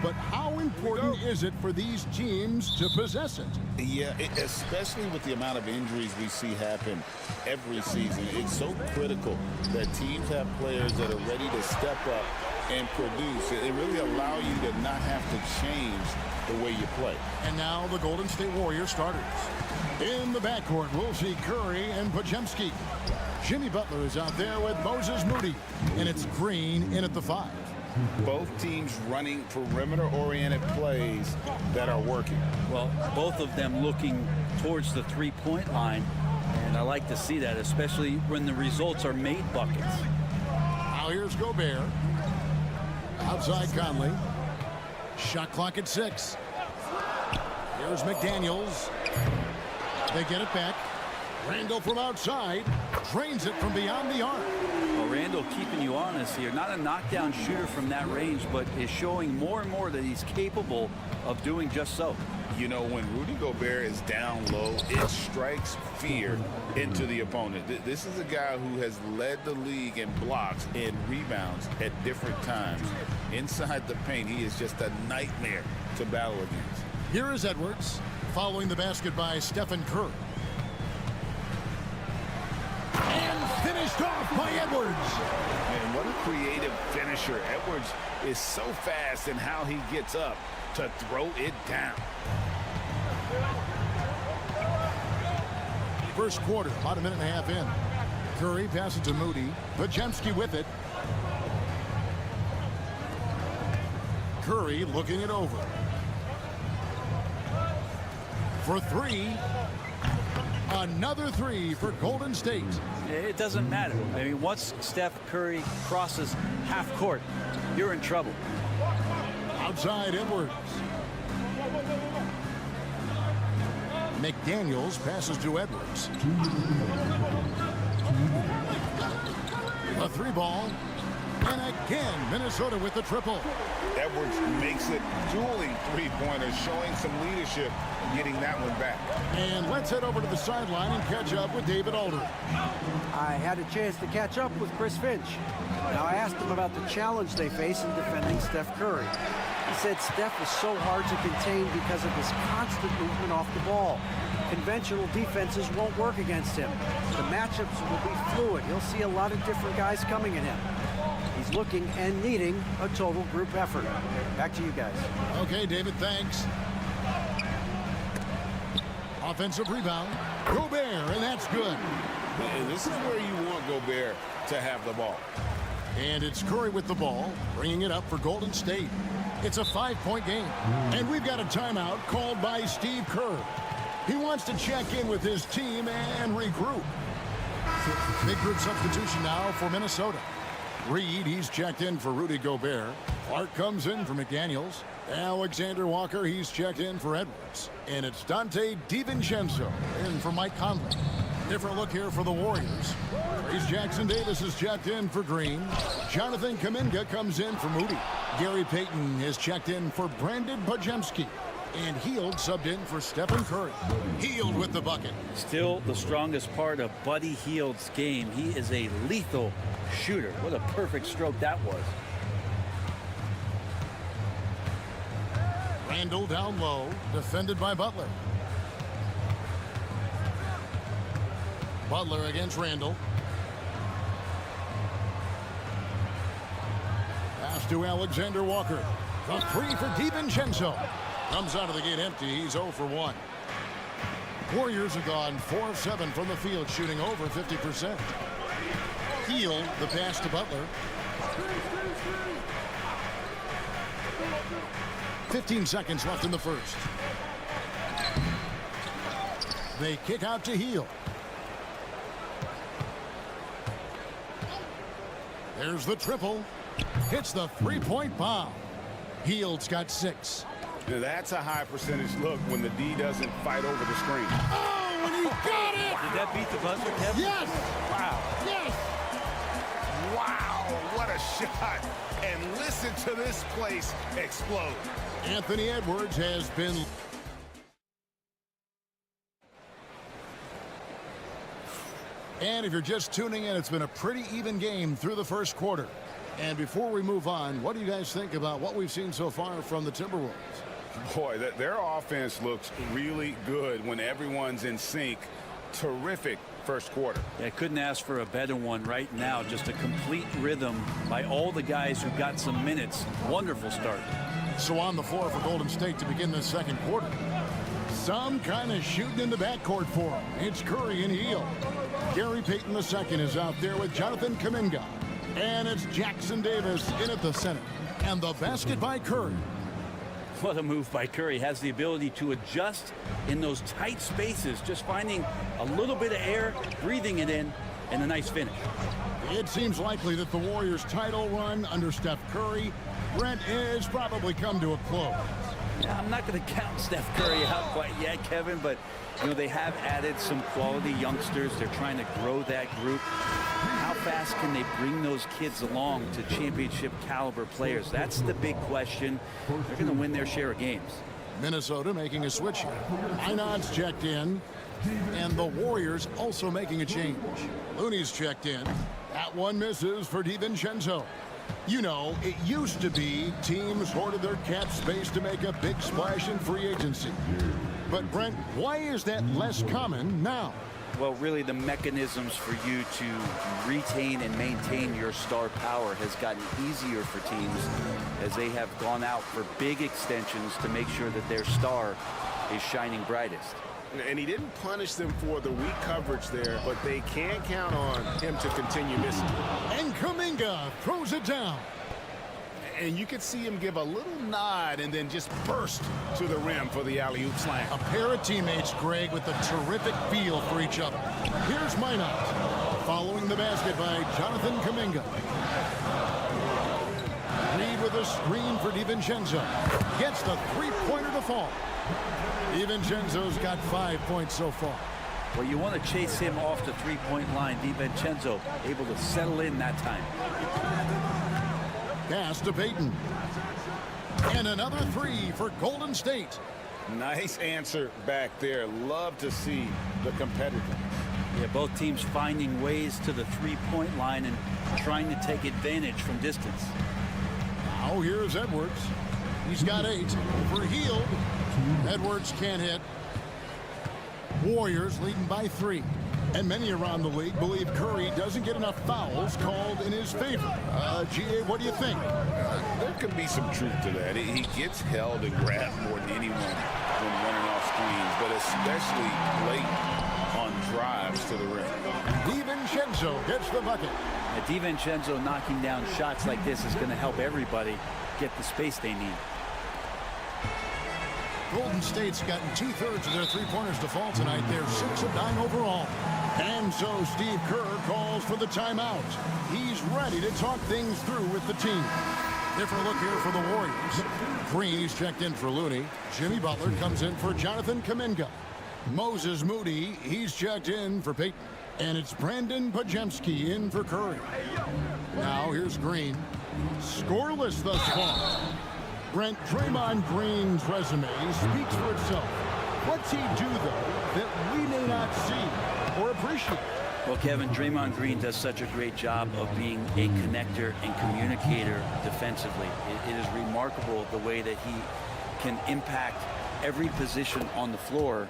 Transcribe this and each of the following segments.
But how important is it for these teams to possess it? Yeah, especially with the amount of injuries we see happen every season. It's so critical that teams have players that are ready to step up and produce. It really allows you to not have to change the way you play. And now the Golden State Warriors starters. In the backcourt, we'll see Curry and Podziemski. Jimmy Butler is out there with Moses Moody. And it's Green in at the 5. Both teams running perimeter-oriented plays that are working. Well, both of them looking towards the three-point line, and I like to see that, especially when the results are made buckets. Now here's Gobert. Outside Conley. Shot clock at 6. Here's McDaniels. They get it back. Randall from outside drains it from beyond the arc. Well, Randall keeping you honest here. Not a knockdown shooter from that range, but is showing more and more that he's capable of doing just so. You know, when Rudy Gobert is down low, it strikes fear into the opponent. This is a guy who has led the league in blocks and rebounds at different times. Inside the paint, he is just a nightmare to battle against. Here is Edwards, following the basket by Stephen Curry. And finished off by Edwards. And what a creative finisher. Edwards is so fast in how he gets up to throw it down. First quarter, about a minute and a half in. Curry passes to Moody. Podziemski with it. Curry looking it over. For 3. Another 3 for Golden State. It doesn't matter. I mean, once Steph Curry crosses half court, you're in trouble. Outside Edwards. McDaniels passes to Edwards. A 3-ball. And again, Minnesota with the triple. Edwards makes it dueling three-pointers, showing some leadership, getting that one back. And let's head over to the sideline and catch up with David Alder. I had a chance to catch up with Chris Finch. Now, I asked him about the challenge they face in defending Steph Curry. He said Steph is so hard to contain because of his constant movement off the ball. Conventional defenses won't work against him. The matchups will be fluid. He'll see a lot of different guys coming at him. He's looking and needing a total group effort. Back to you guys. Okay, David, thanks. Offensive rebound. Gobert, and that's good. And this is where you want Gobert to have the ball. And it's Curry with the ball, bringing it up for Golden State. It's a 5-point game. And we've got a timeout called by Steve Kerr. He wants to check in with his team and regroup. Big group substitution now for Minnesota. Reed, he's checked in for Rudy Gobert. Clark comes in for McDaniels. Alexander Walker, he's checked in for Edwards. And it's Dante DiVincenzo in for Mike Conley. Different look here for the Warriors. Trace Jackson-Davis is checked in for Green. Jonathan Kuminga comes in for Moody. Gary Payton is checked in for Brandon Podziemski. And Hield subbed in for Stephen Curry. Hield with the bucket. Still the strongest part of Buddy Hield's game. He is a lethal shooter. What a perfect stroke that was. Randall down low, defended by Butler. Butler against Randall. Pass to Alexander Walker. The 3 for DiVincenzo. Comes out of the gate empty. He's 0 for 1. Warriors have gone 4 of 7 from the field, shooting over 50%. Heel, the pass to Butler. 15 seconds left in the first. They kick out to Heel. There's the triple. Hits the three-point bomb. Hield's got 6. That's a high percentage look when the D doesn't fight over the screen. Oh, and he got it! Did that beat the buzzer, Kevin? Yes! Wow. Yes! Wow, what a shot. And listen to this place explode. Anthony Edwards has been... And if you're just tuning in, it's been a pretty even game through the first quarter. And before we move on, what do you guys think about what we've seen so far from the Timberwolves? Boy, their offense looks really good when everyone's in sync. Terrific first quarter. Yeah, couldn't ask for a better one right now. Just a complete rhythm by all the guys who got some minutes. Wonderful start. So on the floor for Golden State to begin the second quarter. Some kind of shooting in the backcourt for him. It's Curry and Heel. Gary Payton II is out there with Jonathan Kuminga. And it's Jackson Davis in at the center. And the basket by Curry. What a move by Curry. Has the ability to adjust in those tight spaces, just finding a little bit of air, breathing it in, and a nice finish. It seems likely that the Warriors' title run under Steph Curry, Brent, has probably come to a close. Yeah, I'm not going to count Steph Curry out quite yet, Kevin, but you know, they have added some quality youngsters. They're trying to grow that group. How fast can they bring those kids along to championship caliber players? That's the big question. They're going to win their share of games. Minnesota making a switch here. Inod's checked in, and the Warriors also making a change. Looney's checked in. That one misses for DiVincenzo. You know, it used to be teams hoarded their cap space to make a big splash in free agency. But, Brent, why is that less common now? Well, really, the mechanisms for you to retain and maintain your star power has gotten easier for teams as they have gone out for big extensions to make sure that their star is shining brightest. And he didn't punish them for the weak coverage there, but they can count on him to continue missing. And Kuminga throws it down. And you could see him give a little nod and then just burst to the rim for the alley-oop slam. A pair of teammates, Greg, with a terrific feel for each other. Here's Minot, following the basket by Jonathan Kuminga. Reed with a screen for DiVincenzo. Gets the three-pointer to fall. DiVincenzo's got 5 points so far. Well, you want to chase him off the three-point line. DiVincenzo able to settle in that time. Pass to Payton. And another three for Golden State. Nice answer back there. Love to see the competitiveness. Yeah, both teams finding ways to the three-point line and trying to take advantage from distance. Now here's Edwards. He's got 8 for Hield. Edwards can't hit. Warriors leading by 3. And many around the league believe Curry doesn't get enough fouls called in his favor. GA, what do you think? There could be some truth to that. He gets held and grabbed more than anyone when running off screens, but especially late on drives to the rim. DiVincenzo gets the bucket. DiVincenzo knocking down shots like this is going to help everybody get the space they need. Golden State's gotten 2/3 of their three-pointers to fall tonight. They're 6 of 9 overall. And so Steve Kerr calls for the timeout. He's ready to talk things through with the team. Different look here for the Warriors. Green's checked in for Looney. Jimmy Butler comes in for Jonathan Kuminga. Moses Moody, he's checked in for Payton. And it's Brandon Pajemski in for Curry. Now here's Green. Scoreless thus far. Brent, Draymond Green's resume speaks for itself. What's he do, though, that we may not see or appreciate? Well, Kevin, Draymond Green does such a great job of being a connector and communicator defensively. It is remarkable the way that he can impact every position on the floor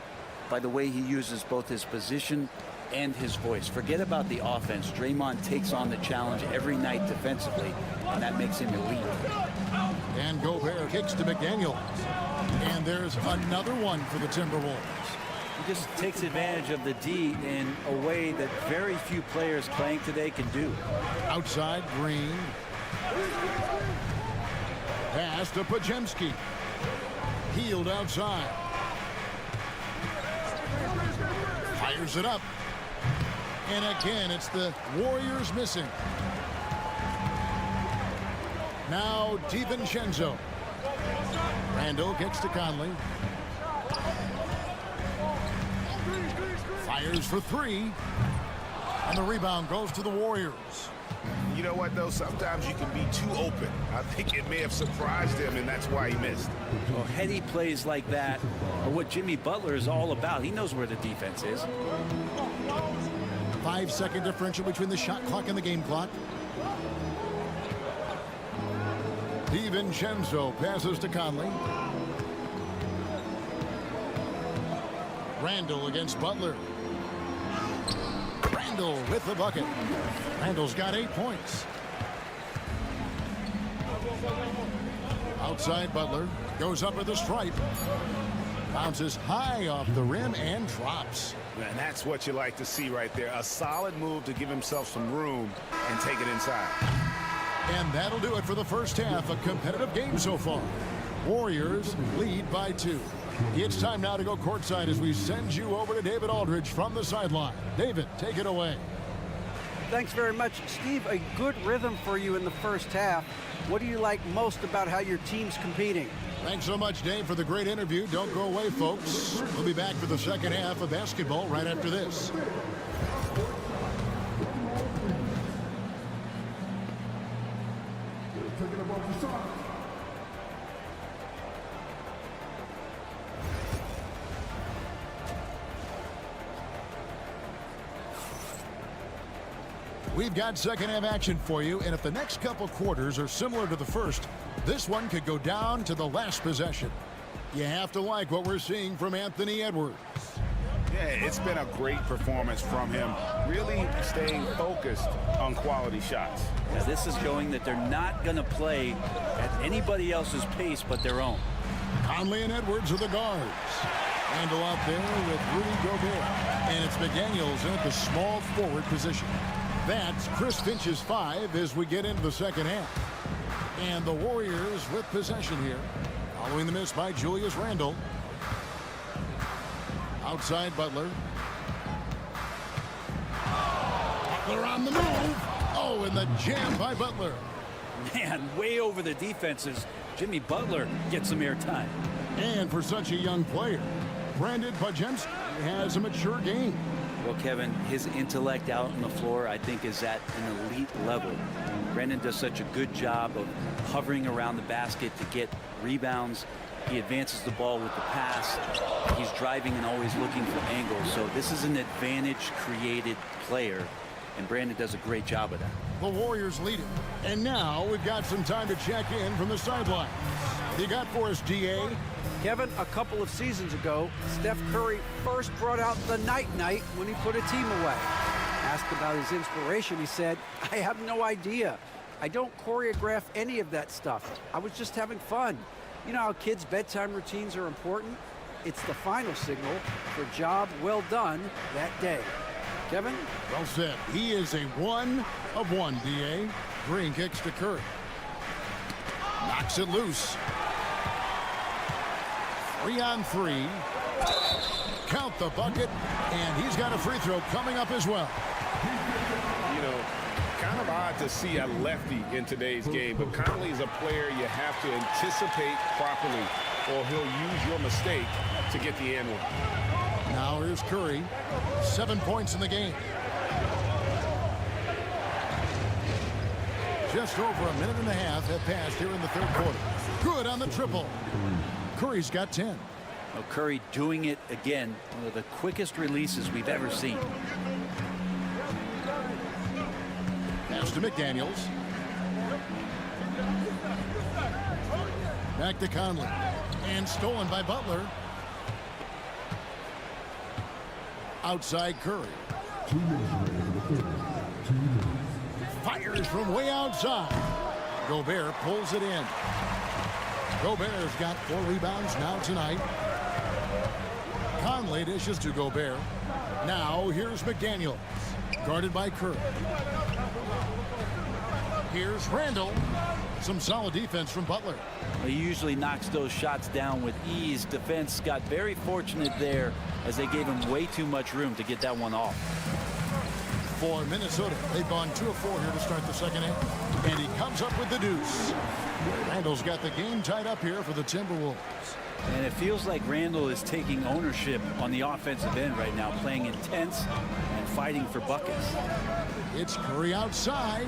by the way he uses both his position and his voice. Forget about the offense. Draymond takes on the challenge every night defensively, and that makes him elite. And Gobert kicks to McDaniel. And there's another one for the Timberwolves. He just takes advantage of the D in a way that very few players playing today can do. Outside, Green. Pass to Pajemski. Healed outside. Fires it up. And again, it's the Warriors missing. Now DiVincenzo. Randall gets to Conley. Fires for three. And the rebound goes to the Warriors. You know what, though? Sometimes you can be too open. I think it may have surprised him, and that's why he missed. Well, heady plays like that are what Jimmy Butler is all about. He knows where the defense is. 5-second differential between the shot clock and the game clock. DiVincenzo passes to Conley. Randall against Butler. Randall with the bucket. Randall's got 8 points. Outside Butler. Goes up with the stripe. Bounces high off the rim and drops. And that's what you like to see right there. A solid move to give himself some room and take it inside. And that'll do it for the first half. A competitive game so far. Warriors lead by 2. It's time now to go courtside as we send you over to David Aldridge from the sideline. David, take it away. Thanks very much, Steve. A good rhythm for you in the first half. What do you like most about how your team's competing? Thanks so much, Dave, for the great interview. Don't go away, folks. We'll be back for the second half of basketball right after this. We've got second half action for you, and if the next couple quarters are similar to the first, this one could go down to the last possession. You have to like what we're seeing from Anthony Edwards. Yeah, it's been a great performance from him, really staying focused on quality shots. Now, this is showing that they're not going to play at anybody else's pace but their own. Conley and Edwards are the guards. Randall out there with Rudy Gobert. And it's McDaniels in at the small forward position. That's Chris Finch's 5 as we get into the second half. And the Warriors with possession here. Following the miss by Julius Randle. Outside Butler. Butler on the move. Oh, and the jam by Butler. Man, way over the defenses. Jimmy Butler gets some airtime. And for such a young player, Brandon Pajemski has a mature game. Well, Kevin, his intellect out on the floor, I think, is at an elite level. Brandon does such a good job of hovering around the basket to get rebounds. He advances the ball with the pass. He's driving and always looking for angles. So this is an advantage-created player, and Brandon does a great job of that. The Warriors lead it. And now we've got some time to check in from the sideline. What do you got for us, DA? Kevin, a couple of seasons ago, Steph Curry first brought out the night-night when he put a team away. Asked about his inspiration, he said, "I have no idea. I don't choreograph any of that stuff. I was just having fun." You know how kids' bedtime routines are important? It's the final signal for a job well done that day. Kevin? Well said. He is a 1 of 1, DA. Green kicks to Curry. Knocks it loose. 3 on 3. Count the bucket, and he's got a free throw coming up as well. You know, kind of odd to see a lefty in today's game, but Conley is a player you have to anticipate properly, or he'll use your mistake to get the and one. Now here's Curry. 7 points in the game. Just over a minute and a half have passed here in the third quarter. Good on the triple. Curry's got 10. Well, Curry doing it again, one of the quickest releases we've ever seen. Pass to McDaniels. Back to Conley. And stolen by Butler. Outside Curry. Fires from way outside. Gobert pulls it in. Gobert's got 4 rebounds now tonight. Conley to dishes to Gobert. Now here's McDaniels, guarded by Kerr. Here's Randall. Some solid defense from Butler. He usually knocks those shots down with ease. Defense got very fortunate there as they gave him way too much room to get that one off. For Minnesota, they've gone 2 of 4 here to start the second half. And he comes up with the deuce. Randall's got the game tied up here for the Timberwolves. And it feels like Randall is taking ownership on the offensive end right now, playing intense and fighting for buckets. It's Curry outside.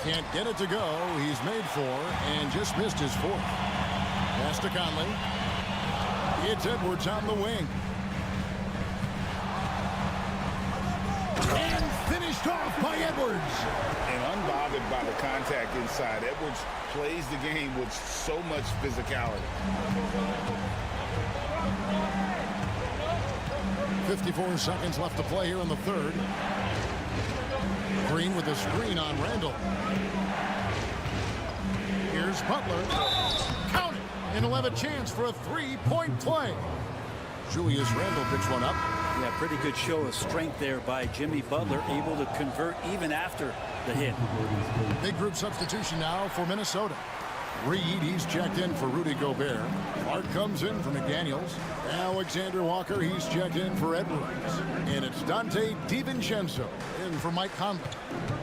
Can't get it to go. He's made 4 and just missed his 4th. Pass to Conley. It's Edwards on the wing. And finished off by Edwards. And unbothered by the contact inside, Edwards plays the game with so much physicality. 54 seconds left to play here in the third. Green with a screen on Randall. Here's Butler. Count it. And he'll have a chance for a 3-point play. Julius Randall picks one up. Yeah, pretty good show of strength there by Jimmy Butler, able to convert even after the hit. Big group substitution now for Minnesota. Reed, he's checked in for Rudy Gobert. Clark comes in for McDaniels. Alexander Walker, he's checked in for Edwards. And it's Dante DiVincenzo in for Mike Conley.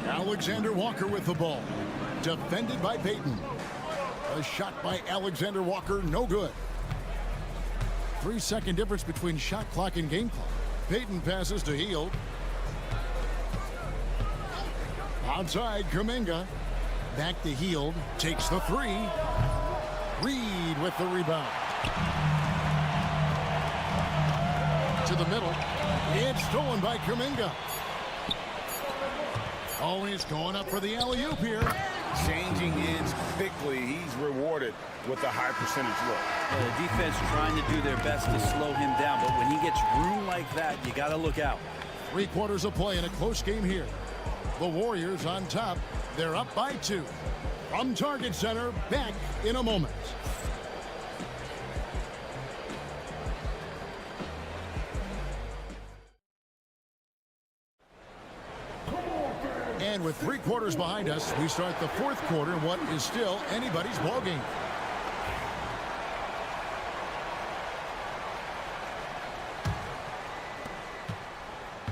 Alexander Walker with the ball. Defended by Payton. A shot by Alexander Walker, no good. 3-second difference between shot clock and game clock. Payton passes to Hield. Outside, Kuminga. Back to Hield. Takes the 3. Reed with the rebound. To the middle. It's stolen by Kuminga. Oh, and he's going up for the alley-oop here. Changing ends quickly. He's rewarded with a high percentage look. The defense trying to do their best to slow him down, but when he gets room like that, you got to look out. 3 quarters of play in a close game here. The Warriors on top. They're up by 2. From Target Center, back in a moment. And with 3 quarters behind us, we start the 4th quarter in what is still anybody's ballgame.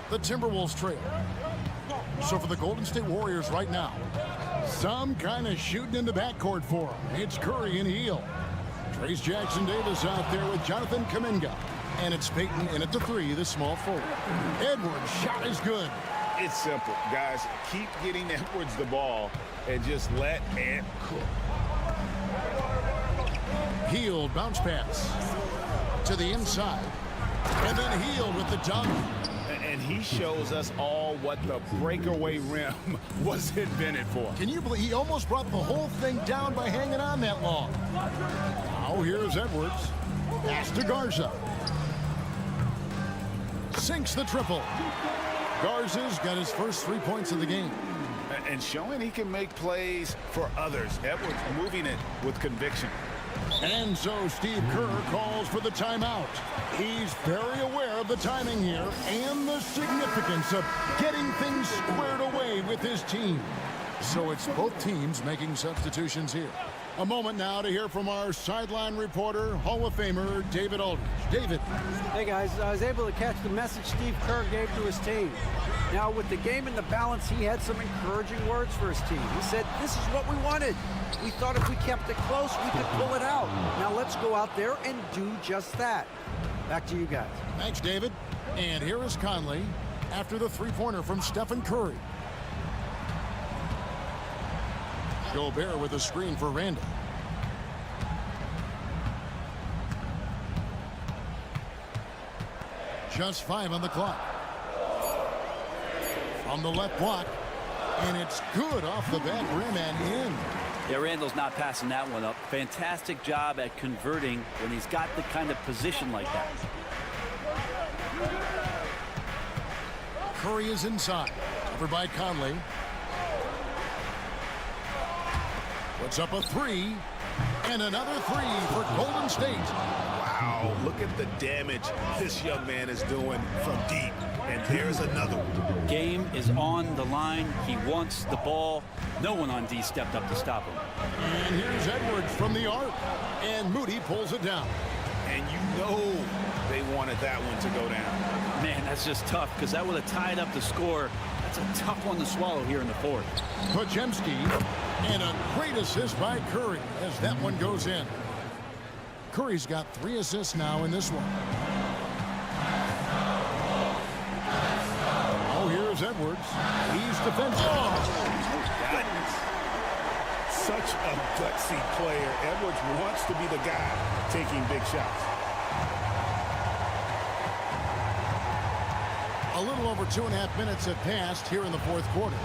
The Timberwolves trail. So for the Golden State Warriors right now, some kind of shooting in the backcourt for them. It's Curry and Hield. Trace Jackson-Davis out there with Jonathan Kuminga. And it's Payton in at the 3, the small forward. Edwards' shot is good. It's simple, guys. Keep getting Edwards the ball and just let Ant cook. Hield bounce pass to the inside. And then Hield with the dunk. And he shows us all what the breakaway rim was invented for. Can you believe he almost brought the whole thing down by hanging on that long? Now here's Edwards. Pass to Garza. Sinks the triple. Garza's got his first 3 points of the game. And showing he can make plays for others. Edwards moving it with conviction. And so Steve Kerr calls for the timeout. He's very aware of the timing here and the significance of getting things squared away with his team. So it's both teams making substitutions here. A moment now to hear from our sideline reporter, Hall of Famer David Aldridge. David. Hey guys, I was able to catch the message Steve Kerr gave to his team. Now with the game in the balance, he had some encouraging words for his team. He said, this is what we wanted. We thought if we kept it close, we could pull it out. Now let's go out there and do just that. Back to you guys. Thanks, David. And here is Conley after the 3-pointer from Stephen Curry. Gobert with a screen for Randall. Just 5 on the clock. From the left block. And it's good off the back rim and in. Yeah, Randall's not passing that one up. Fantastic job at converting when he's got the kind of position like that. Curry is inside. Covered by Conley. Puts up a 3. And another 3 for Golden State. Wow. Wow, look at the damage this young man is doing from deep. And there's another one. Game is on the line. He wants the ball. No one on D stepped up to stop him. And here's Edwards from the arc. And Moody pulls it down. And you know they wanted that one to go down. Man, that's just tough because that would have tied up the score. That's a tough one to swallow here in the fourth. Podziemski, and a great assist by Curry as that one goes in. Curry's got 3 assists now in this one. Oh, here's Edwards. He's defensive. Such a gutsy player. Edwards wants to be the guy taking big shots. A little over 2.5 minutes have passed here in the fourth quarter.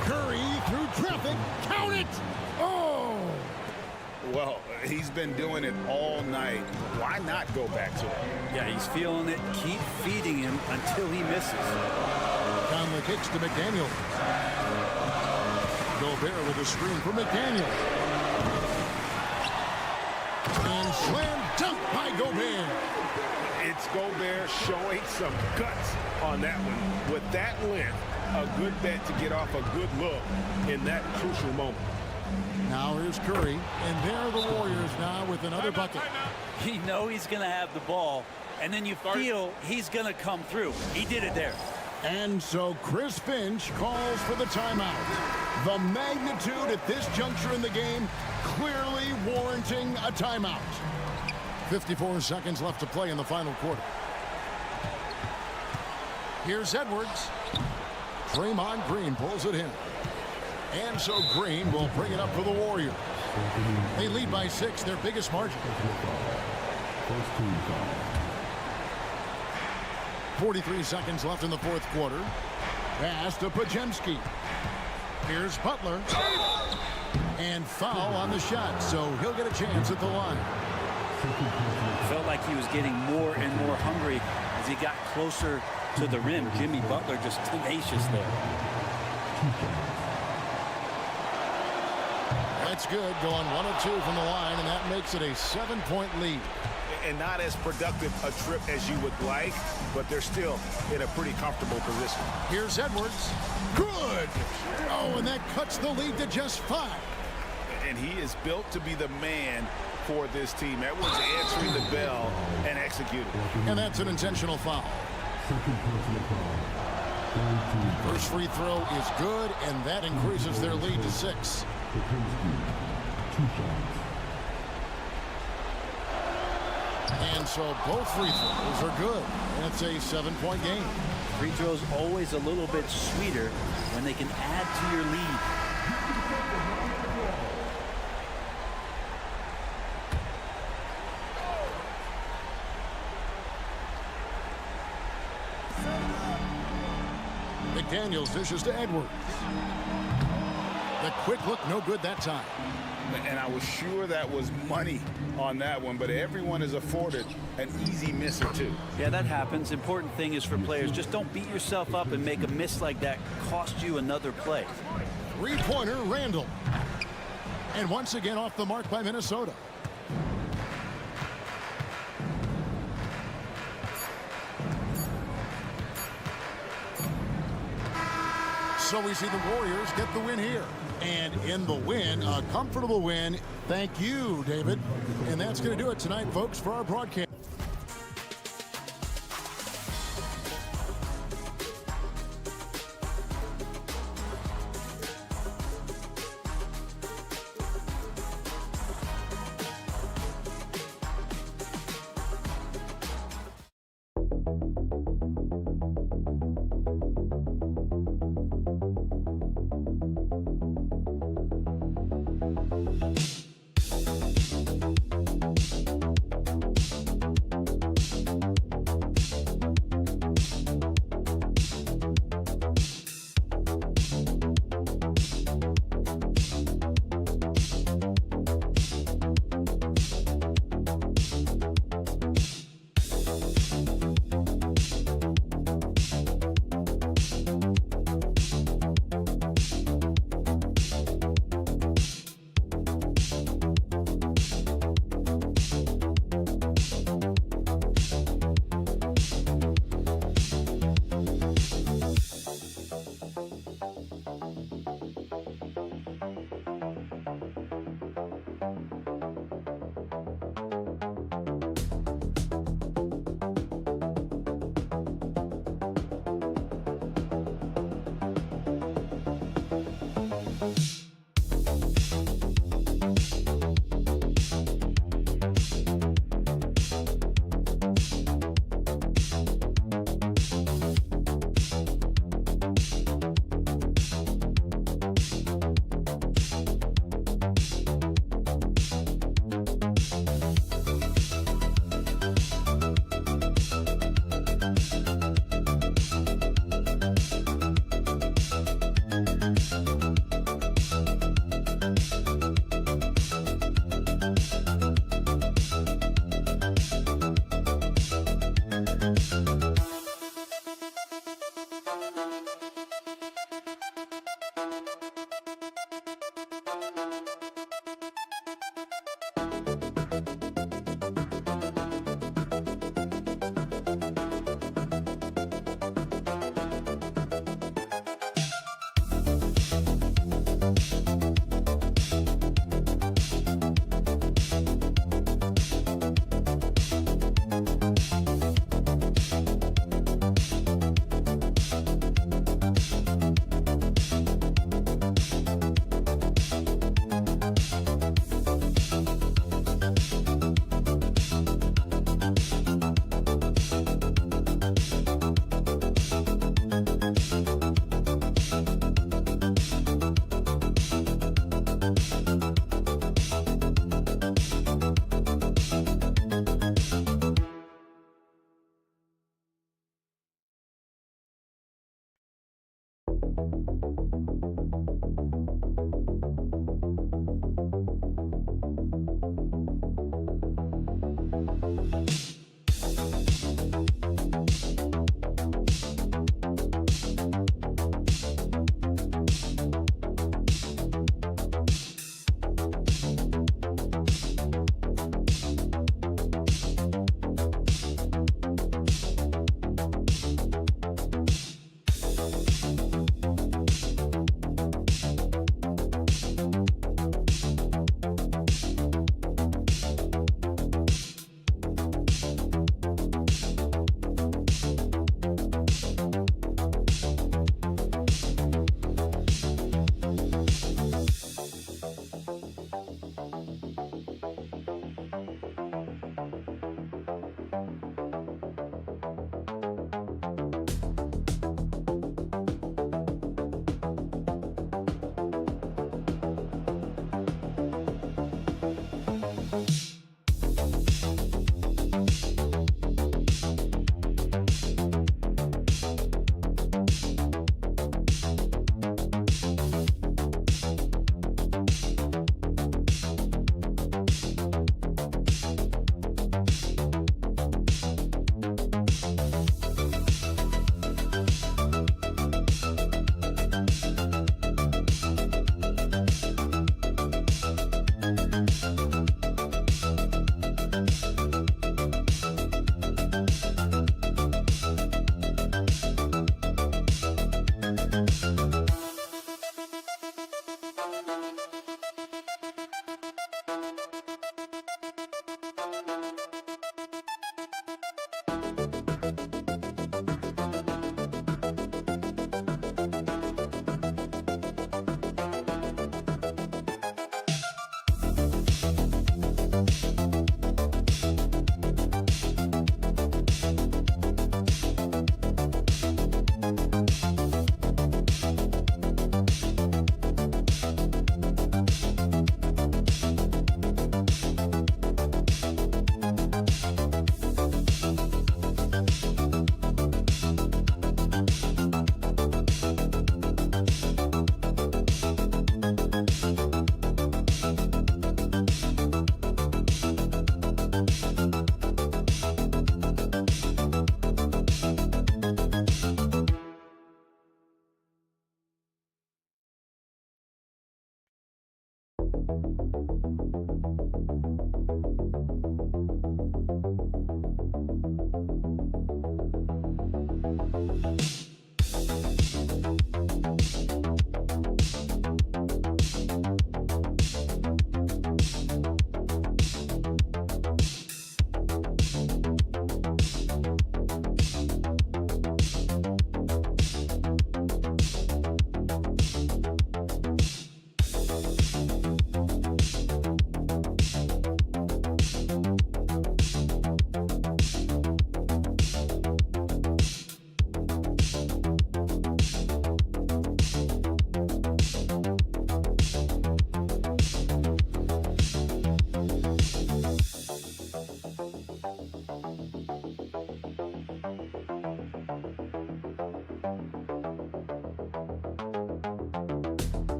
Curry through traffic. Count it! Oh! Well, he's been doing it all night. Why not go back to it? Yeah, he's feeling it. Keep feeding him until he misses. Conley kicks to McDaniel. Gobert with a screen for McDaniel. And slam dunk by Gobert. It's Gobert showing some guts on that one. With that length, a good bet to get off a good look in that crucial moment. Now here's Curry, and there are the Warriors now with another bucket. You know he's going to have the ball, and then you feel he's going to come through. He did it there. And so Chris Finch calls for the timeout. The magnitude at this juncture in the game clearly warranting a timeout. 54 seconds left to play in the final quarter. Here's Edwards. Draymond Green pulls it in. And so Green will bring it up for the Warriors. They lead by 6, their biggest margin. 43 seconds left in the fourth quarter. Pass to Podziemski. Here's Butler. And foul on the shot, so he'll get a chance at the line. Felt like he was getting more and more hungry as he got closer to the rim. Jimmy Butler just tenacious there. That's good, going 1 of 2 from the line, and that makes it a 7-point lead. And not as productive a trip as you would like, but they're still in a pretty comfortable position. Here's Edwards. Good! Oh, and that cuts the lead to just 5. And he is built to be the man for this team. Edwards answering the bell and executing. And that's an intentional foul. First free throw is good, and that increases their lead to 6. And so both free throws are good. And it's a 7-point game. Free throws always a little bit sweeter when they can add to your lead. McDaniels dishes to Edwards. The quick look, no good that time. And I was sure that was money on that one, but everyone is afforded an easy miss or two. Yeah, that happens. Important thing is for players, just don't beat yourself up and make a miss like that cost you another play. Three-pointer, Randall. And once again off the mark by Minnesota. So we see the Warriors get the win here. And in the win, a comfortable win. Thank you, David. And that's going to do it tonight, folks, for our broadcast.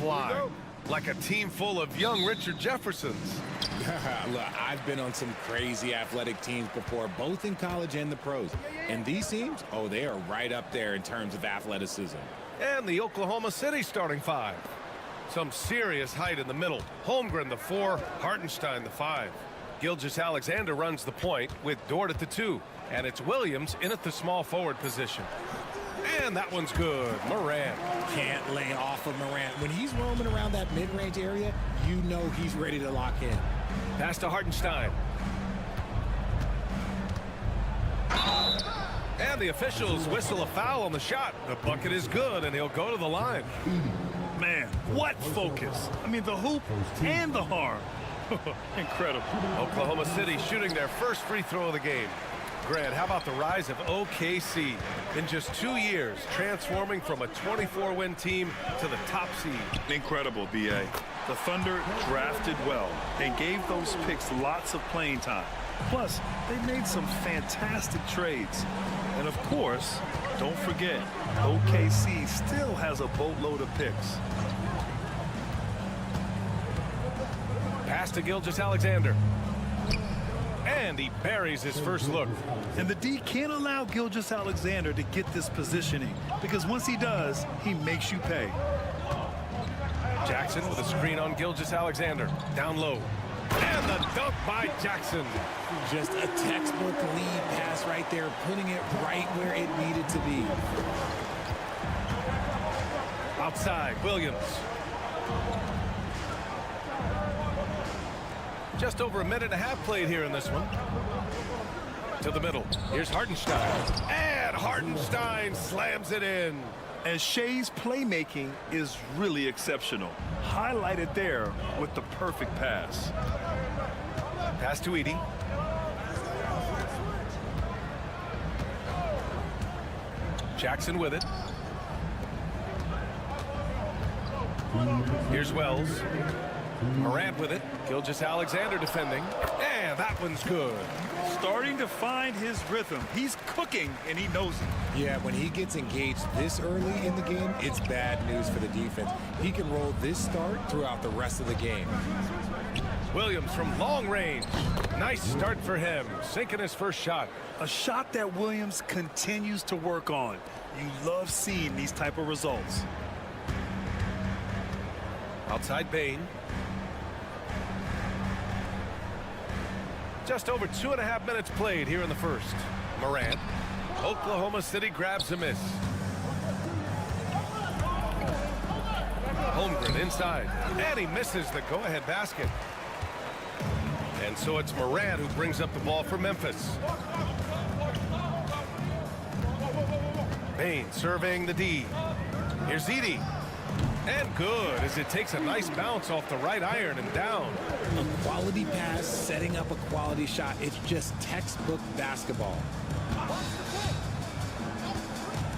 Fly like a team full of young Richard Jeffersons. Look, I've been on some crazy athletic teams before, both in college and the pros. And these teams, oh, they are right up there in terms of athleticism. And the Oklahoma City starting five. Some serious height in the middle. Holmgren the 4, Hartenstein the 5. Gilgeous-Alexander runs the point with Dort at the 2. And it's Williams in at the small forward position. And that one's good. Morant. Can't lay off of Morant. When he's roaming around that mid-range area, you know he's ready to lock in. Pass to Hartenstein. And the officials whistle a foul on the shot. The bucket is good, and he'll go to the line. Man, what focus. I mean, the hoop and the harm. Incredible. Oklahoma City shooting their first free throw of the game. Grant, how about the rise of OKC? In just 2 years, transforming from a 24-win team to the top seed. Incredible, B.A. The Thunder drafted well and gave those picks lots of playing time. Plus, they made some fantastic trades. And of course, don't forget, OKC still has a boatload of picks. Pass to Gilgeous-Alexander. And he buries his first look. And the D can't allow Gilgeous-Alexander to get this positioning, because once he does, he makes you pay. Jackson with a screen on Gilgeous-Alexander. Down low. And the dunk by Jackson. Just a textbook lead pass right there, putting it right where it needed to be. Outside, Williams. Just over a minute and a half played here in this one. To the middle. Here's Hartenstein. And Hartenstein slams it in. And Shea's playmaking is really exceptional. Highlighted there with the perfect pass. Pass to Edey. Jackson with it. Here's Wells. Morant with it. Gilgeous-Alexander defending. And that one's good. Starting to find his rhythm. He's cooking, and he knows it. Yeah, when he gets engaged this early in the game, it's bad news for the defense. He can roll this start throughout the rest of the game. Williams from long range. Nice start for him. Sinking his first shot. A shot that Williams continues to work on. You love seeing these type of results. Outside Bane. Just over 2.5 minutes played here in the first. Morant. Oklahoma City grabs a miss. Holmgren inside. And he misses the go-ahead basket. And so it's Morant who brings up the ball for Memphis. Bane serving the D. Here's Edey. And good as it takes a nice bounce off the right iron and down. A quality pass, setting up a quality shot. It's just textbook basketball.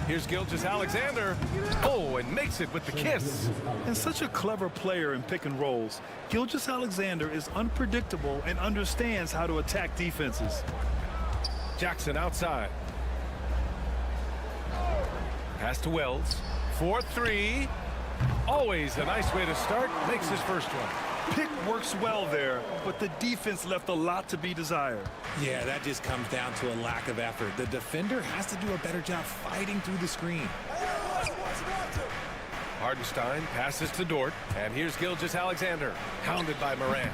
Here's Gilgeous-Alexander. Oh, and makes it with the kiss. And such a clever player in pick and rolls. Gilgeous-Alexander is unpredictable and understands how to attack defenses. Jackson outside. Pass to Wells. 4-3. Always a nice way to start. Makes his first one. Pick works well there, but the defense left a lot to be desired. Yeah, that just comes down to a lack of effort. The defender has to do a better job fighting through the screen. Hartenstein passes to Dort. And here's Gilgeous-Alexander. Hounded by Morant.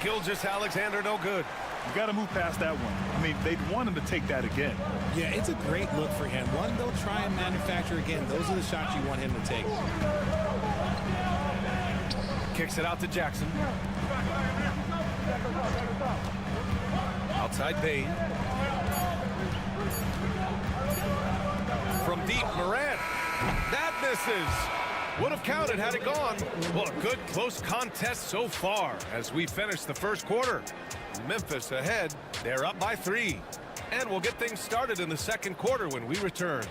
Gilgeous-Alexander no good. You got to move past that one. I mean, they'd want him to take that again. Yeah, it's a great look for him. One they'll try and manufacture again. Those are the shots you want him to take. Kicks it out to Jackson. Outside Bane. From deep, Morant. That misses. Would have counted had it gone. Well, a good close contest so far as we finish the first quarter. Memphis ahead. They're up by 3. And we'll get things started in the second quarter when we return.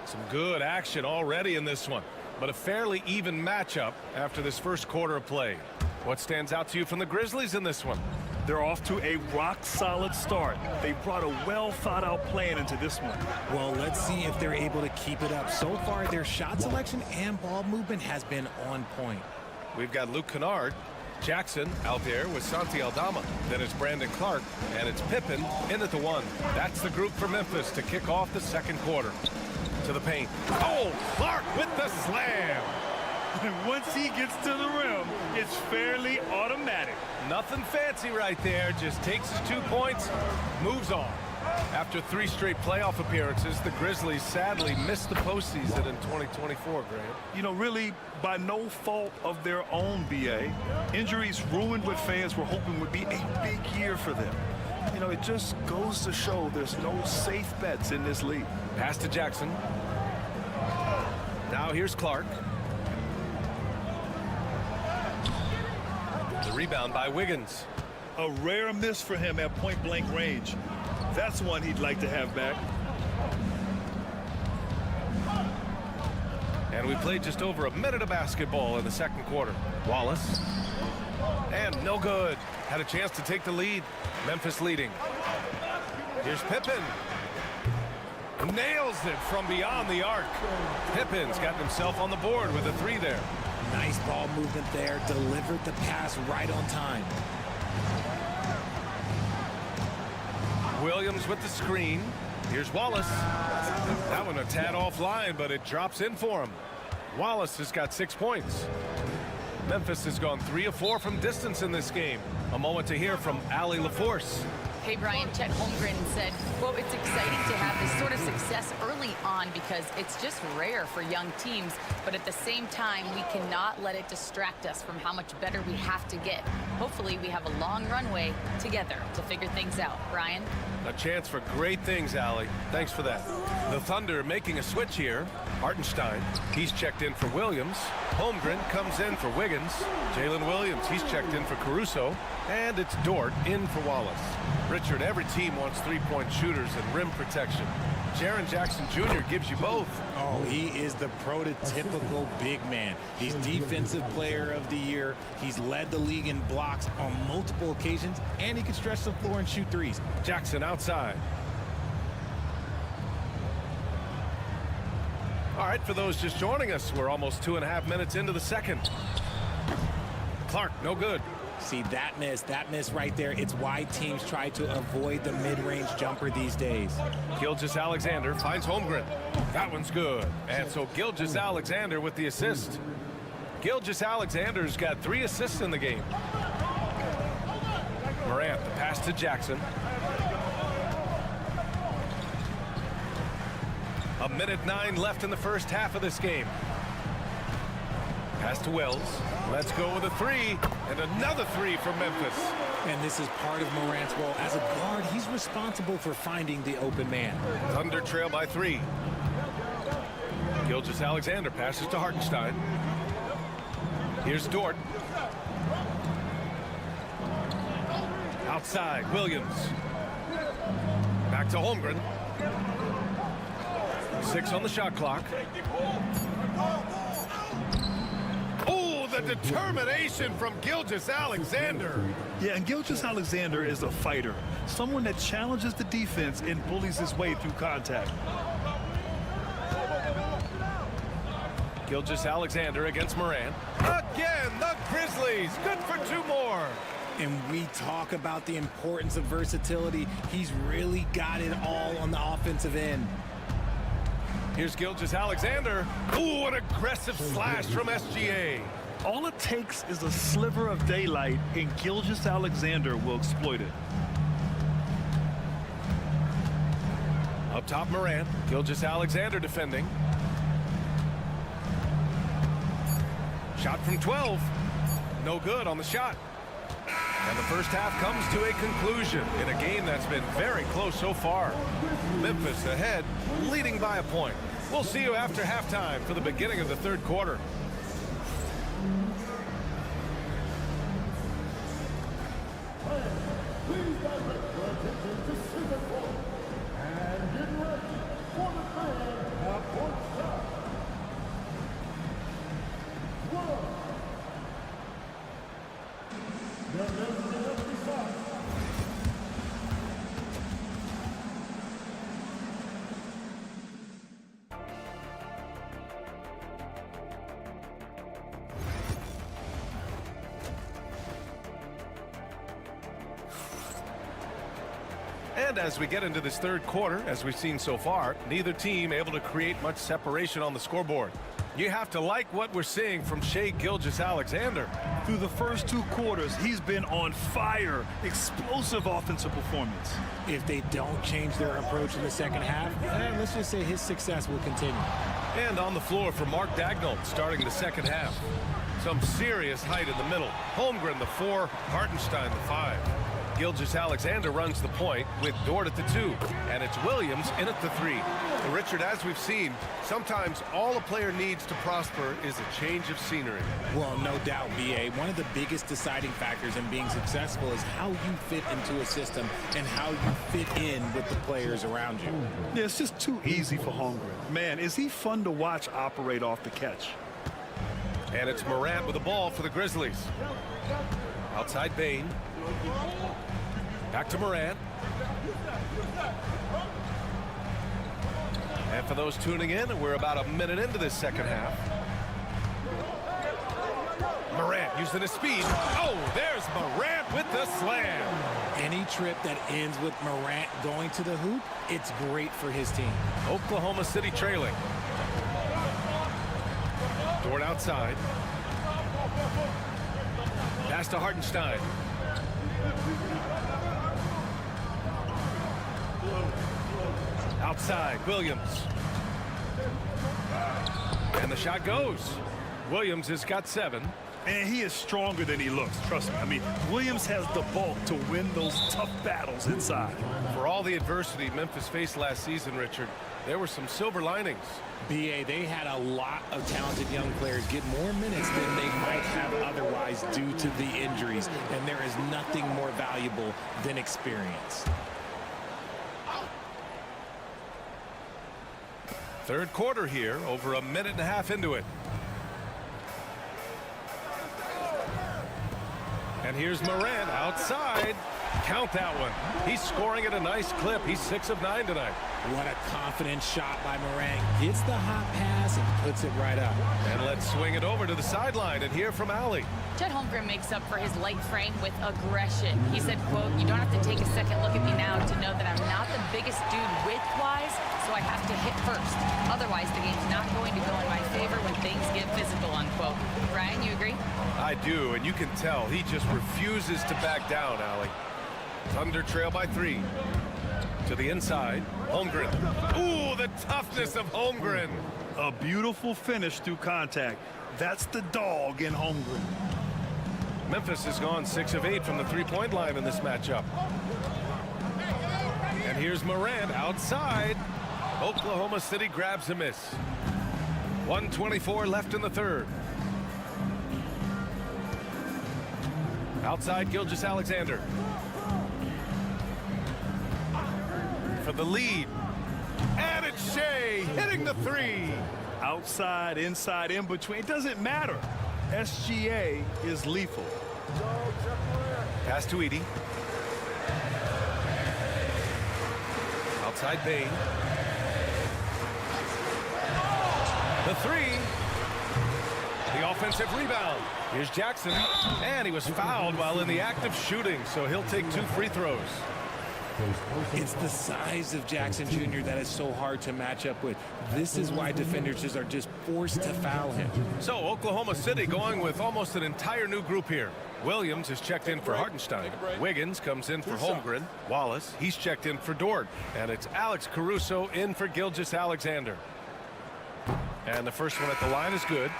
Some good action already in this one, but a fairly even matchup after this first quarter of play. What stands out to you from the Grizzlies in this one? They're off to a rock-solid start. They brought a well-thought-out plan into this one. Well, let's see if they're able to keep it up. So far, their shot selection and ball movement has been on point. We've got Luke Kennard, Jackson out there with Santi Aldama. Then it's Brandon Clark, and it's Pippen in at the 1. That's the group for Memphis to kick off the second quarter. To the paint. Oh, Clark with the slam. And once he gets to the rim, it's fairly automatic. Nothing fancy right there. Just takes his 2 points, moves on. After 3 straight playoff appearances, the Grizzlies sadly missed the postseason in 2024, Grant. You know, really, by no fault of their own, B.A. Injuries ruined what fans were hoping would be a big year for them. You know, it just goes to show there's no safe bets in this league. Pass to Jackson. Now here's Clark. rebound by Wiggins. A rare miss for him at point-blank range. That's one he'd like to have back. And we played just over a minute of basketball in the second quarter. Wallace. And no good. Had a chance to take the lead. Memphis leading. Here's Pippen. Nails it from beyond the arc. Pippen's got himself on the board with a 3 there. Nice ball movement there. Delivered the pass right on time. Williams with the screen. Here's Wallace. That one a tad offline, but it drops in for him. Wallace has got 6 points. Memphis has gone 3 of 4 from distance in this game. A moment to hear from Allie LaForce. Hey, Brian, Chet Holmgren said, quote, it's exciting to have this sort of success early on because it's just rare for young teams. But at the same time, we cannot let it distract us from how much better we have to get. Hopefully, we have a long runway together to figure things out. Brian? A chance for great things, Allie. Thanks for that. The Thunder making a switch here. Hartenstein, he's checked in for Williams. Holmgren comes in for Wiggins. Jalen Williams, he's checked in for Caruso. And it's Dort in for Wallace. Richard, every team wants three-point shooters and rim protection. Jaren Jackson Jr. gives you both. Oh, he is the prototypical big man. He's Defensive Player of the Year. He's led the league in blocks on multiple occasions, and he can stretch the floor and shoot threes. Jackson outside. All right, for those just joining us, we're almost 2.5 minutes into the second. Clark, no good. See, that miss right there. It's why teams try to avoid the mid-range jumper these days. Gilgeous-Alexander finds Holmgren. That one's good. And so Gilgeous-Alexander with the assist. Gilgeous-Alexander's got 3 assists in the game. Morant, the pass to Jackson. A minute 9 left in the first half of this game. Pass to Wells. Let's go with a 3. And another 3 for Memphis. And this is part of Morant's role. As a guard, he's responsible for finding the open man. Thunder trail by 3. Gilgeous-Alexander passes to Hartenstein. Here's Dort. Outside, Williams. Back to Holmgren. 6 on the shot clock. Oh, the determination from Gilgeous-Alexander. Yeah, and Gilgeous-Alexander is a fighter. Someone that challenges the defense and bullies his way through contact. Gilgeous-Alexander against Morant. Again, the Grizzlies. Good for 2 more. And we talk about the importance of versatility. He's really got it all on the offensive end. Here's Gilgeous-Alexander. Ooh, an aggressive slash from SGA. All it takes is a sliver of daylight, and Gilgeous-Alexander will exploit it. Up top, Morant. Gilgeous-Alexander defending. Shot from 12. No good on the shot. And the first half comes to a conclusion in a game that's been very close so far. Memphis ahead, leading by a point. We'll see you after halftime for the beginning of the third quarter. And as we get into this third quarter, as we've seen so far, neither team able to create much separation on the scoreboard. You have to like what we're seeing from Shai Gilgeous-Alexander. Through the first 2 quarters, he's been on fire. Explosive offensive performance. If they don't change their approach in the second half, let's just say his success will continue. And on the floor for Mark Daigneault starting the second half. Some serious height in the middle. Holmgren the 4, Hartenstein the 5. Gilgeous-Alexander runs the point with Dort at the 2. And it's Williams in at the 3. Well, Richard, as we've seen, sometimes all a player needs to prosper is a change of scenery. Well, no doubt, B.A. One of the biggest deciding factors in being successful is how you fit into a system and how you fit in with the players around you. Yeah, it's just too easy for Holmgren. Man, is he fun to watch operate off the catch. And it's Morant with the ball for the Grizzlies. Outside Bain. Back to Morant. And for those tuning in, we're about a minute into this second half. Morant using his speed. Oh, there's Morant with the slam. Any trip that ends with Morant going to the hoop, it's great for his team. Oklahoma City trailing. Dort outside. Pass to Hartenstein. Outside, Williams. And the shot goes. Williams has got 7. And he is stronger than he looks, trust me. I mean, Williams has the bulk to win those tough battles inside. For all the adversity Memphis faced last season, Richard, there were some silver linings. B.A., they had a lot of talented young players get more minutes than they might have otherwise due to the injuries, and there is nothing more valuable than experience. Third quarter here, over a minute and a half into it. And here's Morant outside. Count that one. He's scoring at a nice clip. He's 6 of 9 tonight. What a confident shot by Morant. Gets the hot pass and puts it right up. And let's swing it over to the sideline and hear from Allie. Chet Holmgren makes up for his light frame with aggression. He said, quote, "You don't have to take a second look at me now to know that I'm not the biggest dude width-wise, so I have to hit first. Otherwise, the game's not going to go in my favor when things get physical," unquote. Ryan, you agree? I do, and you can tell he just refuses to back down, Allie. Thunder trail by 3. To the inside, Holmgren. Ooh, the toughness of Holmgren. A beautiful finish through contact. That's the dog in Holmgren. Memphis has gone 6 of 8 from the three-point line in this matchup. And here's Morant outside. Oklahoma City grabs a miss. 1:24 left in the third. Outside, Gilgeous-Alexander. For the lead. And it's Shea hitting the 3. Outside, inside, in between. It doesn't matter. SGA is lethal. Pass to Edey. Outside Bain. The 3. The offensive rebound. Here's Jackson. And he was fouled while in the act of shooting, so he'll take 2 free throws. It's the size of Jackson Jr. that is so hard to match up with. This is why defenders are just forced to foul him. So Oklahoma City going with almost an entire new group here. Williams is checked in for Hartenstein. Wiggins comes in for Holmgren. Wallace, he's checked in for Dort. And it's Alex Caruso in for Gilgeous-Alexander. And the first one at the line is good.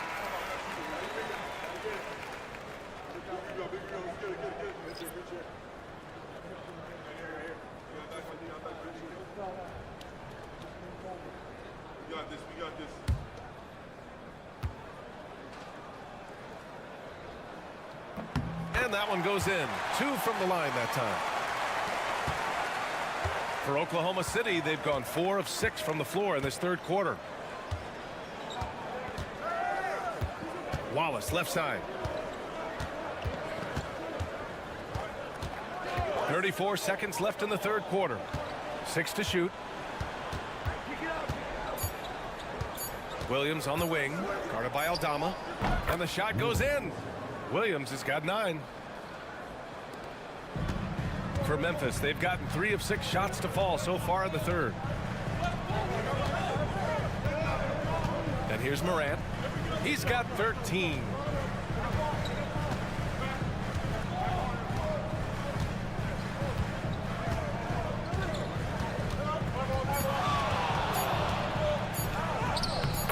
And that one goes in. 2 from the line that time. For Oklahoma City, they've gone 4 of 6 from the floor in this third quarter. Wallace, left side. 34 seconds left in the third quarter. 6 to shoot. Williams on the wing, guarded by Aldama. And the shot goes in. Williams has got 9. For Memphis, they've gotten 3 of 6 shots to fall so far in the third. And here's Morant. He's got 13.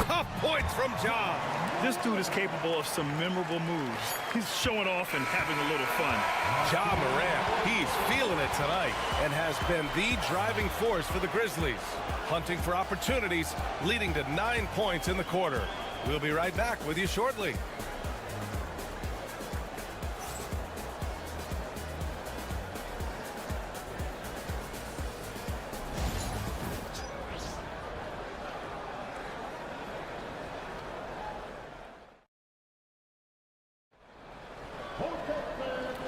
Tough points from John. This dude is capable of some memorable moves. He's showing off and having a little fun. Ja Morant, he's feeling it tonight and has been the driving force for the Grizzlies. Hunting for opportunities, leading to 9 points in the quarter. We'll be right back with you shortly.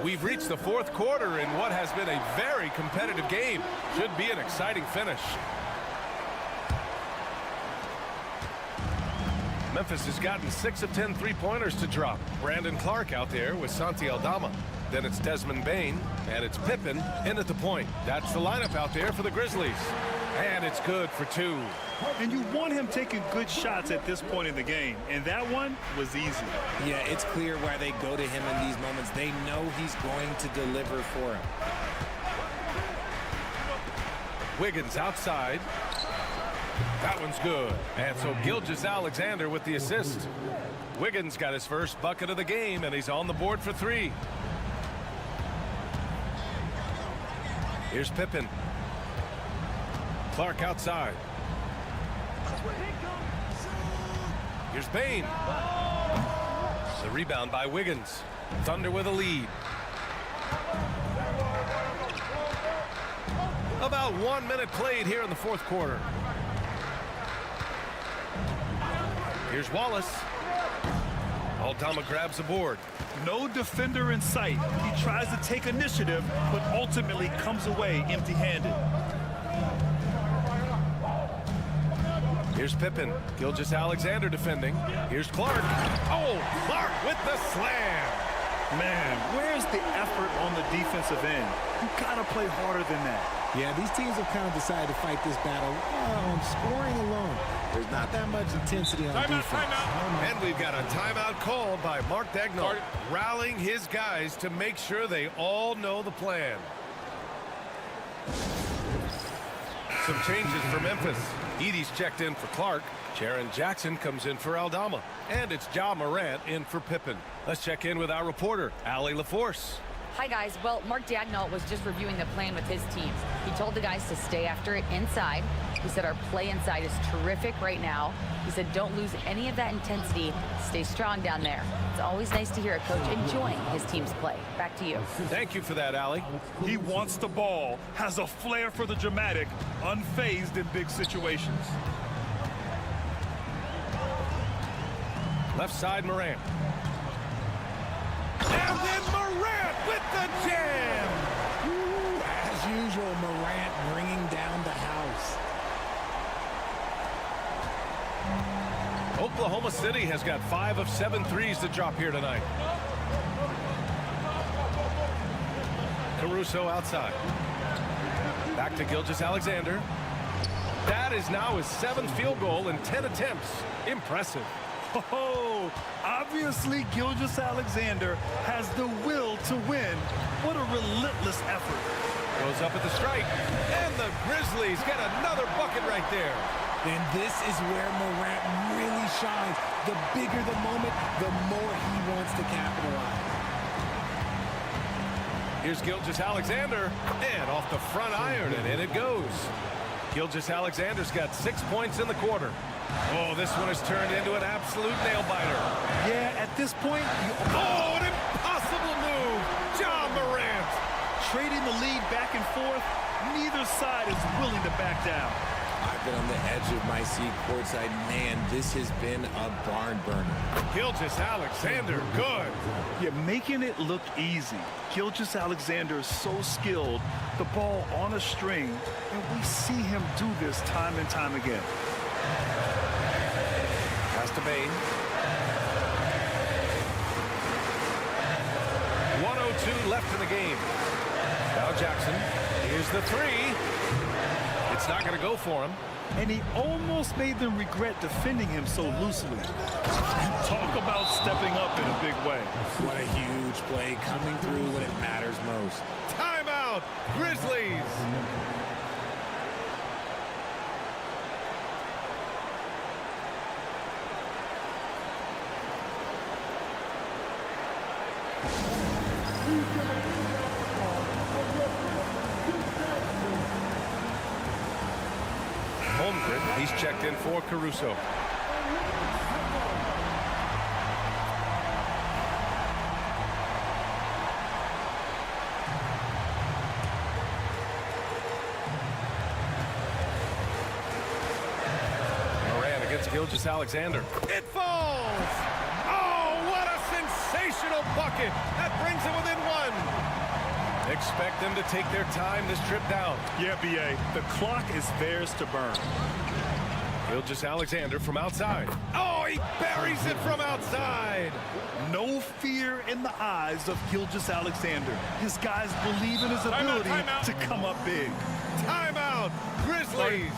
We've reached the fourth quarter in what has been a very competitive game. Should be an exciting finish. Memphis has gotten 6 of 10 three-pointers to drop. Brandon Clark out there with Santi Aldama. Then it's Desmond Bane, and it's Pippen in at the point. That's the lineup out there for the Grizzlies. And it's good for 2. And you want him taking good shots at this point in the game. And that one was easy. Yeah, it's clear why they go to him in these moments. They know he's going to deliver for him. Wiggins outside. That one's good. And so Gilgeous-Alexander with the assist. Wiggins got his first bucket of the game, and he's on the board for 3. Here's Pippen. Clark outside. Here's Bane. The rebound by Wiggins. Thunder with a lead. About 1 minute played here in the fourth quarter. Here's Wallace. Aldama grabs the board. No defender in sight. He tries to take initiative, but ultimately comes away empty-handed. Here's Pippen. Gilgeous-Alexander defending. Here's Clark. Oh, Clark with the slam. Man, where's the effort on the defensive end? You gotta play harder than that. Yeah, these teams have kind of decided to fight this battle on scoring alone. There's not that much intensity on defense. Timeout. And we've got a timeout called by Mark Daigneault, rallying his guys to make sure they all know the plan. Some changes for Memphis. Edey's checked in for Clark. Jaren Jackson comes in for Aldama. And it's Ja Morant in for Pippen. Let's check in with our reporter, Allie LaForce. Hi, guys. Well, Mark Daigneault was just reviewing the plan with his teams. He told the guys to stay after it inside. He said our play inside is terrific right now. He said don't lose any of that intensity. Stay strong down there. It's always nice to hear a coach enjoying his team's play. Back to you. Thank you for that, Allie. He wants the ball, has a flair for the dramatic, unfazed in big situations. Left side, Morant. And then Morant with the jam. Ooh, as usual, Morant bringing down the house. Oklahoma City has got 5 of 7 threes to drop here tonight. Caruso outside. Back to Gilgeous-Alexander. That is now his 7th field goal in 10 attempts. Impressive. Oh, obviously Gilgeous-Alexander has the will to win. What a relentless effort. Goes up at the strike. And the Grizzlies get another bucket right there. And this is where Morant really shines. The bigger the moment, the more he wants to capitalize. Here's Gilgeous-Alexander. And off the front iron, and in it goes. Gilgeous-Alexander's got 6 points in the quarter. Oh, this one has turned into an absolute nail-biter. Yeah, at this point, Oh, an impossible move. Ja Morant. trading the lead back and forth, neither side is willing to back down. I've been on the edge of my seat courtside. Man, this has been a barn burner. Gilgeous-Alexander, good. You're making it look easy. Gilgeous-Alexander is so skilled, the ball on a string, and we see him do this time and time again. Pass to Bane. 1:02 left in the game. Now Jackson. Here's the three. It's not going to go for him. And he almost made them regret defending him so loosely. Talk about stepping up in a big way. What a huge play, coming through when it matters most. Timeout, Grizzlies. Holmgren, he's checked in for Caruso. Gilgeous-Alexander. It falls! Oh, what a sensational bucket! That brings them within one. Expect them to take their time this trip down. Yeah, B.A., the clock is theirs to burn. Gilgeous-Alexander from outside. Oh, he buries it from outside. No fear in the eyes of Gilgeous-Alexander. His guys believe in his ability to come up big. Timeout, Grizzlies.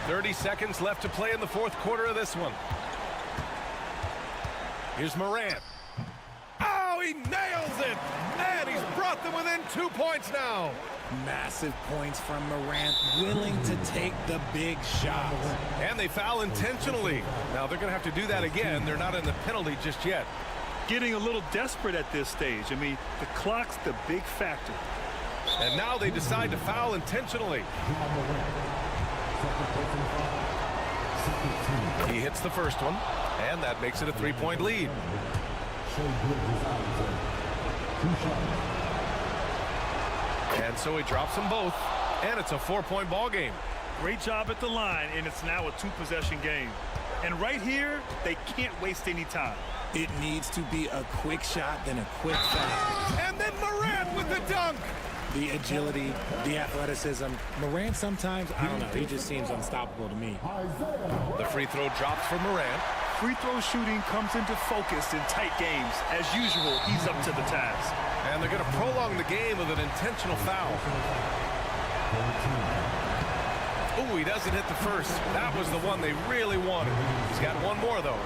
30 seconds left to play in the fourth quarter of this one. Here's Morant. Oh, he nails it! And he's brought them within 2 points now. Massive points from Morant, willing to take the big shot. And they foul intentionally. Now they're going to have to do that again. They're not in the penalty just yet. Getting a little desperate at this stage. I mean, the clock's the big factor. And now they decide to foul intentionally. He hits the first one, and that makes it a 3-point lead. And so he drops them both, and it's a 4-point ball game. Great job at the line, and it's now a 2-possession game. And right here, they can't waste any time. It needs to be a quick shot, then a quick foul. And then Morant with the dunk. The agility, the athleticism. Morant sometimes, I don't know, he just seems unstoppable to me. The free throw drops for Morant. Free throw shooting comes into focus in tight games. As usual, he's up to the task. And they're going to prolong the game with an intentional foul. Oh, he doesn't hit the first. That was the one they really wanted. He's got one more, though.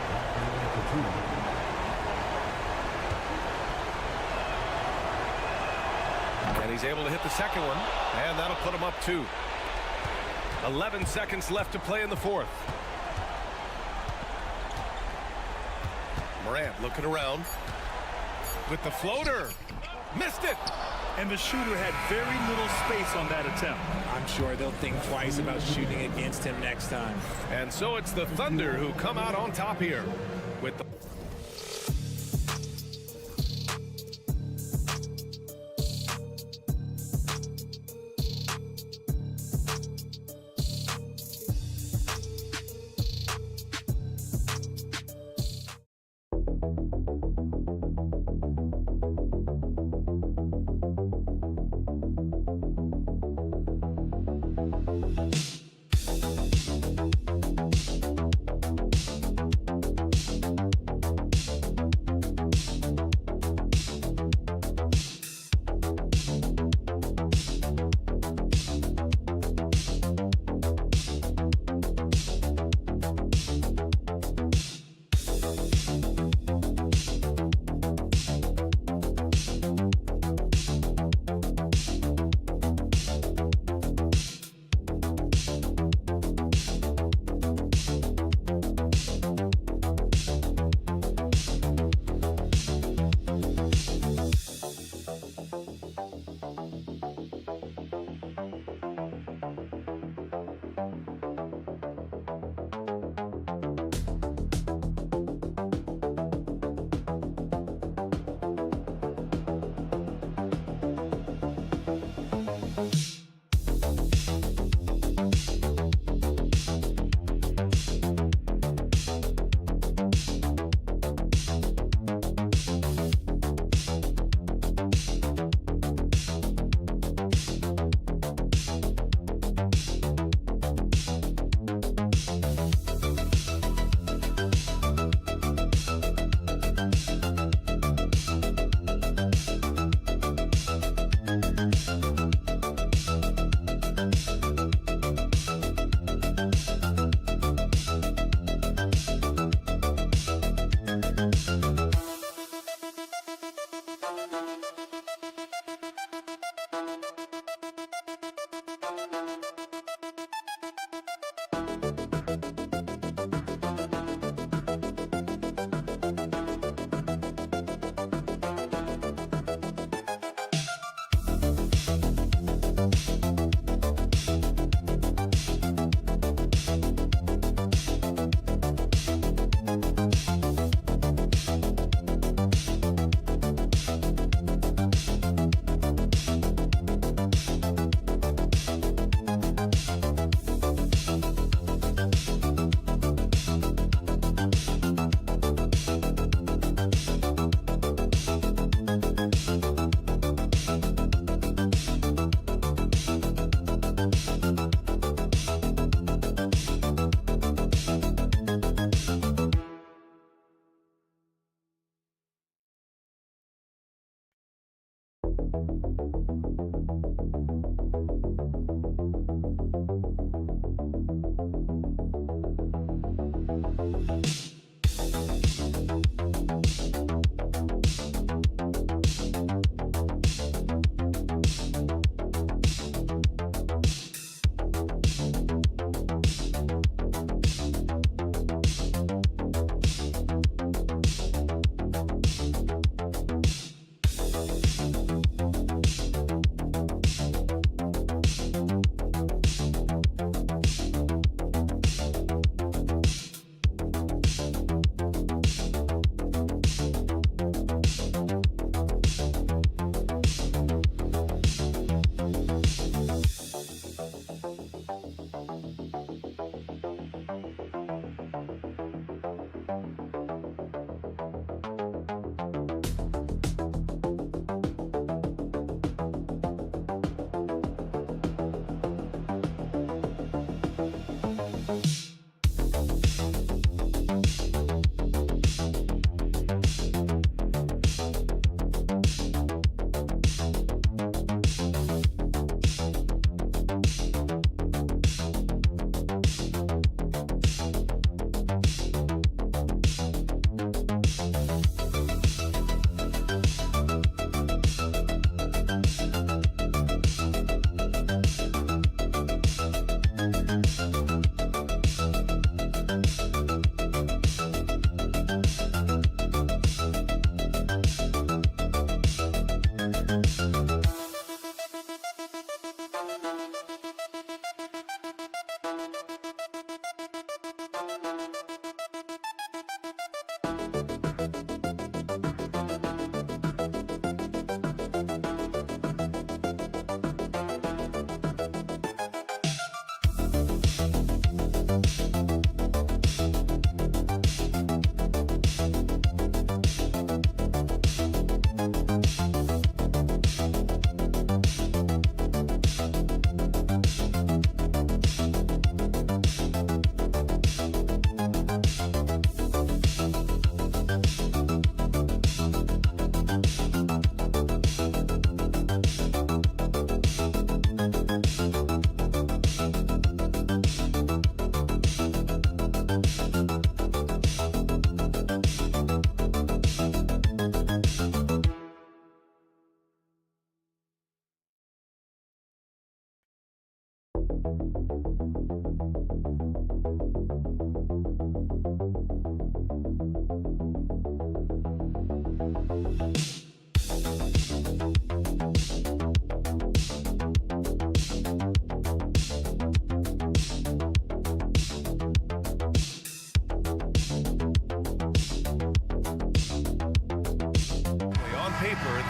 And he's able to hit the second one, and that'll put him up 2. 11 seconds left to play in the fourth. Morant looking around with the floater. Missed it. And the shooter had very little space on that attempt. I'm sure they'll think twice about shooting against him next time. And so it's the Thunder who come out on top here with the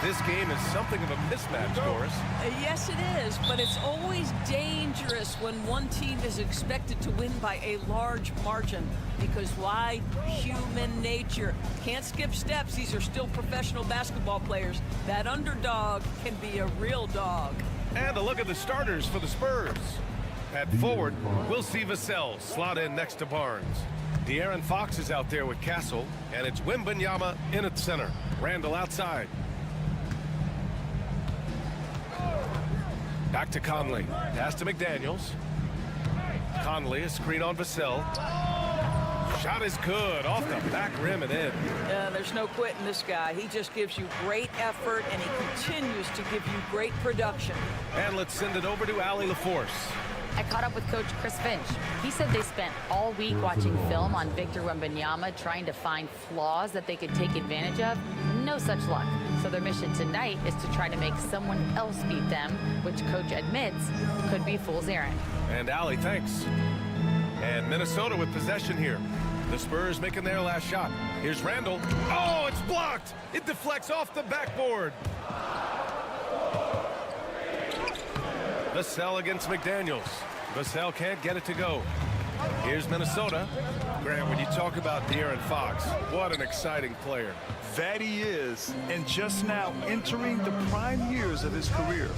This game is something of a mismatch, Doris. Yes, it is, but it's always dangerous when one team is expected to win by a large margin. Because why? Human nature. Can't skip steps. These are still professional basketball players. That underdog can be a real dog. And a look at the starters for the Spurs. At forward, we'll see Vassell slot in next to Barnes. De'Aaron Fox is out there with Castle, and it's Wembanyama in at center. Randall outside. Back to Conley. Pass to McDaniels. Conley, a screen on Vassell. Shot is good. Off the back rim and in. There's no quitting this guy. He just gives you great effort, and he continues to give you great production. And let's send it over to Allie LaForce. I caught up with Coach Chris Finch. He said they spent all week watching film on Victor Wembanyama, trying to find flaws that they could take advantage of. No such luck. So their mission tonight is to try to make someone else beat them, which Coach admits could be fool's errand. And Allie, thanks. And Minnesota with possession here. The Spurs making their last shot. Here's Randall. Oh, it's blocked. It deflects off the backboard. Vassell against McDaniels. Vassell can't get it to go. Here's Minnesota. Grant, when you talk about De'Aaron Fox, what an exciting player. That he is, and just now entering the prime years of his career.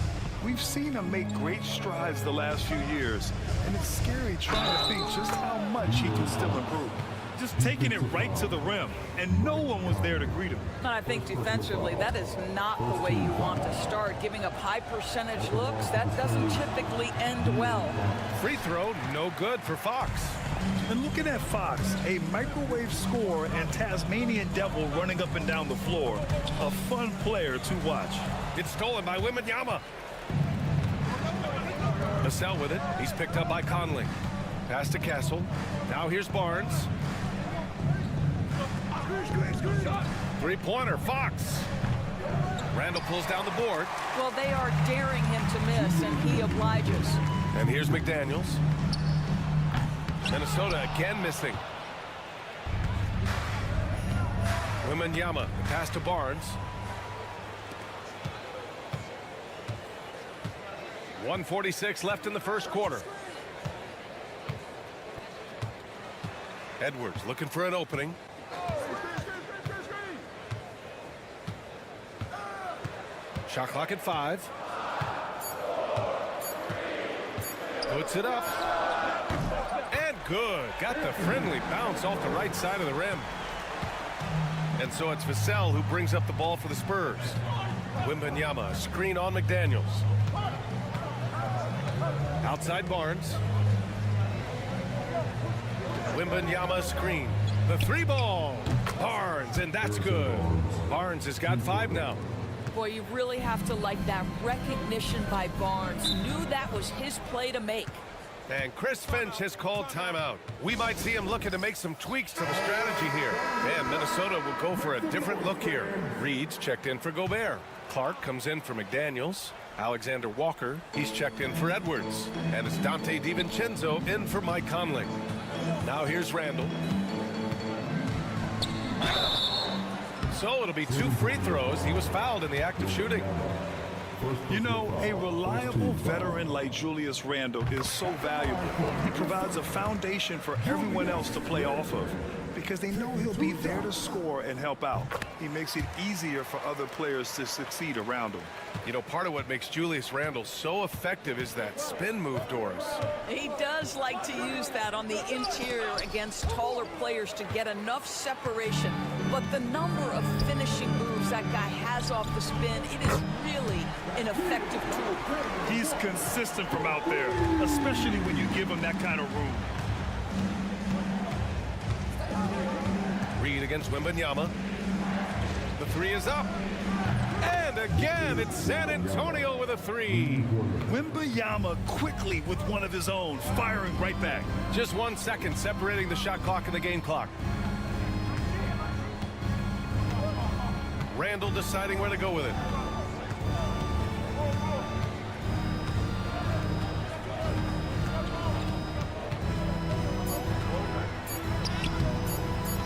We've seen him make great strides the last few years, and it's scary trying to think just how much he can still improve. Just taking it right to the rim, and no one was there to greet him. And I think defensively, that is not the way you want to start. Giving up high percentage looks, that doesn't typically end well. Free throw, no good for Fox. And looking at Fox, a microwave scorer and Tasmanian devil running up and down the floor. A fun player to watch. It's stolen by Wembanyama. Vassell with it. He's picked up by Conley. Pass to Castle. Now here's Barnes. Three-pointer, Fox. Randall pulls down the board. Well, they are daring him to miss, and he obliges. And here's McDaniels. Minnesota again missing. Wembanyama, pass to Barnes. 1:46 left in the first quarter. Edwards looking for an opening. Shot clock at 5. Puts it up. And good. Got the friendly bounce off the right side of the rim. And so it's Vassell who brings up the ball for the Spurs. Wembanyama, a screen on McDaniels. Outside Barnes. Wembanyama screen. The three ball. Barnes, and that's good. Barnes has got 5 now. Boy, you really have to like that recognition by Barnes. Knew that was his play to make. And Chris Finch has called timeout. We might see him looking to make some tweaks to the strategy here. And Minnesota will go for a different look here. Reed's checked in for Gobert. Clark comes in for McDaniels. Alexander Walker, he's checked in for Edwards. And it's Dante DiVincenzo in for Mike Conley. Now here's Randall. So it'll be 2 free throws. He was fouled in the act of shooting. You know, a reliable veteran like Julius Randle is so valuable. He provides a foundation for everyone else to play off of because they know he'll be there to score and help out. He makes it easier for other players to succeed around him. You know, part of what makes Julius Randle so effective is that spin move, Doris. He does like to use that on the interior against taller players to get enough separation. But the number of finishing moves that guy has off the spin, it is really an effective tool. He's consistent from out there, especially when you give him that kind of room. Reed against Wembanyama. The 3 is up. And again, it's San Antonio with a three. Wembanyama quickly with one of his own, firing right back. Just 1 second separating the shot clock and the game clock. Randall deciding where to go with it.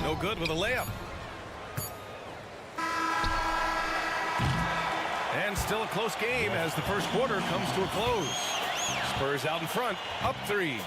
No good with a layup. And still a close game as the first quarter comes to a close. Spurs out in front, up 3.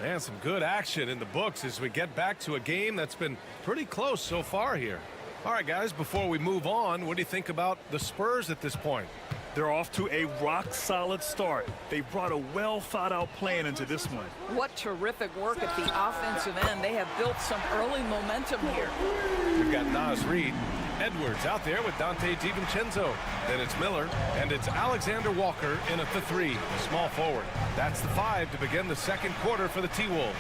And some good action in the books as we get back to a game that's been pretty close so far here. All right, guys, before we move on, what do you think about the Spurs at this point? They're off to a rock-solid start. They brought a well-thought-out plan into this one. What terrific work at the offensive end. They have built some early momentum here. We've got Nas Reed. Edwards out there with Dante DiVincenzo. Then it's Miller, and it's Alexander Walker in at the 3, small forward. That's the 5 to begin the second quarter for the T-Wolves.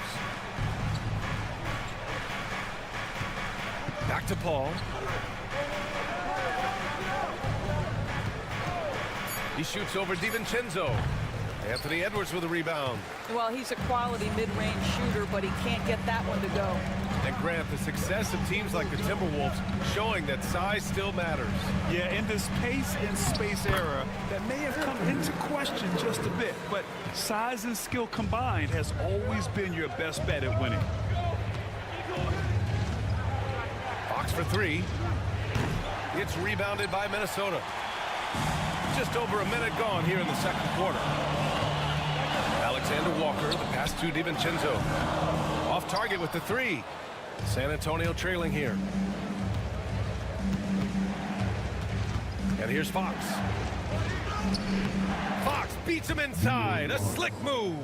Back to Paul. He shoots over DiVincenzo. Anthony Edwards with a rebound. Well, he's a quality mid-range shooter, but he can't get that one to go. And Grant, the success of teams like the Timberwolves showing that size still matters. Yeah, in this pace and space era, that may have come into question just a bit, but size and skill combined has always been your best bet at winning. Fox for 3. It's rebounded by Minnesota. Just over a minute gone here in the second quarter. Alexander Walker, the pass to DiVincenzo. Off target with the 3. San Antonio trailing here. And here's Fox. Fox beats him inside. A slick move.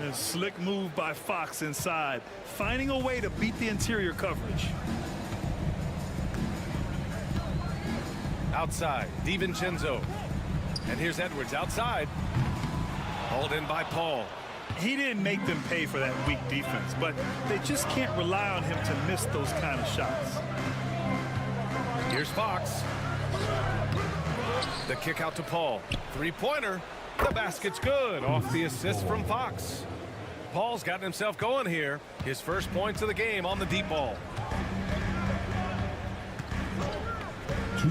A slick move by Fox inside, finding a way to beat the interior coverage. Outside, DiVincenzo. And here's Edwards outside. Hauled in by Paul. He didn't make them pay for that weak defense, but they just can't rely on him to miss those kind of shots. Here's Fox. The kick out to Paul. Three-pointer. The basket's good. Off the assist from Fox. Paul's gotten himself going here. His first points of the game on the deep ball.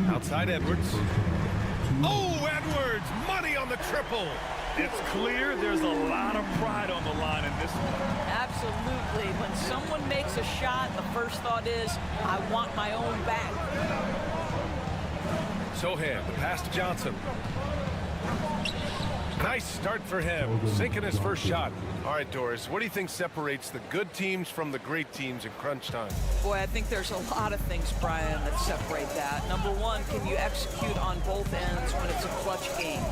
Outside Edwards. Oh, Edwards! Money on the triple. It's clear there's a lot of pride on the line in this one. Absolutely. When someone makes a shot, the first thought is, I want my own back. Sohan, the pass to Johnson. Nice start for him, sinking his first shot. All right, Doris, what do you think separates the good teams from the great teams in crunch time? Boy, I think there's a lot of things, Brian, that separate that. Number one, can you execute on both ends when it's a clutch game?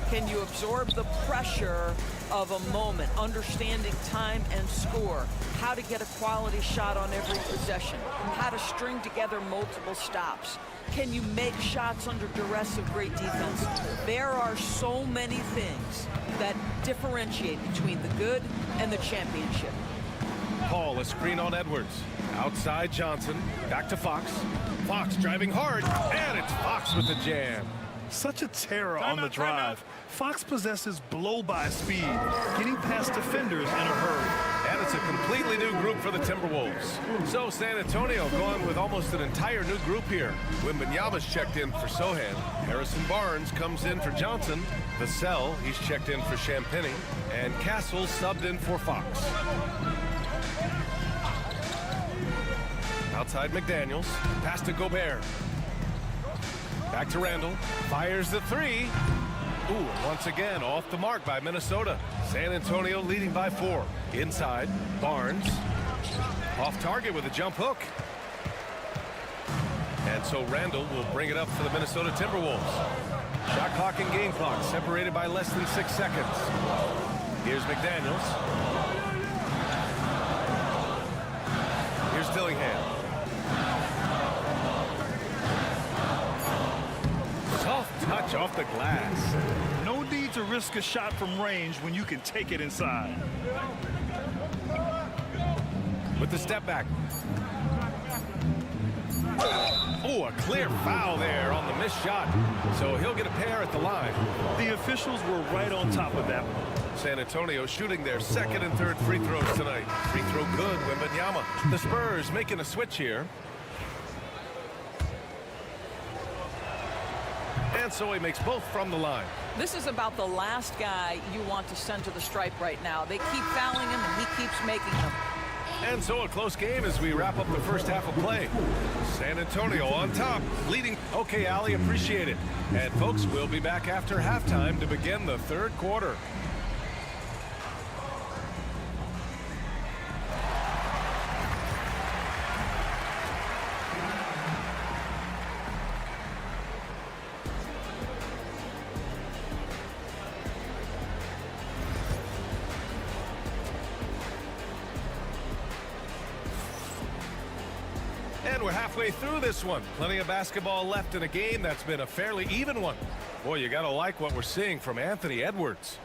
Can you absorb the pressure of a moment, understanding time and score, how to get a quality shot on every possession, how to string together multiple stops? Can you make shots under duress of great defense? There are so many things that differentiate between the good and the championship. Paul, a screen on Edwards. Outside Johnson, back to Fox. Fox driving hard, and it's Fox with the jam. Such a terror on the drive. Fox possesses blow-by speed, getting past defenders in a hurry. And it's a completely new group for the Timberwolves. So San Antonio going with almost an entire new group here. Wembanyama's checked in for Sohan. Harrison Barnes comes in for Johnson. Vassell, he's checked in for Champagny. And Castle subbed in for Fox. Outside McDaniels. Pass to Gobert. Back to Randall. Fires the 3. Ooh, once again off the mark by Minnesota. San Antonio leading by 4. Inside, Barnes. Off target with a jump hook. And so Randall will bring it up for the Minnesota Timberwolves. Shot clock and game clock separated by less than 6 seconds. Here's McDaniels. Here's Dillingham. Soft touch off the glass. No need to risk a shot from range when you can take it inside. With the step back. Oh, a clear foul there on the missed shot. So he'll get a pair at the line. The officials were right on top of that one. San Antonio shooting their second and third free throws tonight. Free throw good, Wembanyama. The Spurs making a switch here. And so he makes both from the line. This is about the last guy you want to send to the stripe right now. They keep fouling him, and he keeps making them. And so a close game as we wrap up the first half of play. San Antonio on top, leading. Okay, Ali, appreciate it. And folks, we'll be back after halftime to begin the third quarter. And we're halfway through this one. Plenty of basketball left in a game that's been a fairly even one. Boy, you gotta like what we're seeing from Anthony Edwards.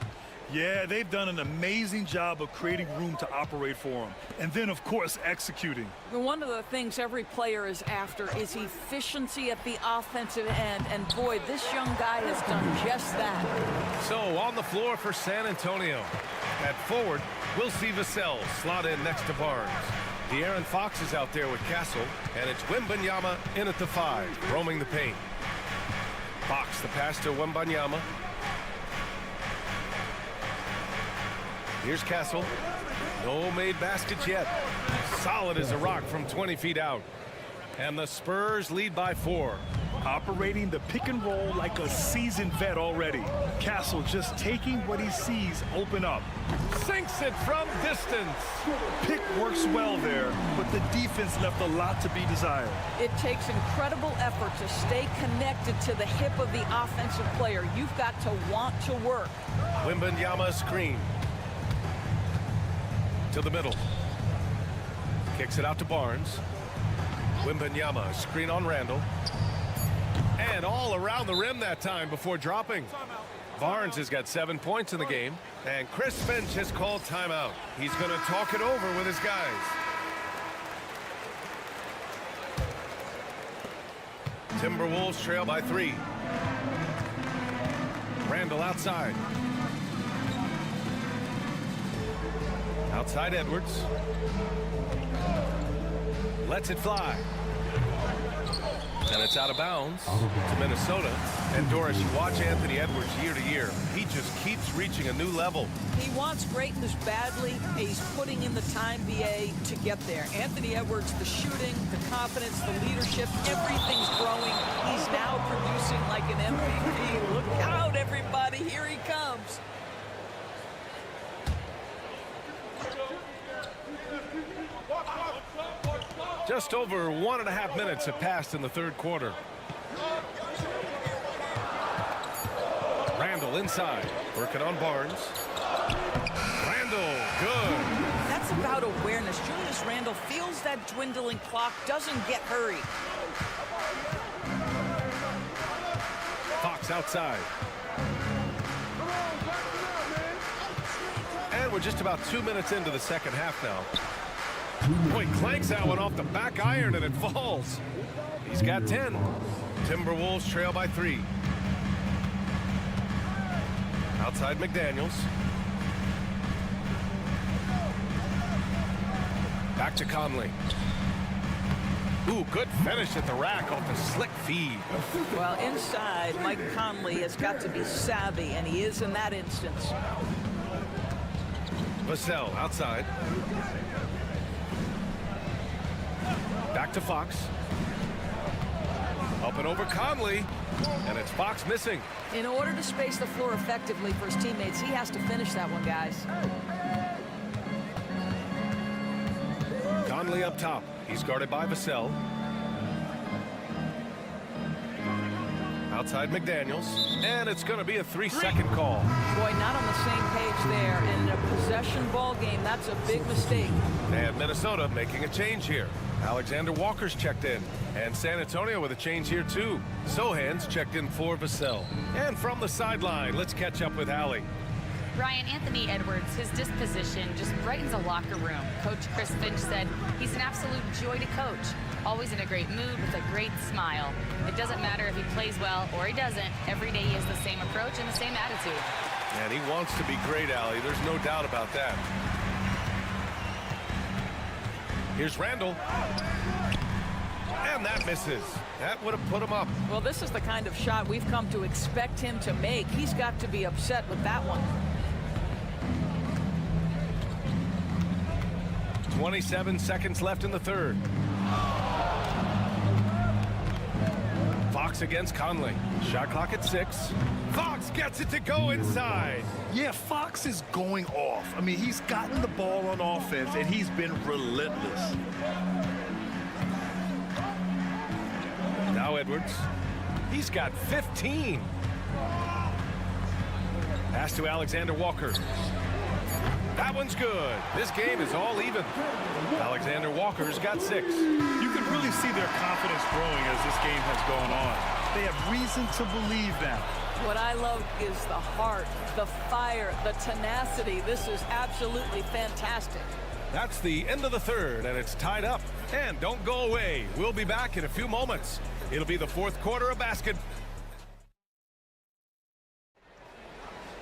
Yeah, they've done an amazing job of creating room to operate for him. And then, of course, executing. One of the things every player is after is efficiency at the offensive end. And boy, this young guy has done just that. So on the floor for San Antonio. At forward, we'll see Vassell slot in next to Barnes. De'Aaron Fox is out there with Castle, and it's Wembanyama in at the 5, roaming the paint. Fox, the pass to Wembanyama. Here's Castle. No made baskets yet. Solid as a rock from 20 feet out. And the Spurs lead by 4. Operating the pick and roll like a seasoned vet already. Castle just taking what he sees open up. Sinks it from distance. Pick works well there, but the defense left a lot to be desired. It takes incredible effort to stay connected to the hip of the offensive player. You've got to want to work. Wembanyama screen. To the middle. Kicks it out to Barnes. Wembanyama, screen on Randall. And all around the rim that time before dropping. Barnes has got 7 points in the game. And Chris Finch has called timeout. He's going to talk it over with his guys. Timberwolves trail by 3. Randall outside. Outside Edwards. Lets it fly. And it's out of bounds to Minnesota. And Doris, you watch Anthony Edwards year to year. He just keeps reaching a new level. He wants greatness badly. He's putting in the time, BA, to get there. Anthony Edwards, the shooting, the confidence, the leadership, everything's growing. He's now producing like an MVP. Look out, everybody. Here he comes. Just over 1.5 minutes have passed in the third quarter. Randall inside, working on Barnes. Randall, good. That's about awareness. Julius Randall feels that dwindling clock, doesn't get hurried. Fox outside. And we're just about 2 minutes into the second half now. Boy, clanks that one off the back iron and it falls. He's got 10. Timberwolves trail by 3. Outside McDaniels. Back to Conley. Ooh, good finish at the rack off the slick feed. Well, inside, Mike Conley has got to be savvy, and he is in that instance. Vassell outside. Back to Fox. Up and over Conley. And it's Fox missing. In order to space the floor effectively for his teammates, he has to finish that one, guys. Conley up top. He's guarded by Vassell. Outside McDaniels. And it's going to be a 3-second call. Boy, not on the same page there. In a possession ball game, that's a big mistake. And Minnesota making a change here. Alexander Walker's checked in. And San Antonio with a change here, too. Sohan's checked in for Vassell. And from the sideline, let's catch up with Allie. Ryan, Anthony Edwards, his disposition just brightens a locker room. Coach Chris Finch said he's an absolute joy to coach. always in a great mood with a great smile. It doesn't matter if he plays well or he doesn't. Every day he has the same approach and the same attitude. And he wants to be great, Allie. There's no doubt about that. Here's Randall. And that misses. That would have put him up. Well, this is the kind of shot we've come to expect him to make. He's got to be upset with that one. 27 seconds left in the third. Fox against Conley. Shot clock at 6. Fox gets it to go inside. Yeah, Fox is going off. I mean, he's gotten the ball on offense, and he's been relentless. Now Edwards. He's got 15. Pass to Alexander Walker. That one's good. This game is all even. Alexander Walker's got 6. You can really see their confidence growing as this game has gone on. They have reason to believe that. What I love is the heart, the fire, the tenacity. This is absolutely fantastic. That's the end of the third, and it's tied up. And don't go away. We'll be back in a few moments. It'll be the fourth quarter of basketball.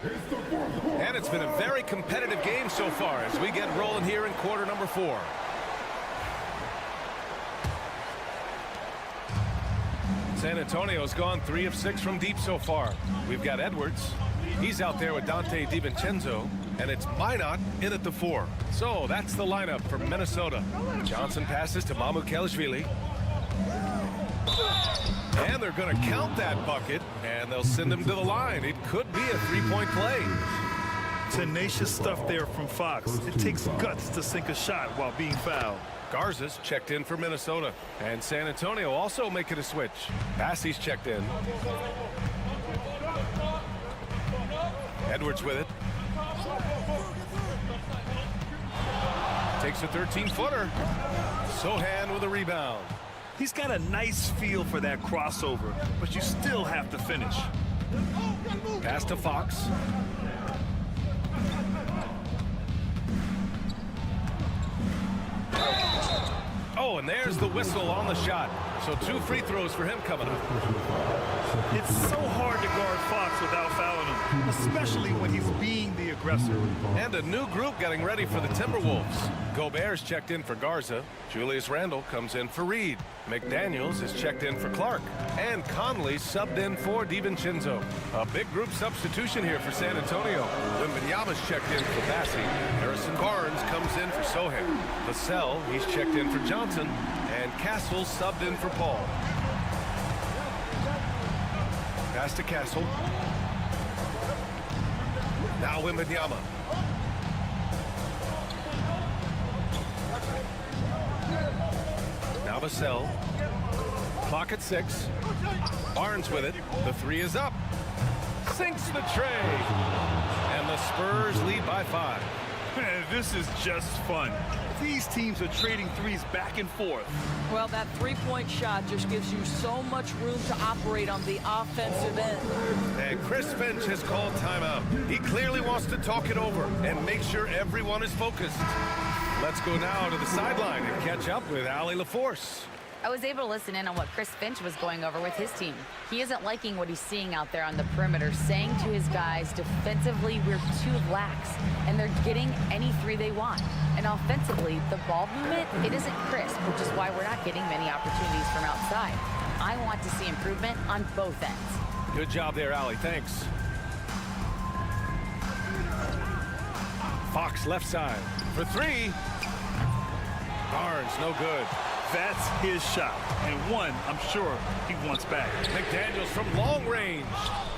And it's been a very competitive game so far as we get rolling here in quarter number 4. San Antonio's gone 3 of 6 from deep so far. We've got Edwards. He's out there with Dante DiVincenzo. And it's Minot in at the 4. So that's the lineup for Minnesota. Johnson passes to Mamukelashvili. And they're going to count that bucket, and they'll send him to the line. It could be a three-point play. Tenacious stuff there from Fox. It takes guts to sink a shot while being fouled. Garza's checked in for Minnesota. And San Antonio also making a switch. Bassey's checked in. Edwards with it. Takes a 13-footer. Sohan with a rebound. He's got a nice feel for that crossover, but you still have to finish. Pass to Fox. Oh, and there's the whistle on the shot. So 2 free throws for him coming up. It's so hard to guard Fox without fouling him, especially when he's being the aggressor. And a new group getting ready for the Timberwolves. Gobert's checked in for Garza. Julius Randle comes in for Reed. McDaniels is checked in for Clark. And Conley subbed in for DiVincenzo. A big group substitution here for San Antonio. Wembanyama's checked in for Bassey. Harrison Barnes comes in for Sohan. Vassell, he's checked in for Johnson. And Castle subbed in for Paul. Pass to Castle. Now Wembanyama. Now Vassell. Clock at 6. Barnes with it. The 3 is up. Sinks the tray. And the Spurs lead by 5. Man, this is just fun. These teams are trading threes back and forth. Well, that three-point shot just gives you so much room to operate on the offensive end. And Chris Finch has called timeout. He clearly wants to talk it over and make sure everyone is focused. Let's go now to the sideline and catch up with Allie LaForce. I was able to listen in on what Chris Finch was going over with his team. He isn't liking what he's seeing out there on the perimeter, saying to his guys, defensively, we're too lax, and they're getting any 3 they want. And offensively, the ball movement, it isn't crisp, which is why we're not getting many opportunities from outside. I want to see improvement on both ends. Good job there, Allie. Thanks. Fox left side for 3. Barnes, no good. That's his shot, and one I'm sure he wants back. McDaniels from long range.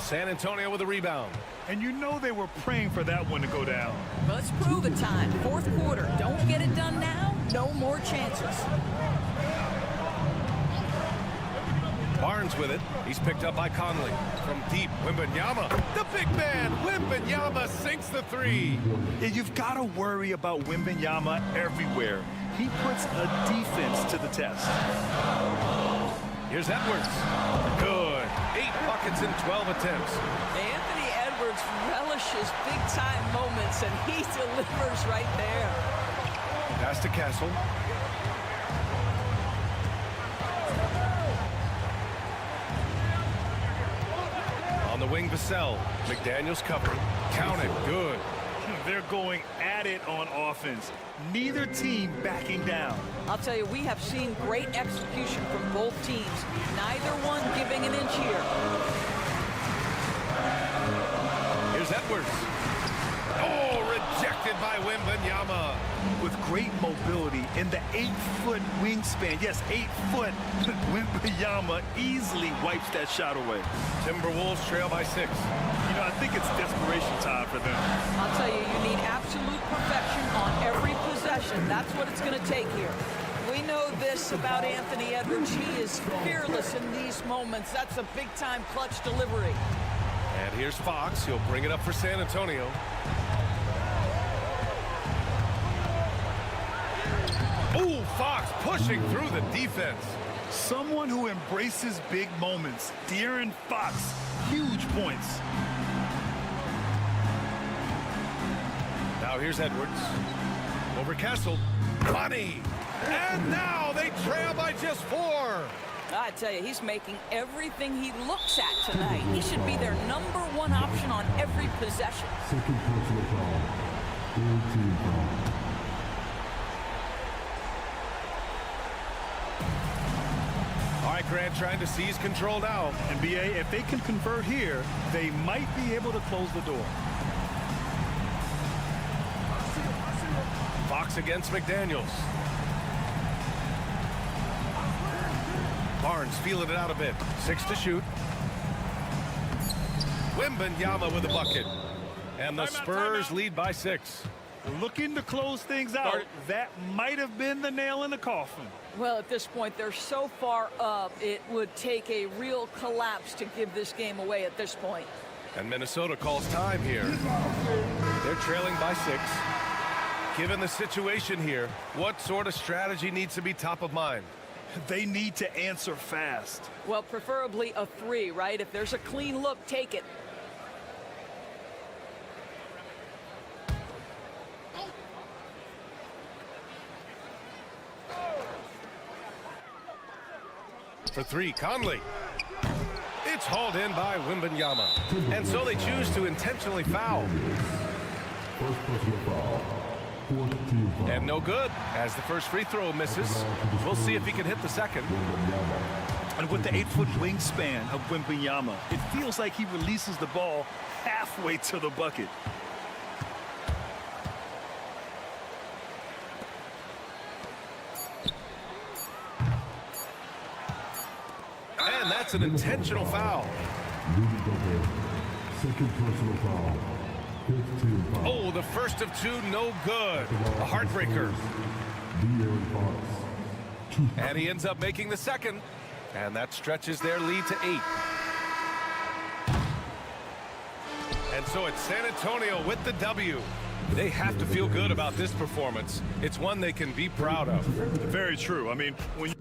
San Antonio with a rebound. And you know they were praying for that one to go down. Let's prove it time. Fourth quarter. Don't get it done now. No more chances. Barnes with it. He's picked up by Conley. From deep, Wembanyama. The big man, Wembanyama sinks the 3. Yeah, you've got to worry about Wembanyama everywhere. He puts a defense to the test. Here's Edwards. Good. 8 buckets in 12 attempts. Anthony Edwards relishes big-time moments, and he delivers right there. Pass to Castle. wing Vassell. McDaniels covered. Count it. Good. They're going at it on offense. Neither team backing down. I'll tell you, we have seen great execution from both teams. Neither one giving an inch here. Here's Edwards. Oh, rejected by Wembanyama. With great mobility in the 8-foot wingspan. Yes, 8 foot. Wembanyama easily wipes that shot away. Timberwolves trail by 6. You know, I think it's desperation time for them. I'll tell you, you need absolute perfection on every possession. That's what it's going to take here. We know this about Anthony Edwards. He is fearless in these moments. That's a big-time clutch delivery. And here's Fox. He'll bring it up for San Antonio. Oh, Fox pushing through the defense. Someone who embraces big moments. De'Aaron Fox, huge points. Now here's Edwards. Over Castle. Money. And now they trail by just 4. I tell you, he's making everything he looks at tonight. He should be their #1 option on every possession. Second personal foul. Third team foul. All right, Grant trying to seize control now. NBA, if they can convert here, they might be able to close the door. Fox against McDaniels. Barnes feeling it out a bit. 6 to shoot. Wembanyama with a bucket. And the Spurs lead by 6. Looking to close things out. That might have been the nail in the coffin. Well, at this point, they're so far up, it would take a real collapse to give this game away at this point. And Minnesota calls time here. They're trailing by 6. Given the situation here, what sort of strategy needs to be top of mind? They need to answer fast. Well, preferably a 3, right? If there's a clean look, take it. For 3, Conley. It's hauled in by Wembanyama. And so they choose to intentionally foul. First personal foul. Fourth team foul. And no good, as the first free throw misses. We'll see if he can hit the second. And with the 8-foot wingspan of Wembanyama, it feels like he releases the ball halfway to the bucket. And that's an intentional foul. Rudy Gobert. Second personal foul. Fifth team foul. Oh, the first of 2, no good. A heartbreaker. De'Aaron Fox. And he ends up making the second. And that stretches their lead to 8. And so it's San Antonio with the W. They have to feel good about this performance. It's one they can be proud of. Very true. I mean, when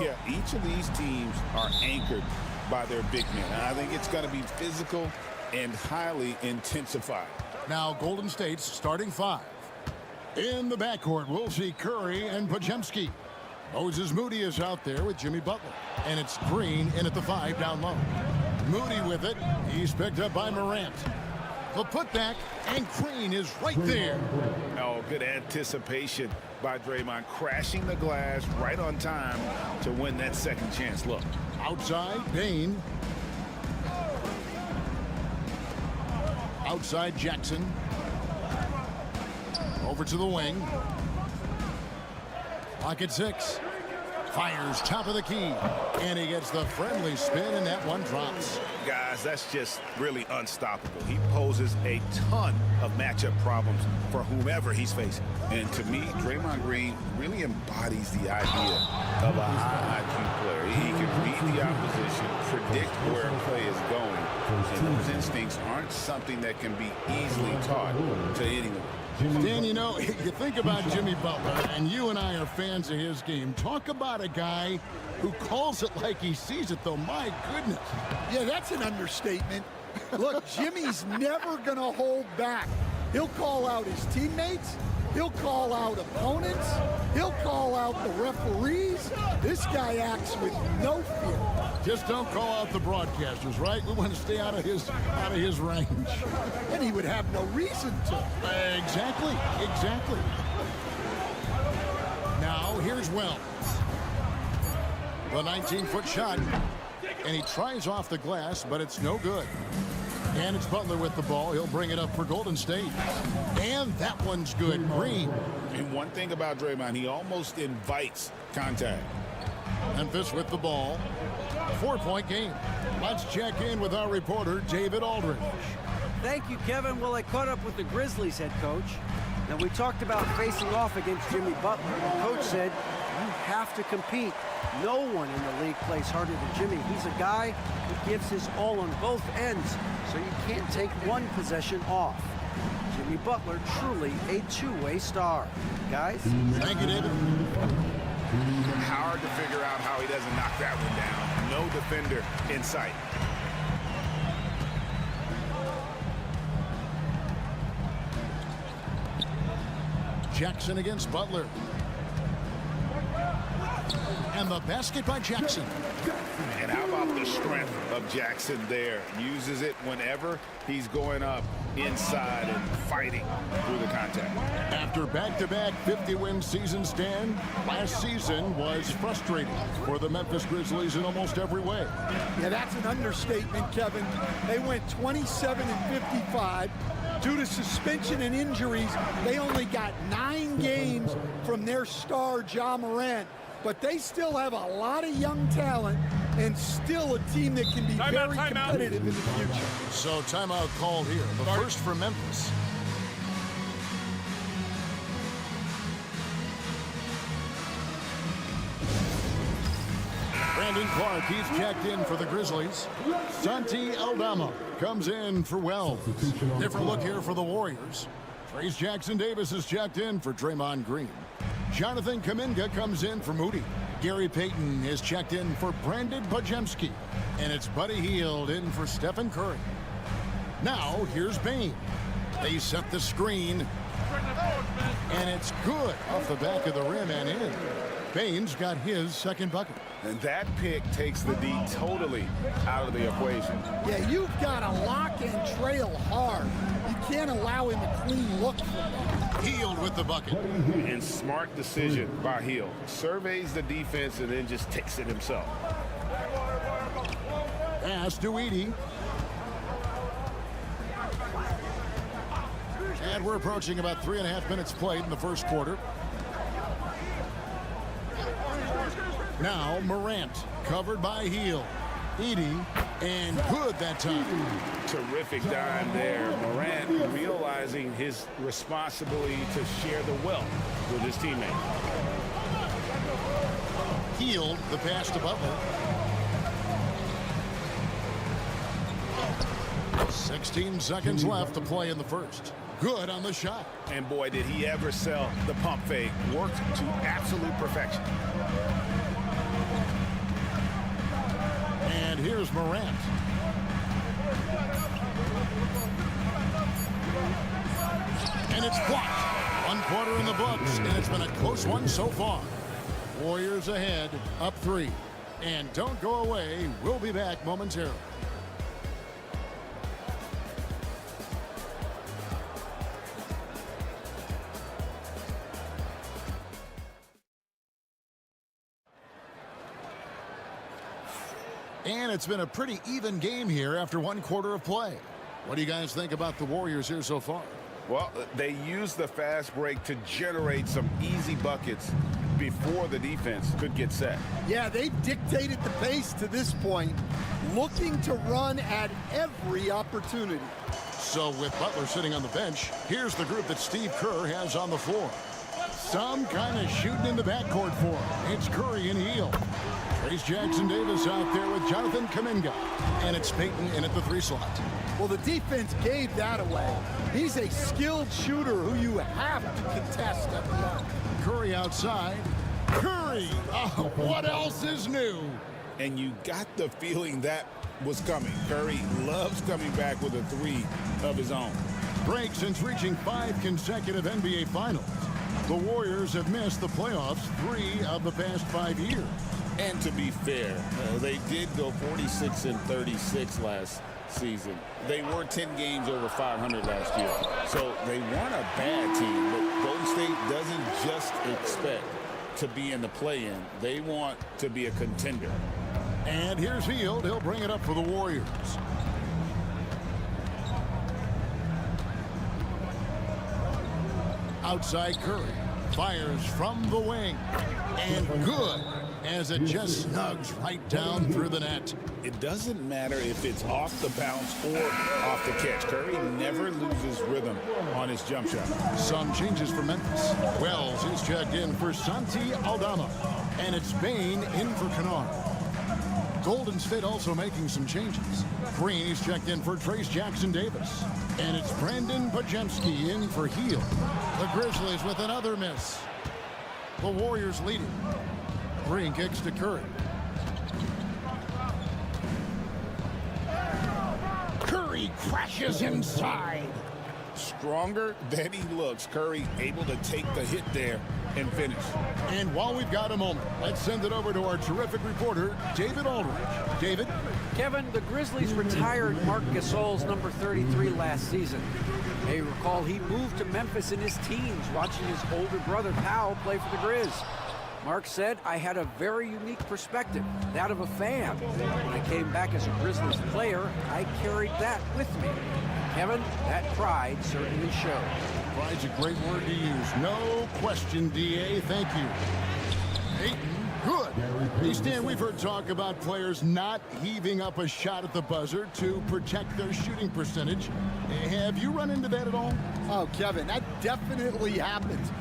Yeah, each of these teams are anchored by their big men. And I think it's going to be physical and highly intensified. Now Golden State's starting five. In the backcourt, we'll see Curry and Podziemski. Moses Moody is out there with Jimmy Butler. And it's Green in at the 5 down low. Moody with it. He's picked up by Morant. The putback, and Green is right there. Oh, good anticipation by Draymond, crashing the glass right on time to win that second chance look. Outside, Payne. Outside, Jackson. Over to the wing. Pocket 6. Fires top of the key. And he gets the friendly spin, and that one drops. Guys, that's just really unstoppable. He poses a ton of matchup problems for whomever he's facing. And to me, Draymond Green really embodies the idea of a high IQ player. He can read the opposition, predict where a play is going. And those instincts aren't something that can be easily taught to anyone. Dan, you know, you think about Jimmy Butler, and you and I are fans of his game. Talk about a guy who calls it like he sees it, though. My goodness. Yeah, that's an understatement. Look, Jimmy's never going to hold back. He'll call out his teammates. He'll call out opponents. He'll call out the referees. This guy acts with no fear. Just don't call out the broadcasters, right? We want to stay out of his range. And he would have no reason to. Exactly. Now, here's Wells. The 19-foot shot. And he tries off the glass, but it's no good. And it's Butler with the ball. He'll bring it up for Golden State. And that one's good. Green. And one thing about Draymond, he almost invites contact. Memphis with the ball. 4-point game. Let's check in with our reporter, David Aldridge. Thank you, Kevin. Well, I caught up with the Grizzlies head coach. And we talked about facing off against Jimmy Butler. The coach said, you have to compete. No one in the league plays harder than Jimmy. He's a guy who gives his all on both ends, so you can't take one possession off. Jimmy Butler, truly a two-way star. Guys? Thank you, David. Hard to figure out how he doesn't knock that one down. No defender in sight. Jackson against Butler. And the basket by Jackson. And how about the strength of Jackson there? Uses it whenever he's going up inside and fighting through the contact. After back-to-back 50-win seasons, Dan, last season was frustrating for the Memphis Grizzlies in almost every way. Yeah, that's an understatement, Kevin. They went 27-55. Due to suspension and injuries, they only got 9 games from their star, Ja Morant. But they still have a lot of young talent and still a team that can be very competitive in the future. So timeout called here. The first for Memphis. Brandon Clark, he's checked in for the Grizzlies. Santi Aldama comes in for Wells. Different look here for the Warriors. Trace Jackson-Davis is checked in for Draymond Green. Jonathan Kuminga comes in for Moody. Gary Payton is checked in for Brandon Bajemski. And it's Buddy Hield in for Stephen Curry. Now, here's Bane. They set the screen. And it's good off the back of the rim and in. Bane's got his second bucket. And that pick takes the D totally out of the equation. Yeah, you've got to lock and trail hard. You can't allow him a clean look from that. Hield with the bucket. And smart decision by Hield. Surveys the defense and then just takes it himself. Pass to Edey. And we're approaching about 3.5 minutes played in the first quarter. Now Morant, covered by Hield. Edey, and good that time. Terrific dime there. Morant realizing his responsibility to share the wealth with his teammate. Hield, the pass to Butler. 16 seconds left to play in the first. Good on the shot. And boy, did he ever sell the pump fake. Worked to absolute perfection. And here's Morant. And it's blocked. 1 quarter in the books, and it's been a close one so far. Warriors ahead, up 3. And don't go away. We'll be back momentarily. And it's been a pretty even game here after 1 quarter of play. What do you guys think about the Warriors here so far? Well, they used the fast break to generate some easy buckets before the defense could get set. Yeah, they've dictated the pace to this point, looking to run at every opportunity. So with Butler sitting on the bench, here's the group that Steve Kerr has on the floor. Some kind of shooting in the backcourt for him. It's Curry and Hield. Trace Jackson-Davis out there with Jonathan Kuminga. And it's Payton in at the 3 slot. Well, the defense gave that away. He's a skilled shooter who you have to contest at the arc. Curry outside. Curry! Oh, what else is new? And you got the feeling that was coming. Curry loves coming back with a 3 of his own. Break since reaching 5 consecutive NBA Finals. The Warriors have missed the playoffs 3 of the past 5 years. And to be fair, they did go 46-36 last season. They were 10 games over 500 last year. So they weren't a bad team, but Golden State doesn't just expect to be in the play-in. They want to be a contender. And here's Hield. He'll bring it up for the Warriors. Outside Curry. Fires from the wing. And good, as it just snugs right down through the net. It doesn't matter if it's off the bounce or off the catch. Curry never loses rhythm on his jump shot. Some changes for Memphis. Wells is checked in for Santi Aldama. And it's Bain in for Kennard. Golden State also making some changes. Green is checked in for Trace Jackson-Davis. And it's Brandon Pajemski in for Hield. The Grizzlies with another miss. The Warriors leading. Green kicks to Curry. Curry crashes inside. Stronger than he looks. Curry able to take the hit there and finish. And while we've got a moment, let's send it over to our terrific reporter, David Aldridge. David? Kevin, the Grizzlies retired Marc Gasol's number 33 last season. You may recall he moved to Memphis in his teens, watching his older brother Powell play for the Grizz. Mark said, I had a very unique perspective, that of a fan. When I came back as a Grizzlies player, I carried that with me. Kevin, that pride certainly showed. Pride's a great word to use. No question, D.A. Thank you. Payton, good. Hey, Stan, we've heard talk about players not heaving up a shot at the buzzer to protect their shooting percentage. Have you run into that at all? Oh, Kevin, that definitely happens.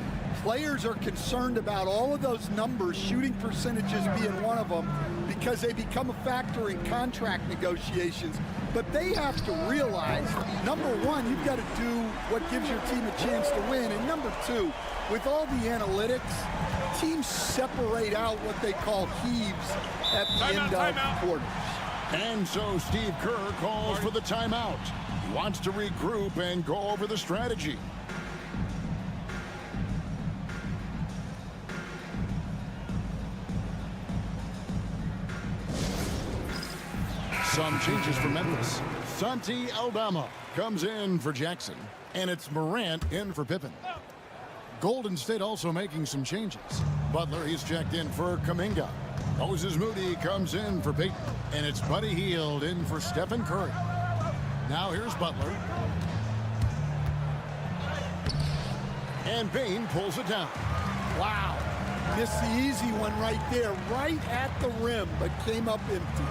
Players are concerned about all of those numbers, shooting percentages being one of them, because they become a factor in contract negotiations. But they have to realize, number one, you've got to do what gives your team a chance to win. And number two, with all the analytics, teams separate out what they call heaves at the end of quarters. And so Steve Kerr calls for the timeout. He wants to regroup and go over the strategy. Some changes for Memphis. Santi Aldama comes in for Jackson. And it's Morant in for Pippen. Golden State also making some changes. Butler, he's checked in for Kuminga. Moses Moody comes in for Payton. And it's Buddy Hield in for Stephen Curry. Now here's Butler. And Bain pulls it down. Wow. Missed the easy one right there, right at the rim, but came up empty.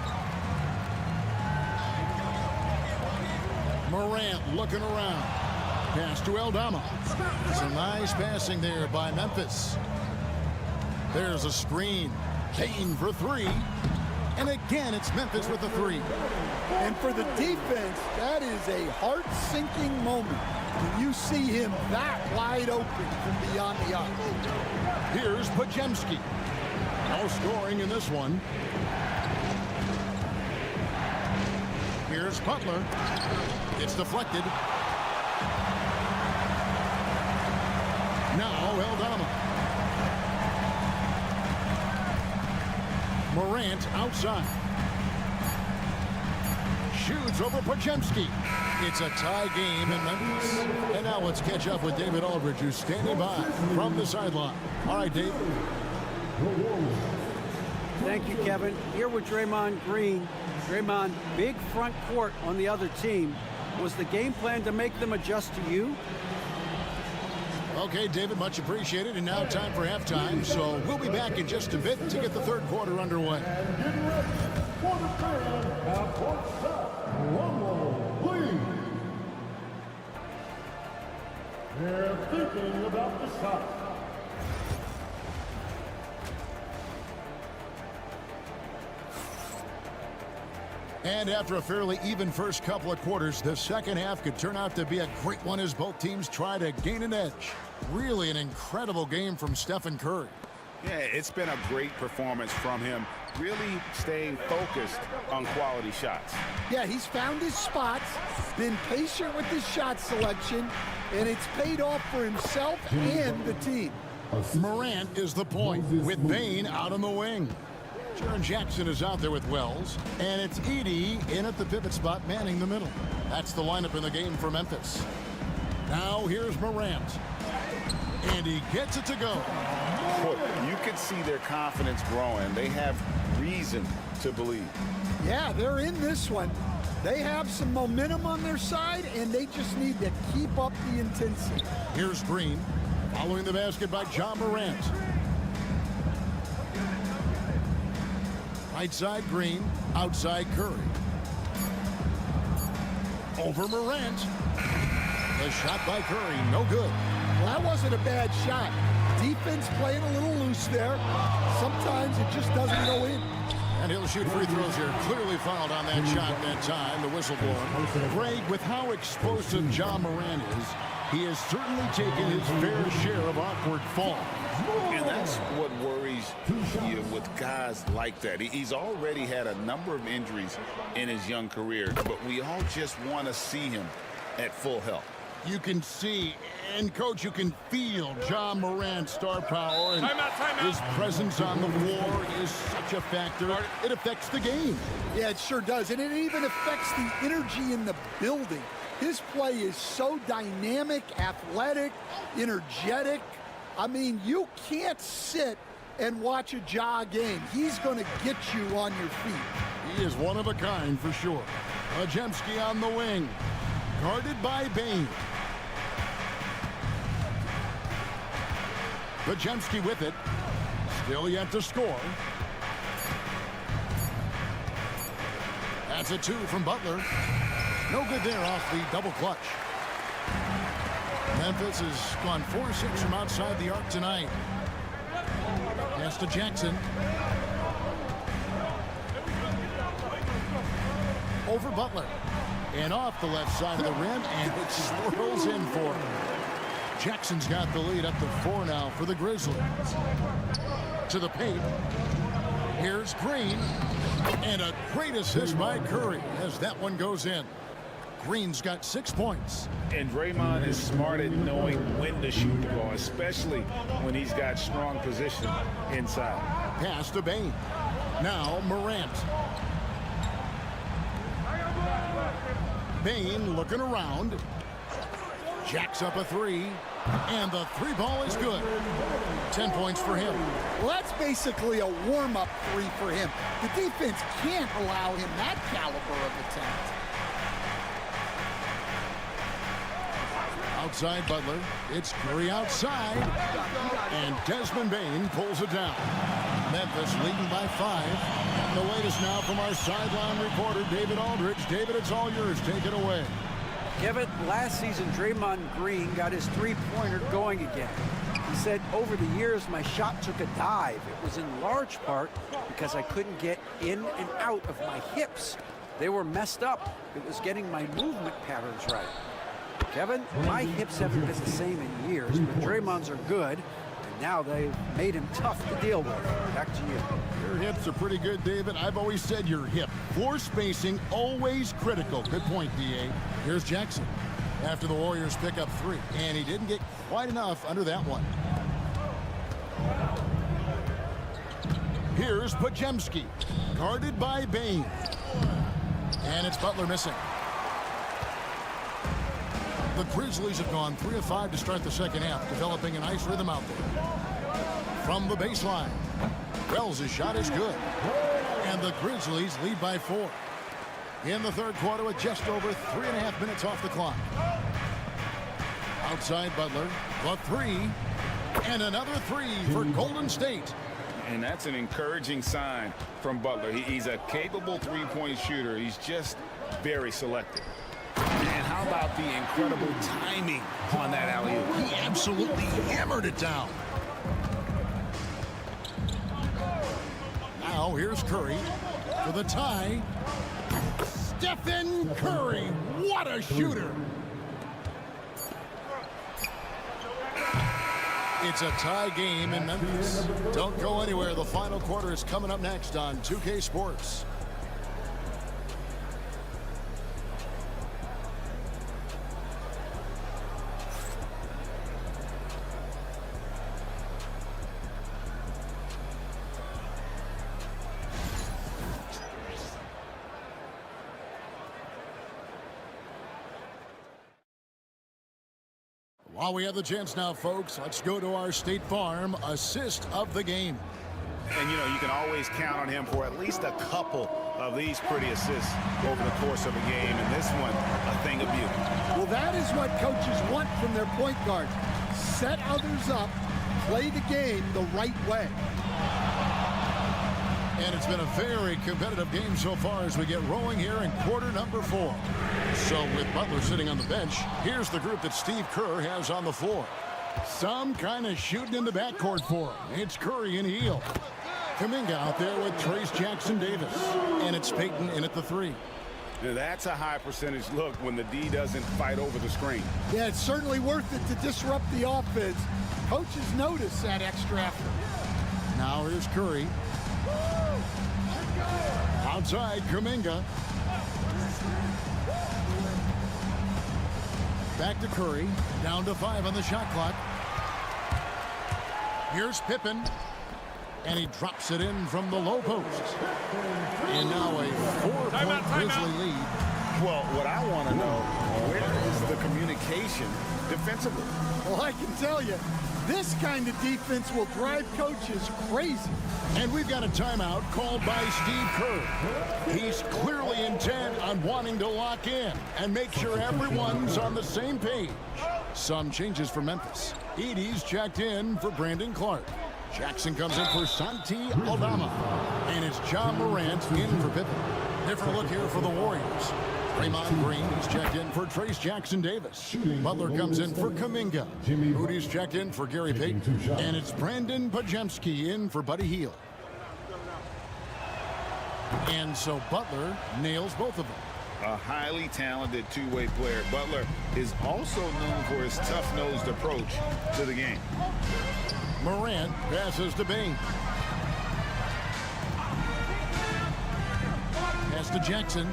Morant looking around. Pass to Aldama. Some nice passing there by Memphis. There's a screen. Payton for 3. And again, it's Memphis with the 3. And for the defense, that is a heart-sinking moment when you see him that wide open from beyond the arc. Here's Pajemski. No scoring in this one. Here's Butler. It's deflected. Now Aldama. Morant outside. Shoots over Pajemski. It's a tie game in Memphis. And now let's catch up with David Aldridge, who's standing by from the sideline. All right, Dave. Thank you, Kevin. Here with Draymond Green. Draymond, big front court on the other team. Was the game plan to make them adjust to you? Okay, David, much appreciated. And now time for halftime. So we'll be back in just a bit to get the third quarter underway. They're thinking about the shot. And after a fairly even first couple of quarters, the second half could turn out to be a great one as both teams try to gain an edge. Really an incredible game from Stephen Curry. Yeah, it's been a great performance from him, really staying focused on quality shots. Yeah, he's found his spots, been patient with his shot selection, and it's paid off for himself and the team. Morant is the point, with Bane out on the wing. Jaren Jackson is out there with Wells, and it's Edey in at the pivot spot, manning the middle. That's the lineup in the game for Memphis. Now here's Morant, and he gets it to go. Boy, you can see their confidence growing. They have reason to believe. Yeah, they're in this one. They have some momentum on their side, and they just need to keep up the intensity. Here's Green, following the basket by John Morant. Right side Green, outside Curry. Over Morant. The shot by Curry, no good. Well, that wasn't a bad shot. Defense playing a little loose there. Sometimes it just doesn't go in. And he'll shoot free throws here. Clearly fouled on that shot that time. The whistle blown. Greg, with how explosive John Morant is, he has certainly taken his fair share of awkward falls. And that's what worries you with guys like that. He's already had a number of injuries in his young career, but we all just want to see him at full health. You can see, and Coach, you can feel John Morant's star power, and his presence on the floor is such a factor. It affects the game. Yeah, it sure does, and it even affects the energy in the building. His play is so dynamic, athletic, energetic. I mean, you can't sit and watch a Ja game. He's going to get you on your feet. He is one of a kind for sure. Podziemski on the wing, guarded by Bane. Podziemski with it, still yet to score. That's a two from Butler. No good there off the double clutch. Memphis has gone 4-6 from outside the arc tonight. Pass to Jackson. Over Butler. And off the left side of the rim, and it swirls in for him. Jackson's got the lead up to 4 now for the Grizzlies. To the paint. Here's Green. And a great assist by Curry as that one goes in. Green's got 6 points. And Draymond is smart at knowing when to shoot the ball, especially when he's got strong position inside. Pass to Bane. Now Morant. Bane looking around. Jacks up a three. And the three ball is good. 10 points for him. Well, that's basically a warm-up three for him. The defense can't allow him that caliber of attempt. Outside Butler. It's Curry outside. And Desmond Bane pulls it down. Memphis leading by 5. The latest now from our sideline reporter, David Aldridge. David, it's all yours. Take it away. Kevin, last season, Draymond Green got his three-pointer going again. He said, over the years, my shot took a dive. It was in large part because I couldn't get in and out of my hips. They were messed up. It was getting my movement patterns right. Kevin, my hips haven't been the same in years, but Draymond's are good, and now they've made him tough to deal with. Back to you. Your hips are pretty good, David. I've always said your hip. Floor spacing, always critical. Good point, D.A. Here's Jackson after the Warriors pick up 3, and he didn't get quite enough under that one. Here's Podziemski, guarded by Bane. And it's Butler missing. The Grizzlies have gone 3 of 5 to start the second half, developing a nice rhythm out there. From the baseline, Wells' shot is good. And the Grizzlies lead by 4. In the third quarter with just over 3.5 minutes off the clock. Outside Butler, the 3. And another 3 for Golden State. And that's an encouraging sign from Butler. He's a capable three-point shooter. He's just very selective. And how about the incredible timing on that alley-oop? He absolutely hammered it down. Now here's Curry for the tie. Stephen Curry. What a shooter. It's a tie game in Memphis. Don't go anywhere. The final quarter is coming up next on 2K Sports. While we have the chance now, folks, let's go to our State Farm assist of the game. And, you know, you can always count on him for at least a couple of these pretty assists over the course of a game. And this one, a thing of beauty. Well, that is what coaches want from their point guards. Set others up, play the game the right way. And it's been a very competitive game so far as we get rolling here in quarter number 4. So with Butler sitting on the bench, here's the group that Steve Kerr has on the floor. Some kind of shooting in the backcourt for him. It's Curry and Heel. Kuminga out there with Trace Jackson-Davis. And it's Payton in at the 3. That's a high percentage look when the D doesn't fight over the screen. Yeah, it's certainly worth it to disrupt the offense. Coaches notice that extra effort. Now here's Curry. Outside, Kuminga. Back to Curry. Down to 5 on the shot clock. Here's Pippen. And he drops it in from the low post. And now a 4-point Grizzly lead. Well, what I want to know, where is the communication defensively? Well, I can tell you, this kind of defense will drive coaches crazy. And we've got a timeout called by Steve Kerr. He's clearly intent on wanting to lock in and make sure everyone's on the same page. Some changes for Memphis. Edey's checked in for Brandon Clark. Jackson comes in for Santi Aldama. And it's John Morant in for Pippen. Different look here for the Warriors. Draymond Green is checked in for Trace Jackson-Davis. Butler comes in for Kuminga. Moody's checked in for Gary Payton. And it's Brandon Pajemski in for Buddy Hield. And so Butler nails both of them. A highly talented two-way player. Butler is also known for his tough-nosed approach to the game. Morant passes to Bain. Pass to Jackson.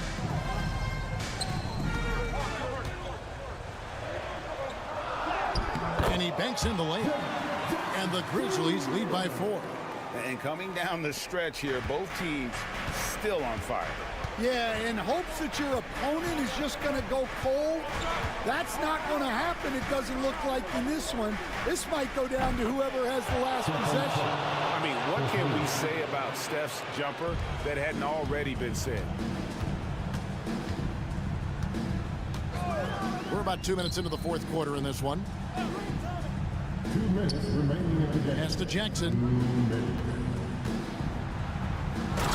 And he banks in the layup. And the Grizzlies lead by 4. And coming down the stretch here, both teams still on fire. Yeah, in hopes that your opponent is just going to go cold. That's not going to happen, it doesn't look like in this one. This might go down to whoever has the last possession. I mean, what can we say about Steph's jumper that hadn't already been said? We're about 2 minutes into the fourth quarter in this one. 2 minutes remaining in the game. Pass to Jackson.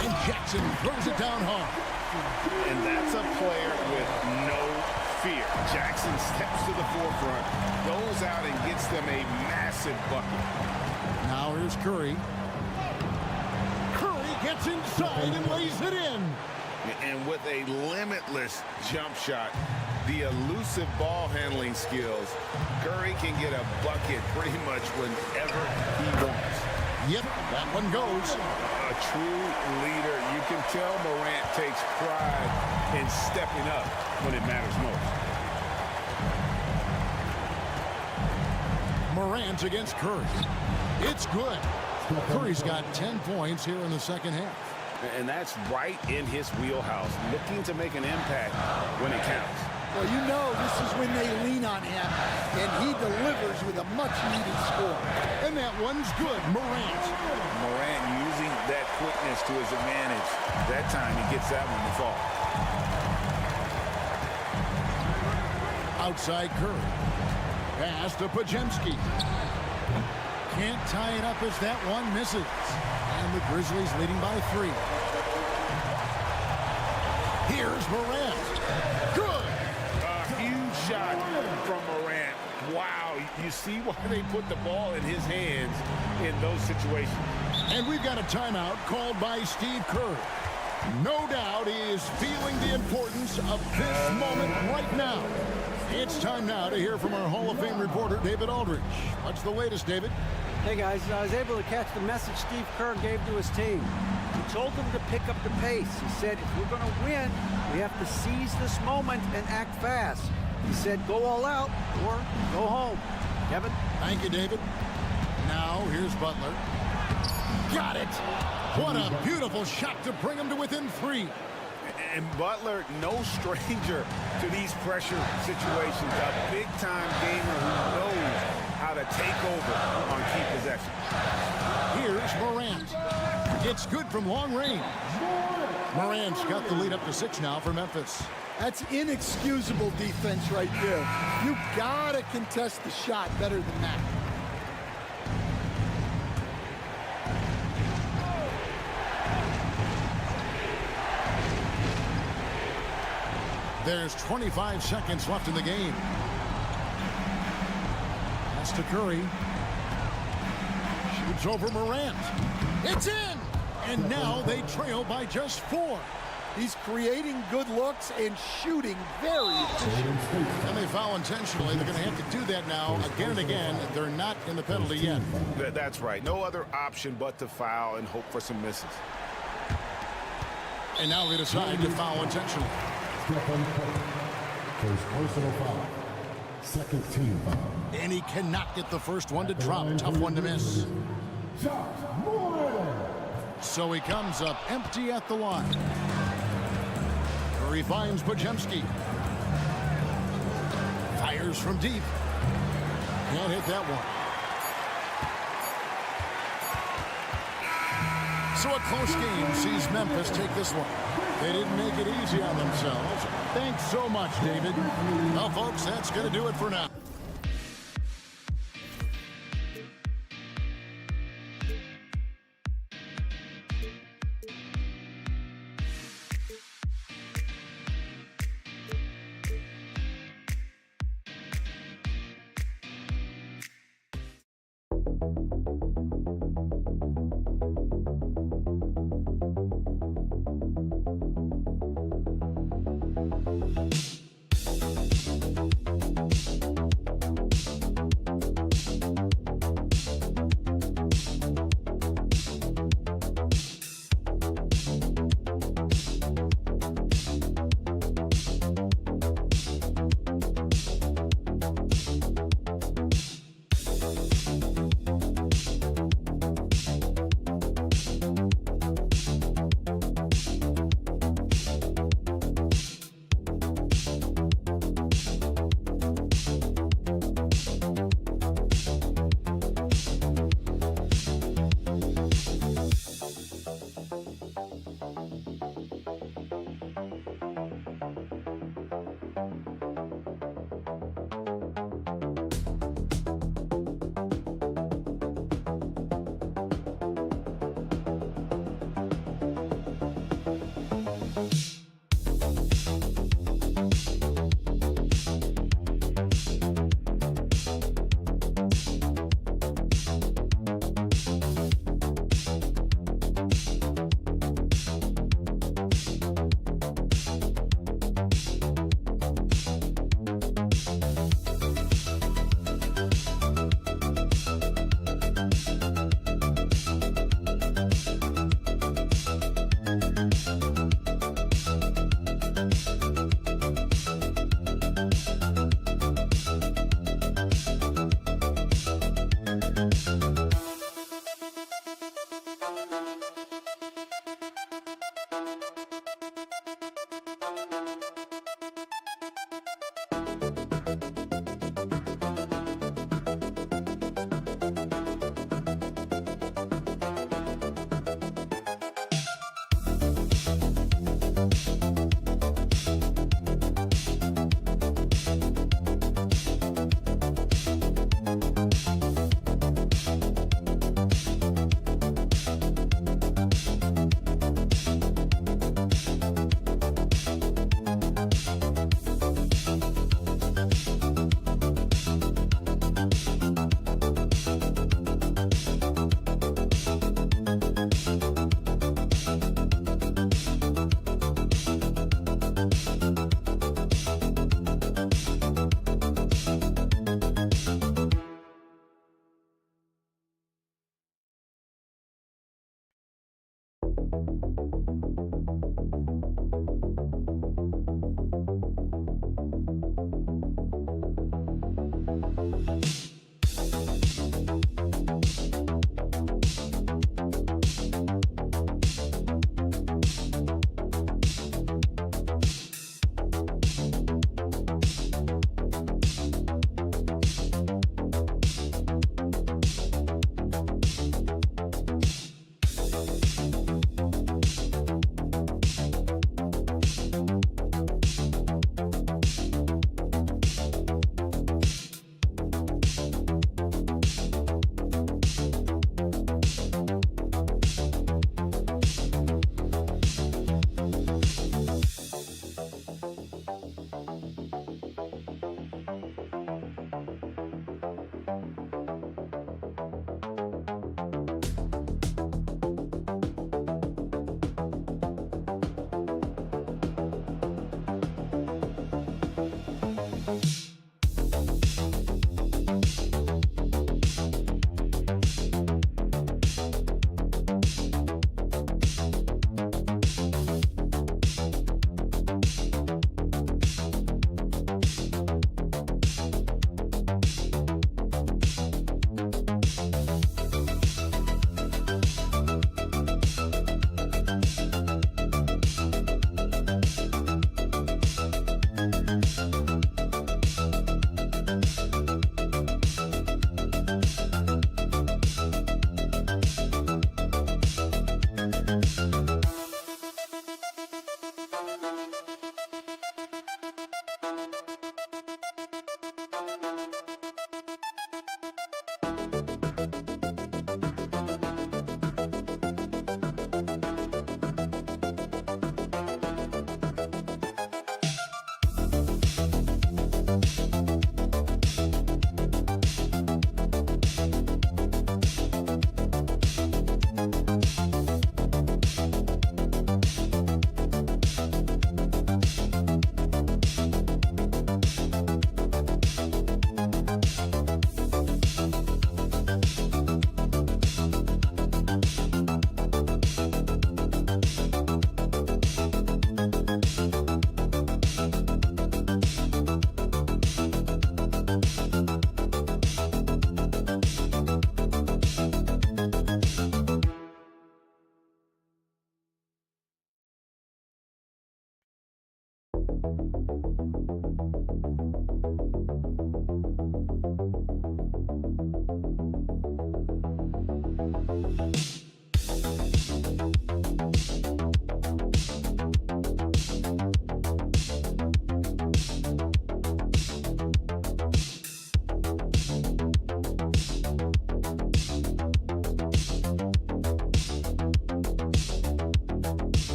And Jackson throws it down hard. And that's a player with no fear. Jackson steps to the forefront, goes out and gets them a massive bucket. Now here's Curry. Curry gets inside and lays it in. And with a limitless jump shot, the elusive ball handling skills, Curry can get a bucket pretty much whenever he wants. Yep, that one goes. A true leader. You can tell Morant takes pride in stepping up when it matters most. Morant against Curry. It's good. Curry's got 10 points here in the second half. And that's right in his wheelhouse, looking to make an impact when it counts. Well, you know this is when they lean on him, and he delivers with a much-needed score. And that one's good. Morant using that quickness to his advantage. That time he gets that one to fall. Outside Curry. Pass to Pajemski. Can't tie it up as that one misses. And the Grizzlies leading by 3. Here's Morant. Good. A huge shot from Morant. Wow, you see why they put the ball in his hands in those situations. And we've got a timeout called by Steve Kerr. No doubt he is feeling the importance of this moment right now. It's time now to hear from our Hall of Fame reporter, David Aldridge. What's the latest, David? Hey guys, I was able to catch the message Steve Kerr gave to his team. He told them to pick up the pace. He said, if we're going to win, we have to seize this moment and act fast. He said, go all out or go home. Kevin? Thank you, David. Now, here's Butler. Got it! What a beautiful shot to bring him to within 3. And Butler, no stranger to these pressure situations. A big-time gamer who knows how to take over on key possession. Here's Morant. It's good from long range. Morant's got the lead up to 6 now for Memphis. That's inexcusable defense right there. You gotta contest the shot better than that. There's 25 seconds left in the game. Pass to Curry. Shoots over Morant. It's in! And now they trail by just 4. He's creating good looks and shooting very efficient. And they foul intentionally. They're going to have to do that now again and again. They're not in the penalty yet. That's right. No other option but to foul and hope for some misses. And now they decide to foul intentionally. Step on the court. First personal foul. Second team foul. And he cannot get the first one to drop. Tough one to miss. So he comes up empty at the line. Curry finds Podziemski. Fires from deep. Can't hit that one. So a close game sees Memphis take this one. They didn't make it easy on themselves. Thanks so much, David. Well, folks, that's going to do it for now.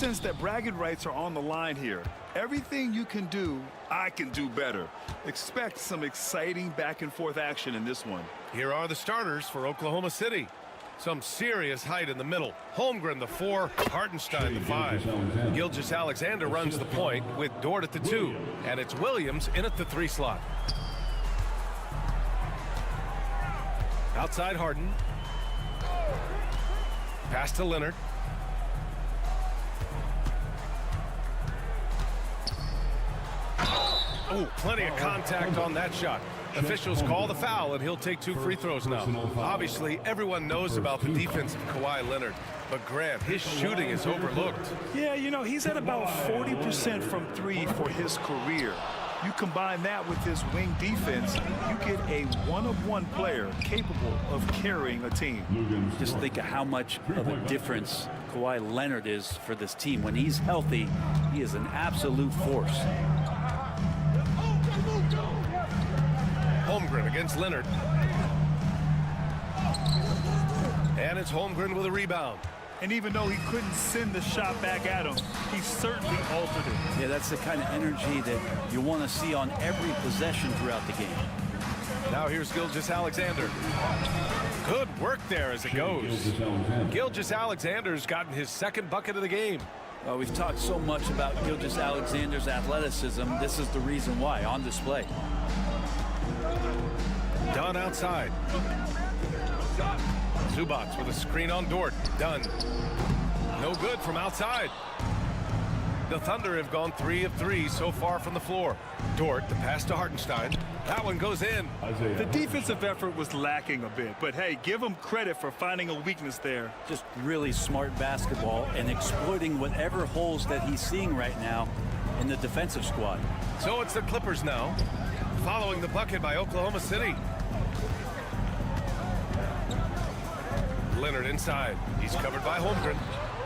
sense that bragging rights are on the line here. Everything you can do, I can do better. Expect some exciting back-and-forth action in this one. Here are the starters for Oklahoma City. Some serious height in the middle. Holmgren, the 4, Hartenstein, the 5. Gilgeous-Alexander runs the point with Dort at the 2. And it's Williams in at the 3 slot. Outside Harden. Pass to Leonard. Oh, plenty of contact on that shot. Officials call the foul, and he'll take 2 free throws now. Obviously, everyone knows about the defense of Kawhi Leonard, but Grant, his shooting is overlooked. Yeah, you know, he's at about 40% from 3 for his career. You combine that with his wing defense, you get a one-of-one player capable of carrying a team. Just think of how much of a difference Kawhi Leonard is for this team. When he's healthy, he is an absolute force. Holmgren against Leonard. And it's Holmgren with a rebound. And even though he couldn't send the shot back at him, he certainly altered it. Yeah, that's the kind of energy that you want to see on every possession throughout the game. Now here's Gilgeous-Alexander. Good work there as it goes. Gilgeous-Alexander's gotten his second bucket of the game. Well, we've talked so much about Gilgeous-Alexander's athleticism. This is the reason why, on display. Dunn outside. Zubats with a screen on Dort. Dunn. No good from outside. The Thunder have gone 3 of 3 so far from the floor. Dort, the pass to Hartenstein. That one goes in. The defensive effort was lacking a bit, but hey, give him credit for finding a weakness there. Just really smart basketball and exploiting whatever holes that he's seeing right now in the defensive squad. So it's the Clippers now, following the bucket by Oklahoma City. Leonard inside. He's covered by Holmgren.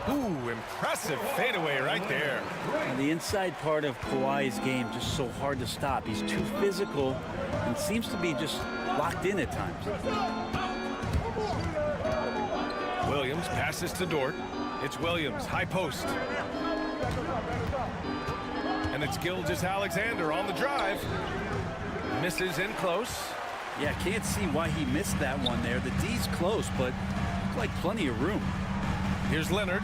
Ooh, impressive fadeaway right there. And the inside part of Kawhi's game just so hard to stop. He's too physical and seems to be just locked in at times. Williams passes to Dort. It's Williams, high post. And it's Gilgeous-Alexander on the drive. Misses in close. Yeah, can't see why he missed that one there. The D's close, but like plenty of room. Here's Leonard.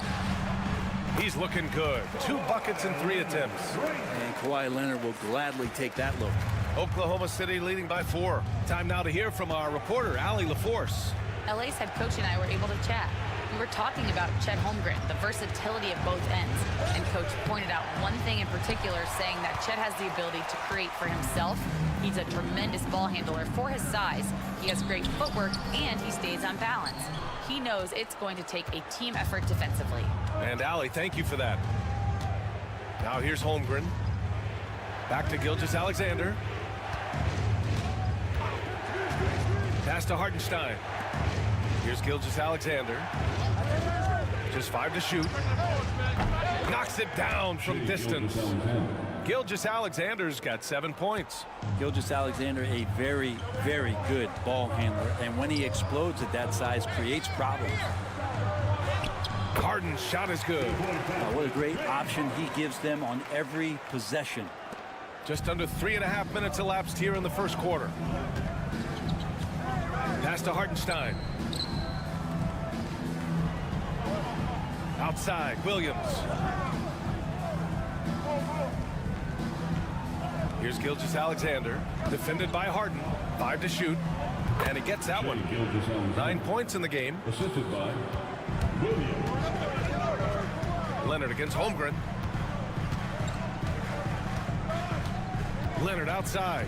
He's looking good. 2 buckets in 3 attempts. And Kawhi Leonard will gladly take that look. Oklahoma City leading by 4. Time now to hear from our reporter, Allie LaForce. LA's head coach and I were able to chat. We were talking about Chet Holmgren, the versatility of both ends. And Coach pointed out one thing in particular, saying that Chet has the ability to create for himself. He's a tremendous ball handler for his size. He has great footwork, and he stays on balance. He knows it's going to take a team effort defensively. And Allie, thank you for that. Now here's Holmgren. Back to Gilgeous-Alexander. Pass to Hartenstein. Here's Gilgeous-Alexander. Just 5 to shoot. Knocks it down from distance. Gilgeous-Alexander's got 7 points. Gilgeous-Alexander, a very, very good ball handler. And when he explodes at that size, creates problems. Harden's shot is good. What a great option he gives them on every possession. Just under 3.5 minutes elapsed here in the first quarter. Pass to Hartenstein. Outside, Williams. Here's Gilgeous-Alexander, defended by Harden. 5 to shoot, and he gets that one. 9 points in the game. Assisted by Williams. Leonard against Holmgren. Leonard outside.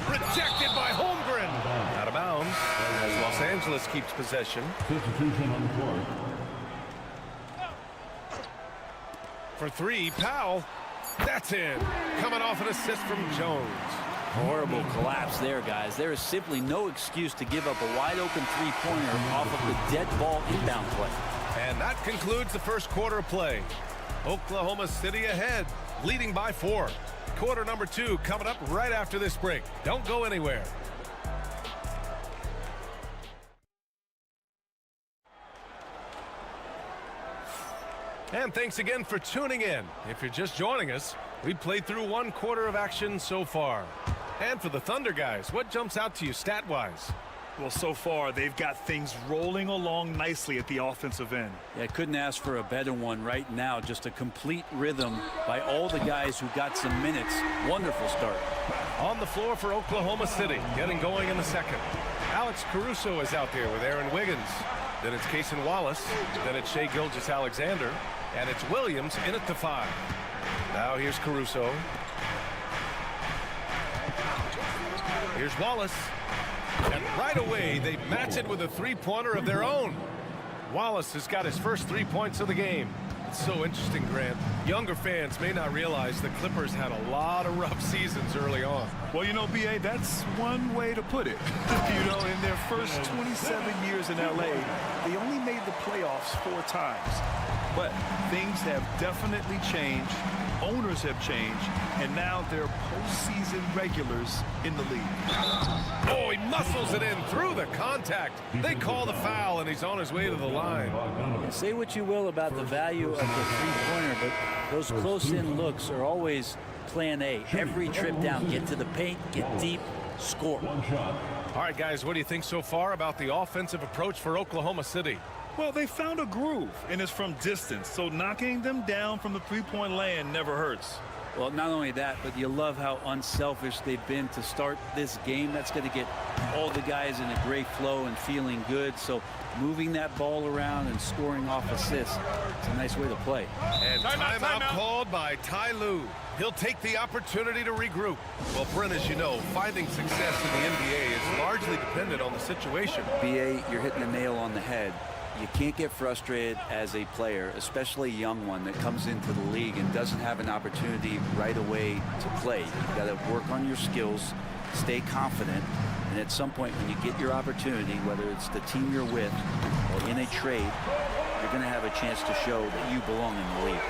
Rejected by Holmgren. Out of bounds as Los Angeles keeps possession. Substitution on the court. For 3, Powell. That's in. Coming off an assist from Jones. Horrible collapse there, guys. There is simply no excuse to give up a wide-open three-pointer off of the dead ball inbound play. And that concludes the first quarter of play. Oklahoma City ahead, leading by 4. Quarter number 2 coming up right after this break. Don't go anywhere. And thanks again for tuning in. If you're just joining us, we've played through 1 quarter of action so far. And for the Thunder guys, what jumps out to you stat-wise? Well, so far, they've got things rolling along nicely at the offensive end. Yeah, couldn't ask for a better one right now. Just a complete rhythm by all the guys who got some minutes. Wonderful start. On the floor for Oklahoma City, getting going in the second. Alex Caruso is out there with Aaron Wiggins. Then it's Cason Wallace. Then it's Shai Gilgeous-Alexander. And it's Williams in at the 5. Now here's Caruso. Here's Wallace. And right away, they match it with a three-pointer of their own. Wallace has got his first 3 points of the game. It's so interesting, Grant. Younger fans may not realize the Clippers had a lot of rough seasons early on. Well, you know, B.A., that's one way to put it. You know, in their first 27 years in L.A., they only made the playoffs 4 times. But things have definitely changed. owners have changed, and now they're postseason regulars in the league. Oh, he muscles it in through the contact. They call the foul, and he's on his way to the line. Say what you will about the value of the three-pointer, but those close-in looks are always plan A. Every trip down, get to the paint, get deep, score. All right, guys, what do you think so far about the offensive approach for Oklahoma City? Well, they found a groove, and it's from distance, so knocking them down from the three-point land never hurts. Well, not only that, but you love how unselfish they've been to start this game. That's going to get all the guys in a great flow and feeling good. So moving that ball around and scoring off assists, it's a nice way to play. And timeout called by Ty Lue. He'll take the opportunity to regroup. Well, Brent, as you know, finding success in the NBA is largely dependent on the situation. B.A., you're hitting the nail on the head. You can't get frustrated as a player, especially a young one that comes into the league and doesn't have an opportunity right away to play. You've got to work on your skills, stay confident, and at some point when you get your opportunity, whether it's the team you're with or in a trade, you're going to have a chance to show that you belong in the league.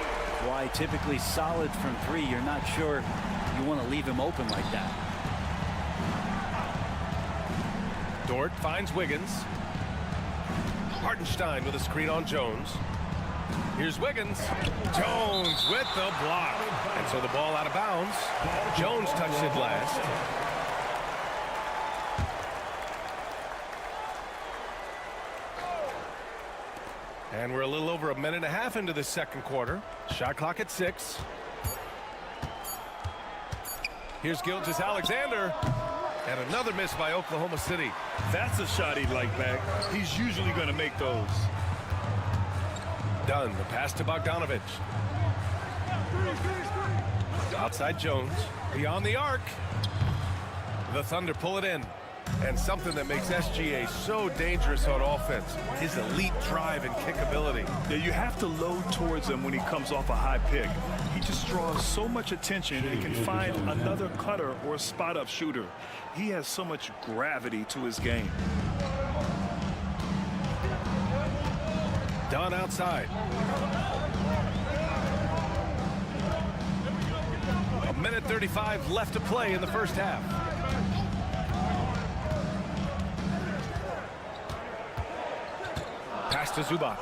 Why typically solid from three, you're not sure you want to leave him open like that. Dort finds Wiggins. Hartenstein with a screen on Jones. Here's Wiggins. Jones with the block. And so the ball out of bounds. Jones touched it last. And we're a little over a minute and a half into the second quarter. Shot clock at 6. Here's Gilgeous-Alexander. And another miss by Oklahoma City. That's a shot he'd like back. He's usually going to make those. Dunn, the pass to Bogdanovich. Outside Jones. Beyond the arc. The Thunder pull it in. And something that makes SGA so dangerous on offense, his elite drive and kick ability. Yeah, you have to load towards him when he comes off a high pick. He just draws so much attention and he can find another cutter or a spot-up shooter. He has so much gravity to his game. Dunn outside. A minute 35 left to play in the first half. Pass to Zubac.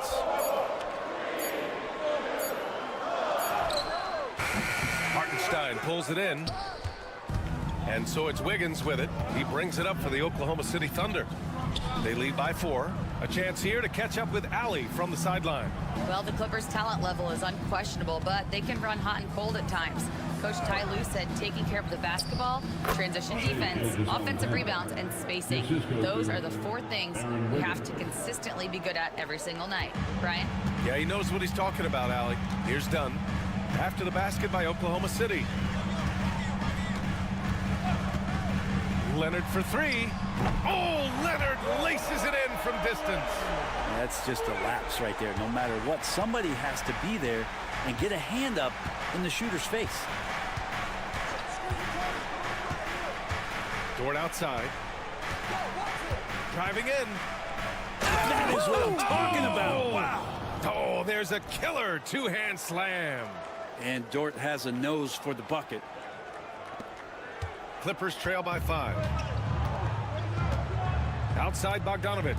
Hartenstein pulls it in. And so it's Wiggins with it. He brings it up for the Oklahoma City Thunder. They lead by 4. A chance here to catch up with Allie from the sideline. Well, the Clippers' talent level is unquestionable, but they can run hot and cold at times. Coach Ty Lue said taking care of the basketball, transition defense, offensive rebounds, and spacing. Those are the 4 things we have to consistently be good at every single night. Brian? Yeah, he knows what he's talking about, Allie. Here's Dunn. After the basket by Oklahoma City. Leonard for 3. Oh, Leonard laces it in from distance. That's just a lapse right there. No matter what, somebody has to be there and get a hand up in the shooter's face. Dort outside. Driving in. That is what I'm talking about. Wow. Oh, there's a killer 2-hand slam. And Dort has a nose for the bucket. Clippers trail by 5. Outside Bogdanovich.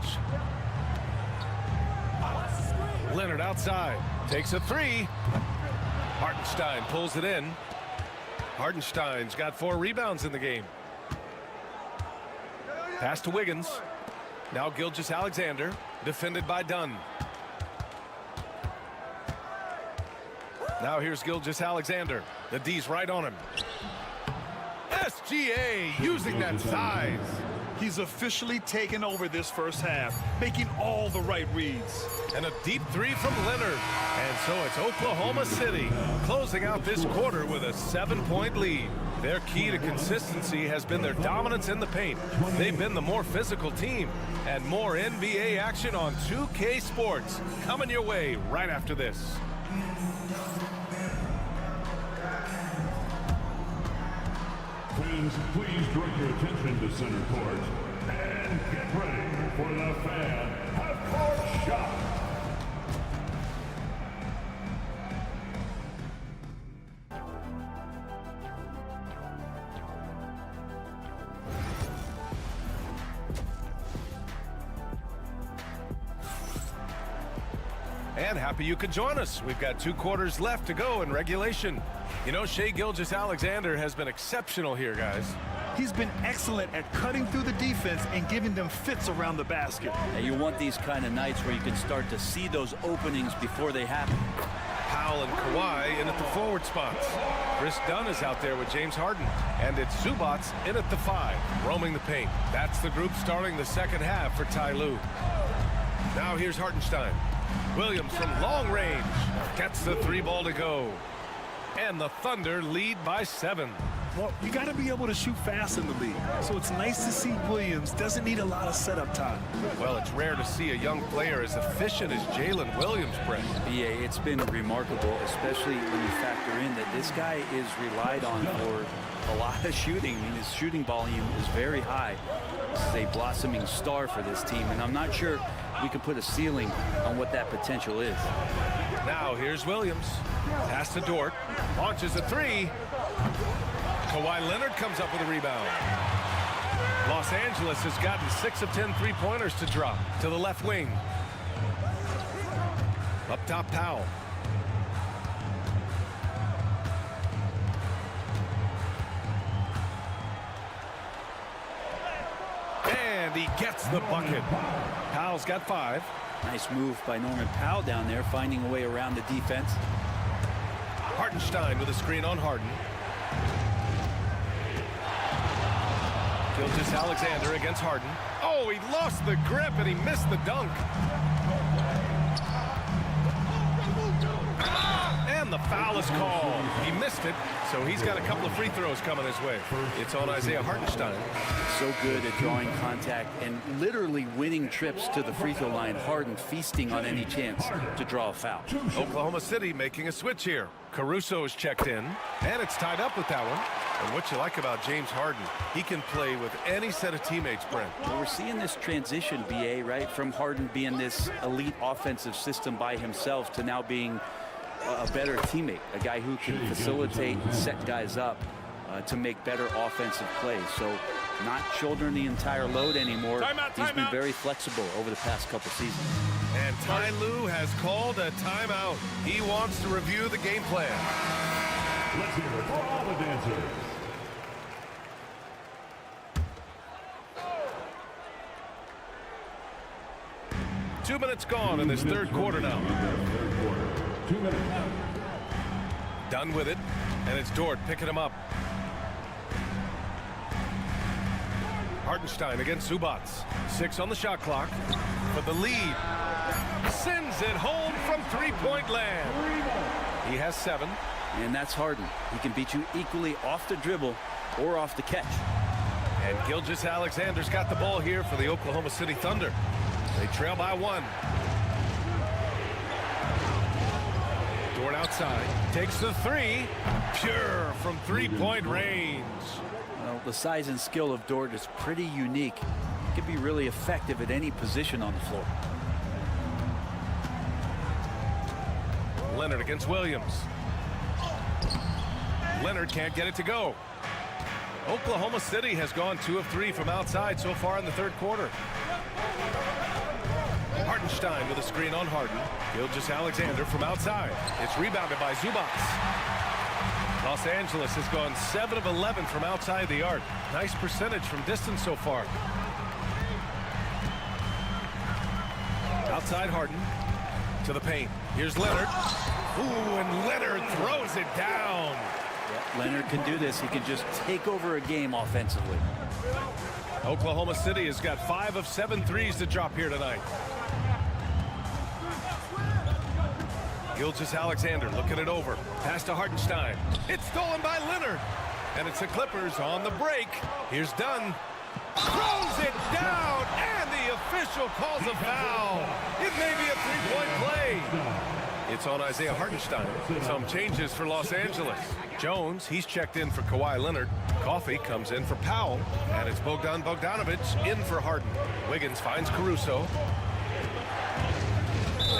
Leonard outside. Takes a 3. Hartenstein pulls it in. Hartenstein's got 4 rebounds in the game. Pass to Wiggins. Now Gilgeous-Alexander. Defended by Dunn. Now here's Gilgeous-Alexander. The D's right on him. SGA using that size. He's officially taken over this first half, making all the right reads. And a deep 3 from Leonard. And so it's Oklahoma City closing out this quarter with a 7-point lead. Their key to consistency has been their dominance in the paint. They've been the more physical team. And more NBA action on 2K Sports coming your way right after this. Fans, please direct your attention to center court and get ready for the fan half-court shot. And happy you could join us. We've got 2 quarters left to go in regulation. You know, Shai Gilgeous-Alexander has been exceptional here, guys. He's been excellent at cutting through the defense and giving them fits around the basket. And you want these kind of nights where you can start to see those openings before they happen. Powell and Kawhi in at the forward spots. Chris Dunn is out there with James Harden. And it's Zubats in at the 5, roaming the paint. That's the group starting the second half for Ty Lue. Now here's Hartenstein. Williams from long range gets the 3 ball to go. And the Thunder lead by 7. Well, you got to be able to shoot fast in the league. So it's nice to see Williams doesn't need a lot of setup time. Well, it's rare to see a young player as efficient as Jalen Williams, Brett. Yeah, it's been remarkable, especially when you factor in that this guy is relied on for a lot of shooting. I mean, his shooting volume is very high. This is a blossoming star for this team, and I'm not sure we can put a ceiling on what that potential is. Now here's Williams. Pass to Dort. Launches a 3. Kawhi Leonard comes up with a rebound. Los Angeles has gotten 6 of 10 3-pointers to drop to the left wing. Up top, Powell. And he gets the bucket. Powell's got 5. Nice move by Norman Powell down there, finding a way around the defense. Hartenstein with a screen on Harden. Gilgeous-Alexander against Harden. Oh, he lost the grip and he missed the dunk. And the foul is called. He missed it, so he's got a couple of free throws coming his way. It's on Isaiah Hartenstein. So good at drawing contact and literally winning trips to the free throw line. Harden feasting on any chance to draw a foul. Oklahoma City making a switch here. Caruso is checked in, and it's tied up with that one. And what you like about James Harden, he can play with any set of teammates, Brent. Well, we're seeing this transition, BA, right? From Harden being this elite offensive system by himself to now being a better teammate, a guy who can facilitate and set guys up to make better offensive plays. So not shouldering the entire load anymore. He's been very flexible over the past couple seasons. And Ty Lue has called a timeout. He wants to review the game plan. Let's hear it for all the dancers. 2 minutes gone in this third quarter now. 2 minutes. Done with it, and it's Dort picking him up. Hartenstein against Zubats. 6 on the shot clock. But the lead sends it home from 3-point land. He has 7. And that's Harden. He can beat you equally off the dribble or off the catch. And Gilgeous-Alexander's got the ball here for the Oklahoma City Thunder. They trail by 1. Dort outside. Takes the 3. Pure from 3-point range. Well, the size and skill of Dort is pretty unique. He can be really effective at any position on the floor. Leonard against Williams. Leonard can't get it to go. Oklahoma City has gone 2 of 3 from outside so far in the third quarter. Hartenstein with a screen on Harden. Gilgeous-Alexander from outside. It's rebounded by Zubats. Los Angeles has gone 7 of 11 from outside the arc. Nice percentage from distance so far. Outside Harden to the paint. Here's Leonard. Ooh, and Leonard throws it down. Yeah, Leonard can do this. He can just take over a game offensively. Oklahoma City has got 5 of 7 threes to drop here tonight. Gilgeous-Alexander looking it over. Pass to Hartenstein. It's stolen by Leonard. And it's the Clippers on the break. Here's Dunn. Throws it down, and the official calls a foul. It may be a 3-point play. It's on Isaiah Hartenstein. Some changes for Los Angeles. Jones, he's checked in for Kawhi Leonard. Coffey comes in for Powell. And it's Bogdan Bogdanovic in for Harden. Wiggins finds Caruso.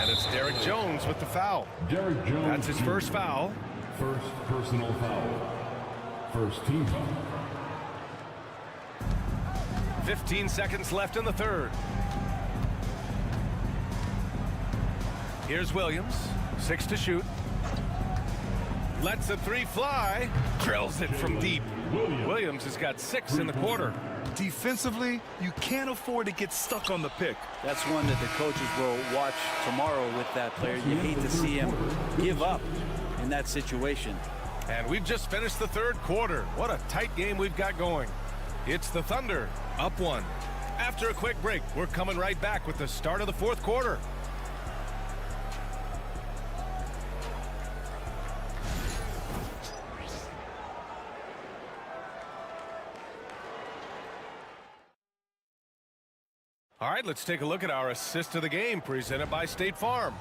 And it's Derek Jones with the foul. Derek Jones. That's his first foul. First personal foul. First team foul. 15 seconds left in the third. Here's Williams, 6 to shoot. Lets the 3 fly. Drills it from deep. Williams has got 6 in the quarter. Defensively, you can't afford to get stuck on the pick. That's one that the coaches will watch tomorrow with that player. You hate to see him give up in that situation. And we've just finished the 3rd quarter. What a tight game we've got going. It's the Thunder up 1. After a quick break, we're coming right back with the start of the 4th quarter. All right, let's take a look at our assist of the game presented by State Farm.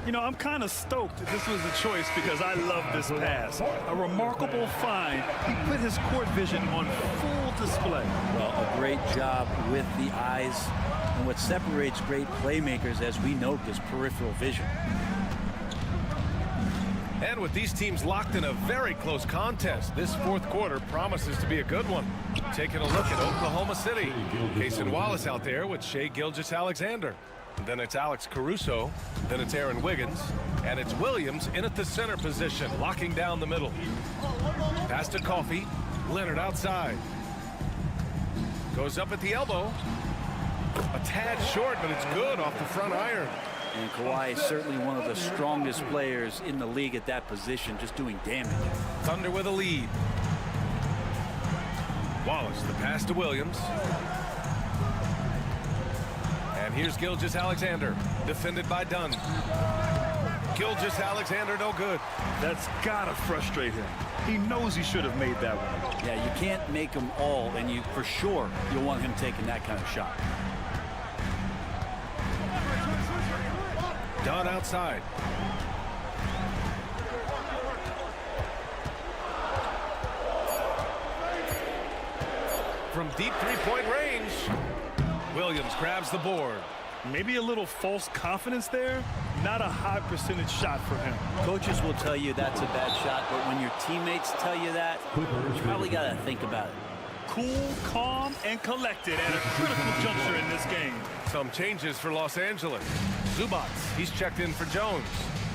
You know, I'm kind of stoked that this was a choice because I love this pass. A remarkable find. He put his court vision on full display. Well, a great job with the eyes. And what separates great playmakers, as we note, is peripheral vision. And with these teams locked in a very close contest, this 4th quarter promises to be a good one. Taking a look at Oklahoma City. Cason Wallace out there with Shai Gilgeous-Alexander. Then it's Alex Caruso. Then it's Aaron Wiggins. And it's Williams in at the center position, locking down the middle. Pass to Coffey. Leonard outside. Goes up at the elbow. A tad short, but it's good off the front iron. And Kawhi is certainly one of the strongest players in the league at that position, just doing damage. Thunder with a lead. Wallace, the pass to Williams. And here's Gilgeous-Alexander, defended by Dunn. Gilgeous-Alexander, no good. That's gotta frustrate him. He knows he should have made that one. Yeah, you can't make them all, and you for sure you'll want him taking that kind of shot. Dunn outside. From deep 3-point range, Williams grabs the board. Maybe a little false confidence there. Not a high percentage shot for him. Coaches will tell you that's a bad shot, but when your teammates tell you that, you probably got to think about it. Cool, calm, and collected at a critical juncture in this game. Some changes for Los Angeles. Zubac, he's checked in for Jones.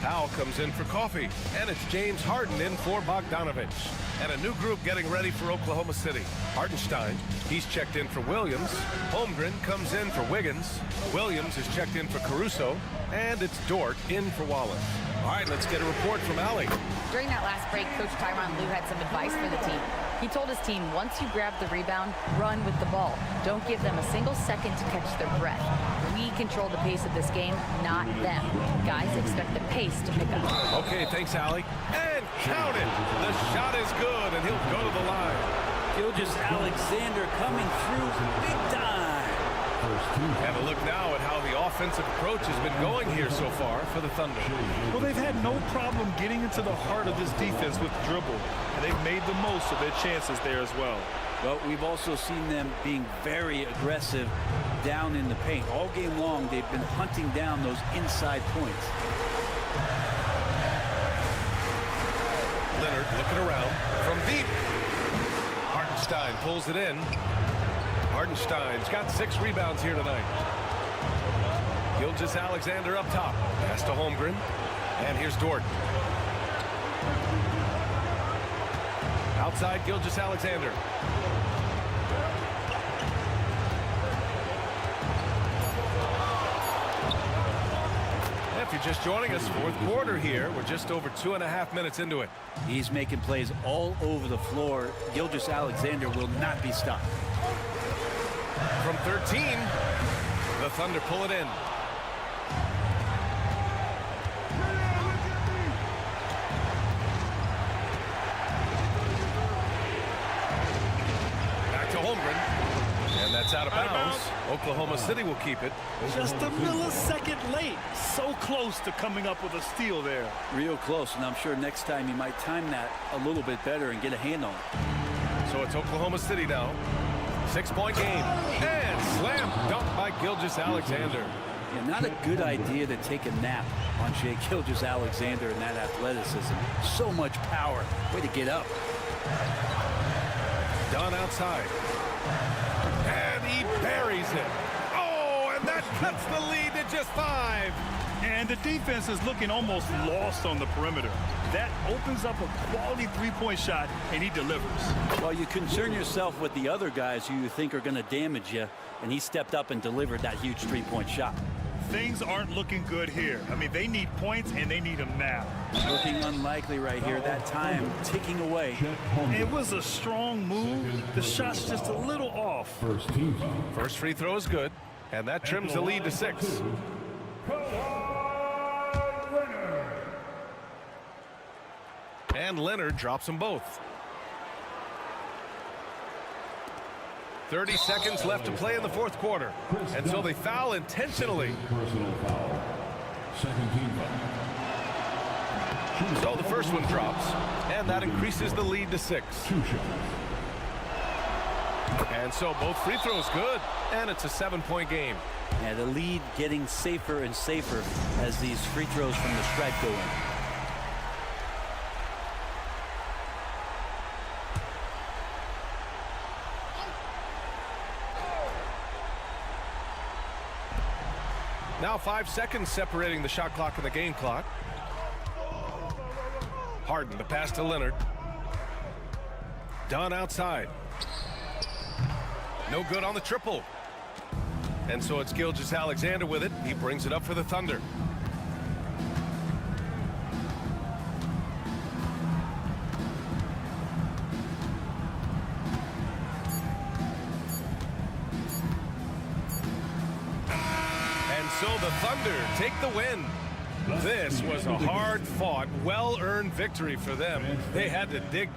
Powell comes in for Coffey. And it's James Harden in for Bogdanovich. And a new group getting ready for Oklahoma City. Hartenstein, he's checked in for Williams. Holmgren comes in for Wiggins. Williams is checked in for Caruso. And it's Dort in for Wallace. All right, let's get a report from Allie. During that last break, Coach Tyronn Lue had some advice for the team. He told his team, once you grab the rebound, run with the ball. Don't give them a single second to catch their breath. We control the pace of this game, not them. Guys expect the pace to pick up. Okay, thanks, Allie. And count it. The shot is good, and he'll go to the line. Gilgeous-Alexander coming through big time. Have a look now at how the offensive approach has been going here so far for the Thunder. Well, they've had no problem getting into the heart of this defense with dribble, and they've made the most of their chances there as well. But we've also seen them being very aggressive down in the paint. All game long, they've been hunting down those inside points. Leonard looking around from deep. Hartenstein pulls it in. Hartenstein's got 6 rebounds here tonight. Gilgeous-Alexander up top. Pass to Holmgren. And here's Dort. Outside Gilgeous-Alexander. If you're just joining us, 4th quarter here. We're just over 2.5 minutes into it. He's making plays all over the floor. Gilgeous-Alexander will not be stopped. From 13, the Thunder pull it in. Back to Holmgren. And that's out of bounds. Oklahoma City will keep it. Just a millisecond late. So close to coming up with a steal there. Real close, and I'm sure next time he might time that a little bit better and get a hand on it. So it's Oklahoma City now. 6-point game. And slam dunk by Gilgeous-Alexander. Yeah, not a good idea to take a nap on Shai Gilgeous-Alexander and that athleticism. So much power. Way to get up. Dunn outside. And he buries it. Oh, and that cuts the lead to just 5. And the defense is looking almost lost on the perimeter. That opens up a quality three-point shot, and he delivers. Well, you concern yourself with the other guys who you think are going to damage you, and he stepped up and delivered that huge three-point shot. Things aren't looking good here. I mean, they need points, and they need them now. Looking unlikely right here. That time ticking away. It was a strong move. The shot's just a little off. First free throw is good, and that trims the lead to 6. And Leonard drops them both. 30 seconds left to play in the fourth quarter. And so they foul intentionally. Personal foul. Second team foul. So the first one drops, and that increases the lead to 6. 2 shots. And so both free throws good, and it's a 7-point game. Yeah, the lead getting safer and safer as these free throws from the stripe go in. Now 5 seconds separating the shot clock and the game clock. Harden, the pass to Leonard. Dunn outside. No good on the triple. And so it's Gilgeous-Alexander with it. He brings it up for the Thunder. And so the Thunder take the win. This was a hard-fought, well-earned victory for them. They had to dig.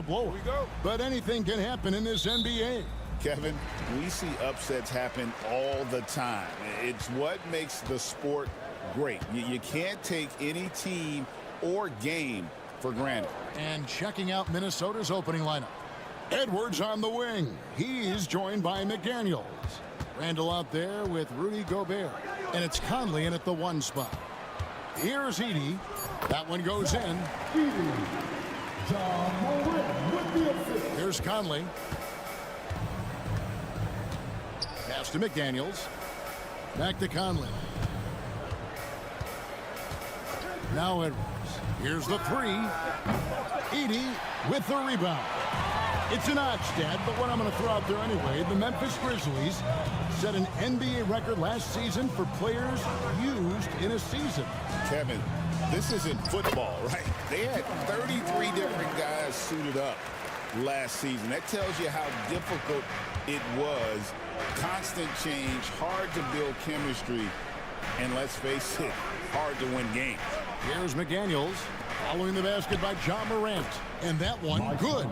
Blow. But anything can happen in this NBA. Kevin, we see upsets happen all the time. It's what makes the sport great. You can't take any team or game for granted. And checking out Minnesota's opening lineup. Edwards on the wing. He's joined by McDaniels. Randall out there with Rudy Gobert. And it's Conley in at the 1 spot. Here's Edey. That one goes in. Here's Conley. Pass to McDaniels. Back to Conley. Now Edwards. Here's the 3. Edey with the rebound. It's an odd stat, but what I'm going to throw out there anyway, the Memphis Grizzlies set an NBA record last season for players used in a season. Kevin, this isn't football, right? They had 33 different guys suited up last season. That tells you how difficult it was. Constant change, hard to build chemistry, and let's face it, hard to win games. Here's McDaniels following the basket by John Morant, and that one good.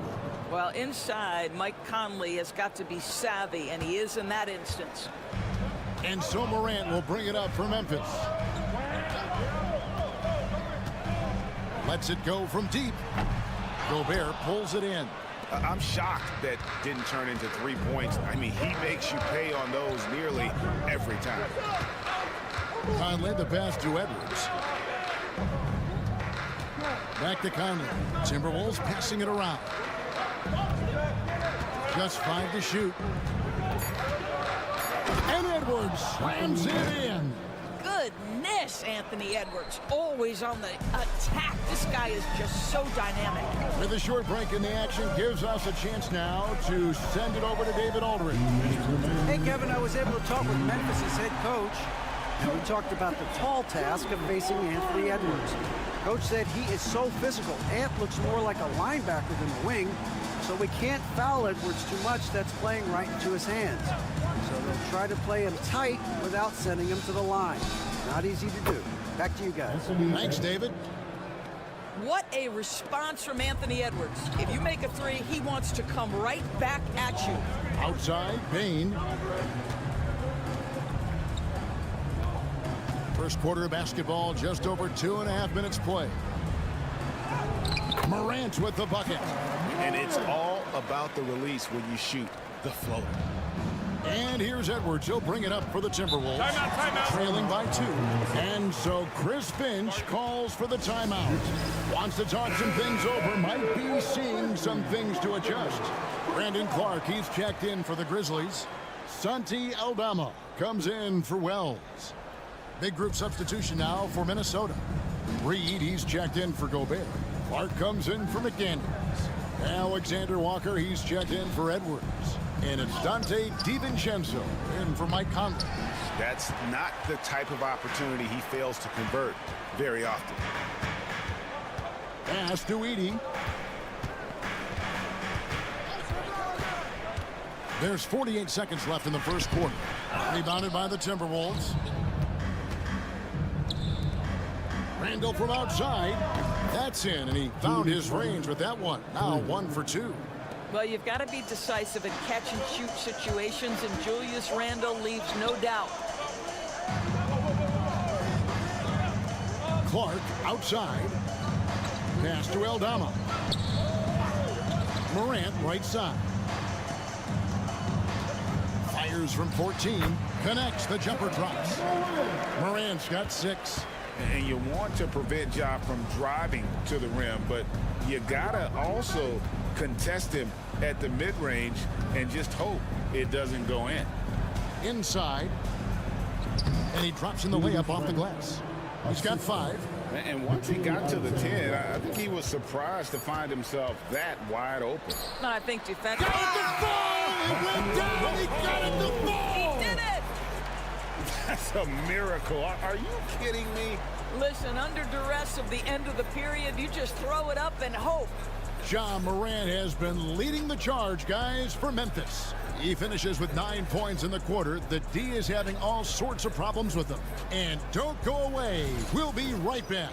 Well, inside, Mike Conley has got to be savvy, and he is in that instance. And so Morant will bring it up for Memphis. Lets it go from deep. Gobert pulls it in. I'm shocked that didn't turn into 3 points. I mean, he makes you pay on those nearly every time. Conley, the pass to Edwards. Back to Conley. Timberwolves passing it around. Just 5 to shoot. And Edwards slams it in. Goodness, Anthony Edwards, always on the attack. This guy is just so dynamic. With a short break in the action, gives us a chance now to send it over to David Aldridge. Hey, Kevin, I was able to talk with Memphis' head coach, and we talked about the tall task of facing Anthony Edwards. Coach said he is so physical. Ant looks more like a linebacker than a wing, so we can't foul Edwards too much. That's playing right into his hands. So they'll try to play him tight without sending him to the line. Not easy to do. Back to you guys. Thanks, David. What a response from Anthony Edwards. If you make a 3, he wants to come right back at you. Outside, Bain. First quarter of basketball, just over 2.5 minutes play. Morant with the bucket. And it's all about the release when you shoot the floater. And here's Edwards. He'll bring it up for the Timberwolves. Timeout. Trailing by 2. And so Chris Finch calls for the timeout. Wants to talk some things over. Might be seeing some things to adjust. Brandon Clark, he's checked in for the Grizzlies. Santi Aldama comes in for Wells. Big group substitution now for Minnesota. Reed, he's checked in for Gobert. Clark comes in for McDaniels. Alexander Walker, he's checked in for Edwards. And it's Dante DiVincenzo in for Mike Conley. That's not the type of opportunity he fails to convert very often. Pass to Edey. There's 48 seconds left in the first quarter. Rebounded by the Timberwolves. Randall from outside. That's in, and he found his range with that one. Now 1 for 2. Well, you've got to be decisive in catch-and-shoot situations, and Julius Randle leaves no doubt. Clark outside. Pass to Aldama. Morant right side. Fires from 14. Connects. The jumper drops. Morant's got 6. And you want to prevent Ja from driving to the rim, but you gotta also contest him at the mid-range and just hope it doesn't go in. Inside. And he drops in the layup off the glass. He's got 5. And once he got to the 10, I think he was surprised to find himself that wide open. No, I think defense. Got it to fall! It went down! He got it to fall! He did it! That's a miracle. Are you kidding me? Listen, under duress of the end of the period, you just throw it up and hope. Ja Morant has been leading the charge, guys, for Memphis. He finishes with 9 points in the quarter. The D is having all sorts of problems with him. And don't go away. We'll be right back.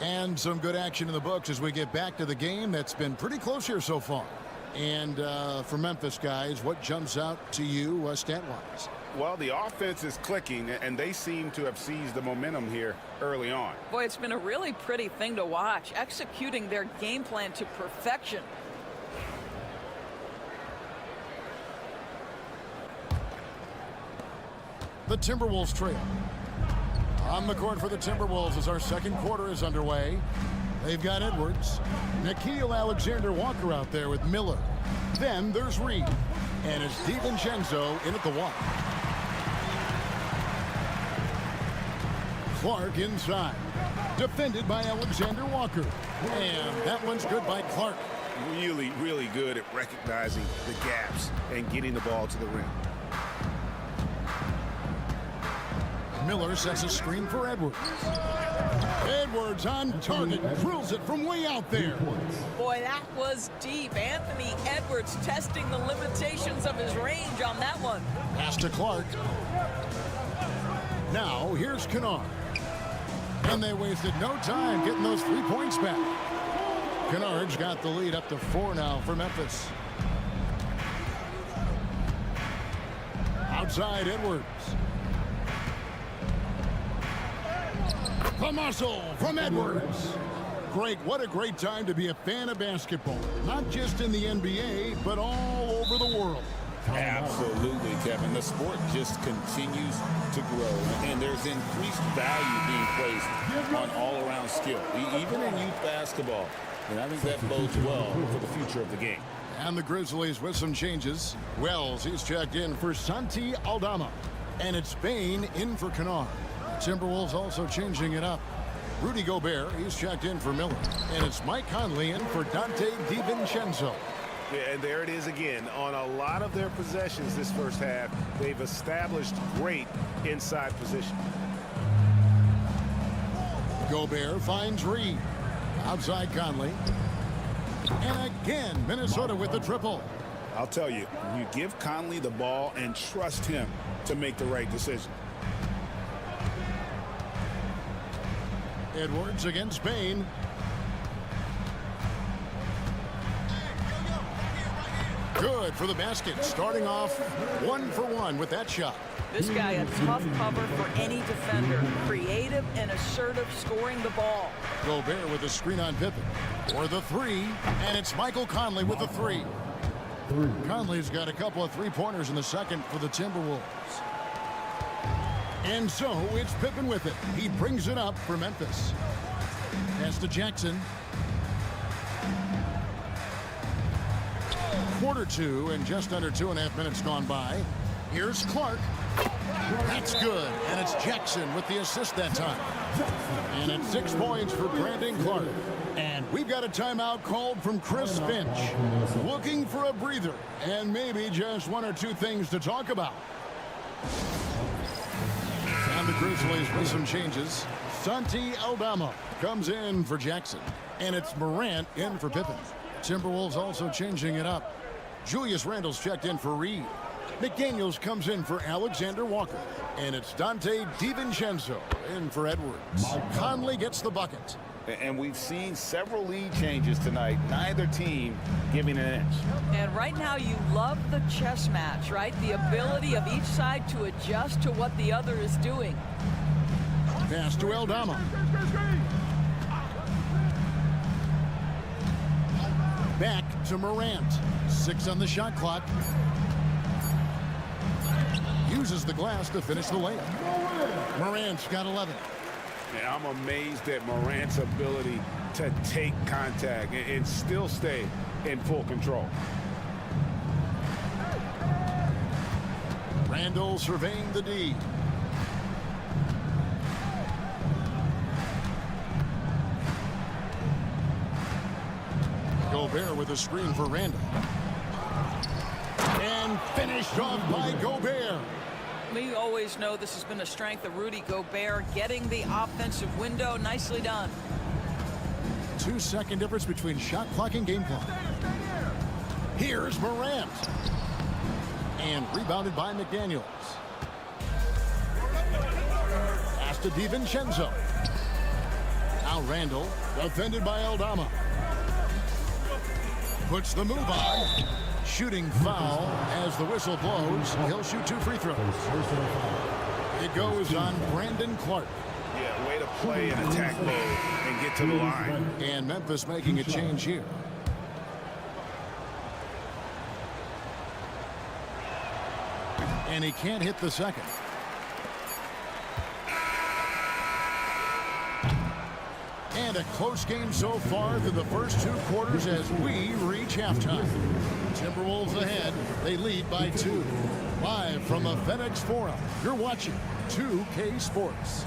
And some good action in the books as we get back to the game that's been pretty close here so far. And for Memphis, guys, what jumps out to you stat-wise? Well, the offense is clicking, and they seem to have seized the momentum here early on. Boy, it's been a really pretty thing to watch, executing their game plan to perfection. The Timberwolves trail. On the court for the Timberwolves as our second quarter is underway. They've got Edwards. Nickeil Alexander-Walker out there with Miller. Then there's Reed. And it's DiVincenzo in at the one. Clark inside. Defended by Alexander-Walker. And that one's good by Clark. Really, really good at recognizing the gaps and getting the ball to the rim. Miller sets a screen for Edwards. Edwards on target, drills it from way out there. Boy, that was deep. Anthony Edwards testing the limitations of his range on that one. Pass to Clark. Now, here's Kennard. And they wasted no time getting those 3 points back. Kennard's got the lead up to 4 now for Memphis. Outside Edwards. The muscle from Edwards. Greg, what a great time to be a fan of basketball. Not just in the NBA, but all over the world. Absolutely, Kevin. The sport just continues to grow, and there's increased value being placed on all-around skill, even in youth basketball. And I think that bodes well for the future of the game. And the Grizzlies with some changes. Wells, he's checked in for Santi Aldama. And it's Bain in for Kennard. Timberwolves also changing it up. Rudy Gobert, he's checked in for Miller. And it's Mike Conley in for Dante DiVincenzo. Yeah, and there it is again. On a lot of their possessions this first half, they've established great inside position. Gobert finds Reed. Outside Conley. And again, Minnesota with the triple. I'll tell you, you give Conley the ball and trust him to make the right decision. Edwards against Bain. Good for the basket, starting off 1 for 1 with that shot. This guy a tough cover for any defender. Creative and assertive scoring the ball. Gobert with a screen on Pippen. For the 3, and it's Michael Conley with the 3. Conley's got a couple of 3-pointers in the second for the Timberwolves. And so it's Pippen with it. He brings it up for Memphis. Pass to Jackson. Quarter 2 and just under 2.5 minutes gone by. Here's Clark. That's good. And it's Jackson with the assist that time. And it's 6 points for Brandon Clark. And we've got a timeout called from Chris Finch. Looking for a breather and maybe just 1 or 2 things to talk about. And the Grizzlies with some changes. Santi Aldama comes in for Jackson. And it's Morant in for Pippen. Timberwolves also changing it up. Julius Randle's checked in for Reed. McDaniels comes in for Alexander Walker. And it's Dante DiVincenzo in for Edwards. Conley gets the bucket. And we've seen several lead changes tonight, neither team giving an inch. And right now you love the chess match, right? The ability of each side to adjust to what the other is doing. Pass to Aldama. Back to Morant. 6 on the shot clock. Uses the glass to finish the layup. Morant's got 11. And I'm amazed at Morant's ability to take contact and still stay in full control. Randall surveying the D. Gobert with a screen for Randall. And finished off by Gobert. We always know this has been a strength of Rudy Gobert, getting the offensive window. Nicely done. 2-second difference between shot clock and game clock. Here's Morant. And rebounded by McDaniels. Pass to DiVincenzo. Now Randall, defended by Aldama. Puts the move on. Shooting foul as the whistle blows. He'll shoot 2 free throws. It goes on Brandon Clark. Yeah, way to play in attack mode and get to the line. And Memphis making a change here. And he can't hit the second. And a close game so far through the first 2 quarters as we reach halftime. Timberwolves ahead. They lead by 2. Live from the FedEx Forum, you're watching 2K Sports.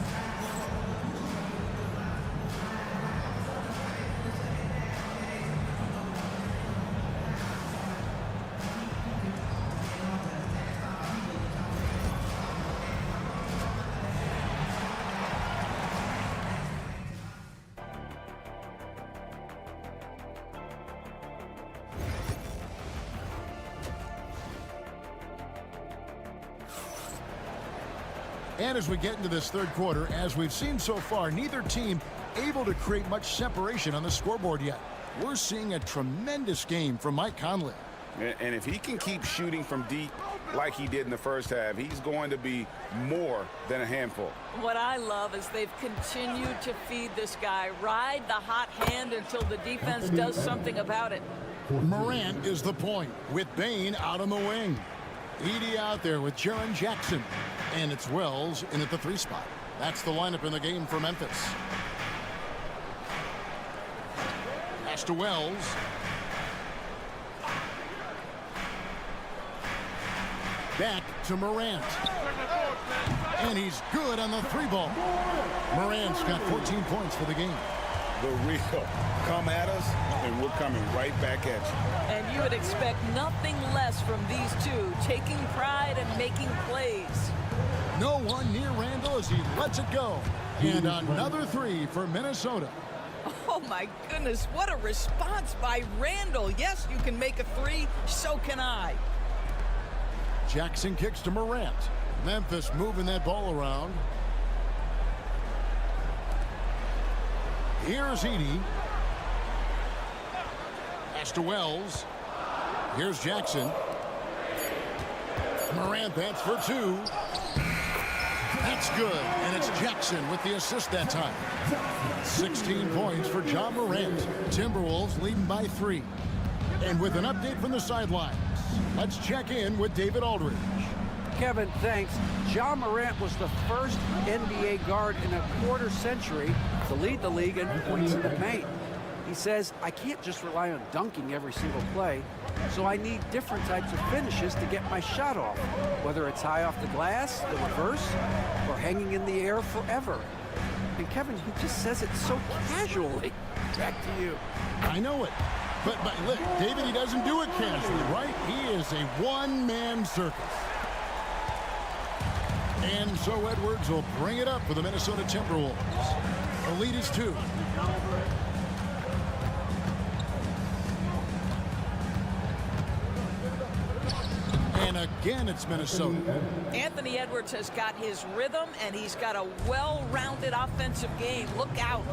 And as we get into this third quarter, as we've seen so far, neither team able to create much separation on the scoreboard yet. We're seeing a tremendous game from Mike Conley. And if he can keep shooting from deep like he did in the first half, he's going to be more than a handful. What I love is they've continued to feed this guy, ride the hot hand until the defense does something about it. Morant is the point with Bane out on the wing. Edey out there with Jaren Jackson. And it's Wells in at the 3 spot. That's the lineup in the game for Memphis. Pass to Wells. Back to Morant. And he's good on the 3 ball. Morant's got 14 points for the game. The real come at us, and we're coming right back at you. And you would expect nothing less from these two, taking pride and making plays. No one near Randall as he lets it go. And another 3 for Minnesota. Oh, my goodness. What a response by Randall. Yes, you can make a 3. So can I. Jackson kicks to Morant. Memphis moving that ball around. Here's Edey. Pass to Wells. Here's Jackson. Morant, that's for 2. That's good, and it's Jackson with the assist that time. 16 points for John Morant. Timberwolves leading by 3. And with an update from the sidelines, let's check in with David Aldridge. Kevin, thanks. John Morant was the first NBA guard in a quarter century to lead the league in points in the paint. He says, I can't just rely on dunking every single play, so I need different types of finishes to get my shot off, whether it's high off the glass, the reverse, or hanging in the air forever. And Kevin, he just says it so casually. Back to you. I know it. But look, David, he doesn't do it casually, right? He is a one-man circus. And so Edwards will bring it up for the Minnesota Timberwolves. The lead is 2. And again, it's Minnesota. Anthony Edwards has got his rhythm, and he's got a well-rounded offensive game. Look out.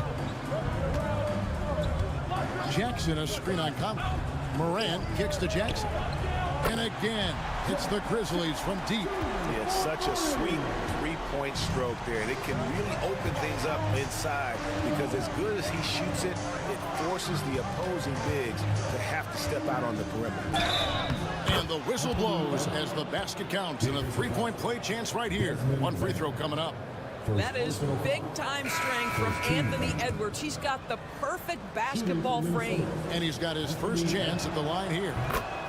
Jackson, a screen on Conley. Morant kicks to Jackson. And again, it's the Grizzlies from deep. He has such a sweet three-point stroke there. And it can really open things up inside because as good as he shoots it, it forces the opposing bigs to have to step out on the perimeter. And the whistle blows as the basket counts and a three-point play chance right here. One free throw coming up. That is big-time strength from Anthony Edwards. He's got the perfect basketball frame. And he's got his first chance at the line here.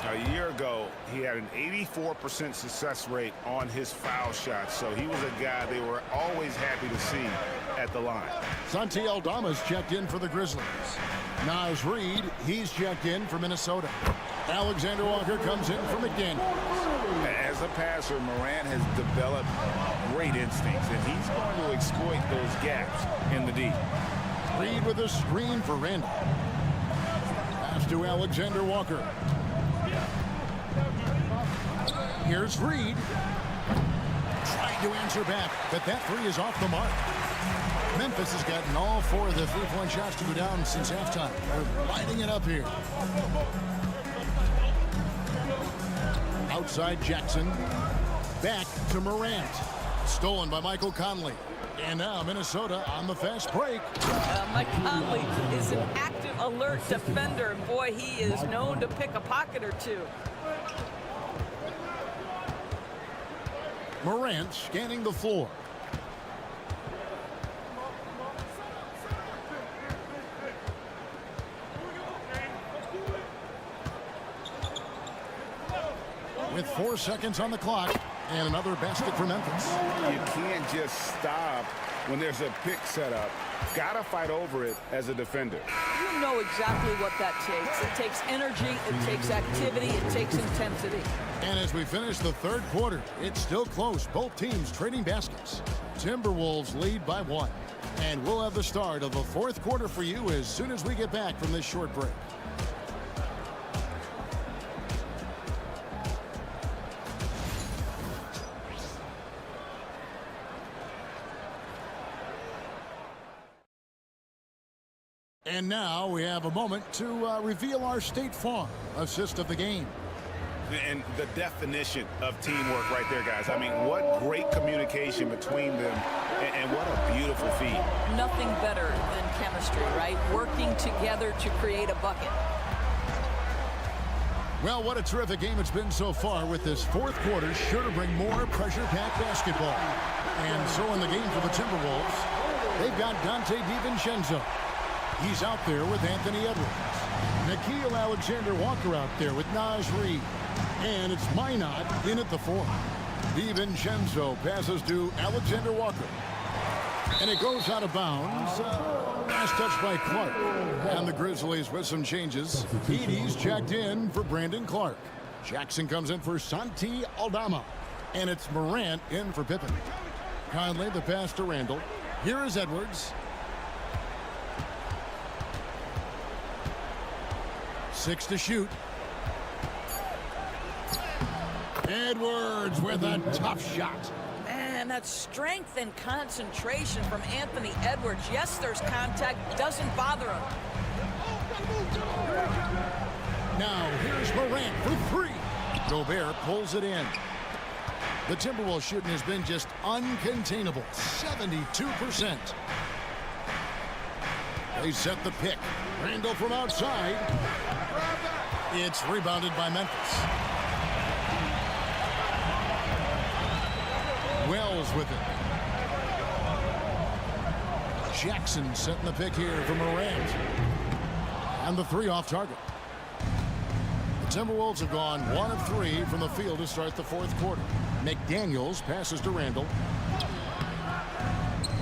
A year ago, he had an 84% success rate on his foul shots, so he was a guy they were always happy to see at the line. Santi Aldama's checked in for the Grizzlies. Naz Reid, he's checked in for Minnesota. Alexander Walker comes in for McDaniels. As a passer, Morant has developed great instincts, and he's going to exploit those gaps in the D. Reid with a screen for Randall. Pass to Alexander Walker. Here's Reid. Trying to answer back, but that three is off the mark. Memphis has gotten all four of the three-point shots to go down since halftime. They're lighting it up here. Outside Jackson. Back to Morant. Stolen by Michael Conley. And now Minnesota on the fast break. Mike Conley is an active, alert defender. Boy, he is known to pick a pocket or two. Morant scanning the floor. With 4 seconds on the clock, and another basket for Memphis. You can't just stop when there's a pick set up. Gotta fight over it as a defender. You know exactly what that takes. It takes energy, it takes activity, it takes intensity. And as we finish the third quarter, it's still close. Both teams trading baskets. Timberwolves lead by 1. And we'll have the start of the fourth quarter for you as soon as we get back from this short break. And now we have a moment to reveal our State Farm assist of the game. And the definition of teamwork right there, guys. I mean, what great communication between them, and what a beautiful feed. Nothing better than chemistry, right? Working together to create a bucket. Well, what a terrific game it's been so far, with this fourth quarter sure to bring more pressure-packed basketball. And so in the game for the Timberwolves, they've got Dante DiVincenzo. He's out there with Anthony Edwards. Nickeil Alexander-Walker out there with Naz Reid. And it's Minot in at the 4. DiVincenzo passes to Alexander Walker. And it goes out of bounds. Last touch by Clark. And the Grizzlies with some changes. Edey's checked in for Brandon Clark. Jackson comes in for Santi Aldama. And it's Morant in for Pippen. Conley the pass to Randall. Here is Edwards. 6 to shoot. Edwards with a tough shot. Man, that's strength and concentration from Anthony Edwards. Yes, there's contact. Doesn't bother him. Now here's Morant for 3. Gobert pulls it in. The Timberwolves shooting has been just uncontainable. 72%. They set the pick. Randall from outside. It's rebounded by Memphis. Wells with it. Jackson setting the pick here for Morant. And the 3 off target. The Timberwolves have gone 1 of 3 from the field to start the fourth quarter. McDaniels passes to Randall.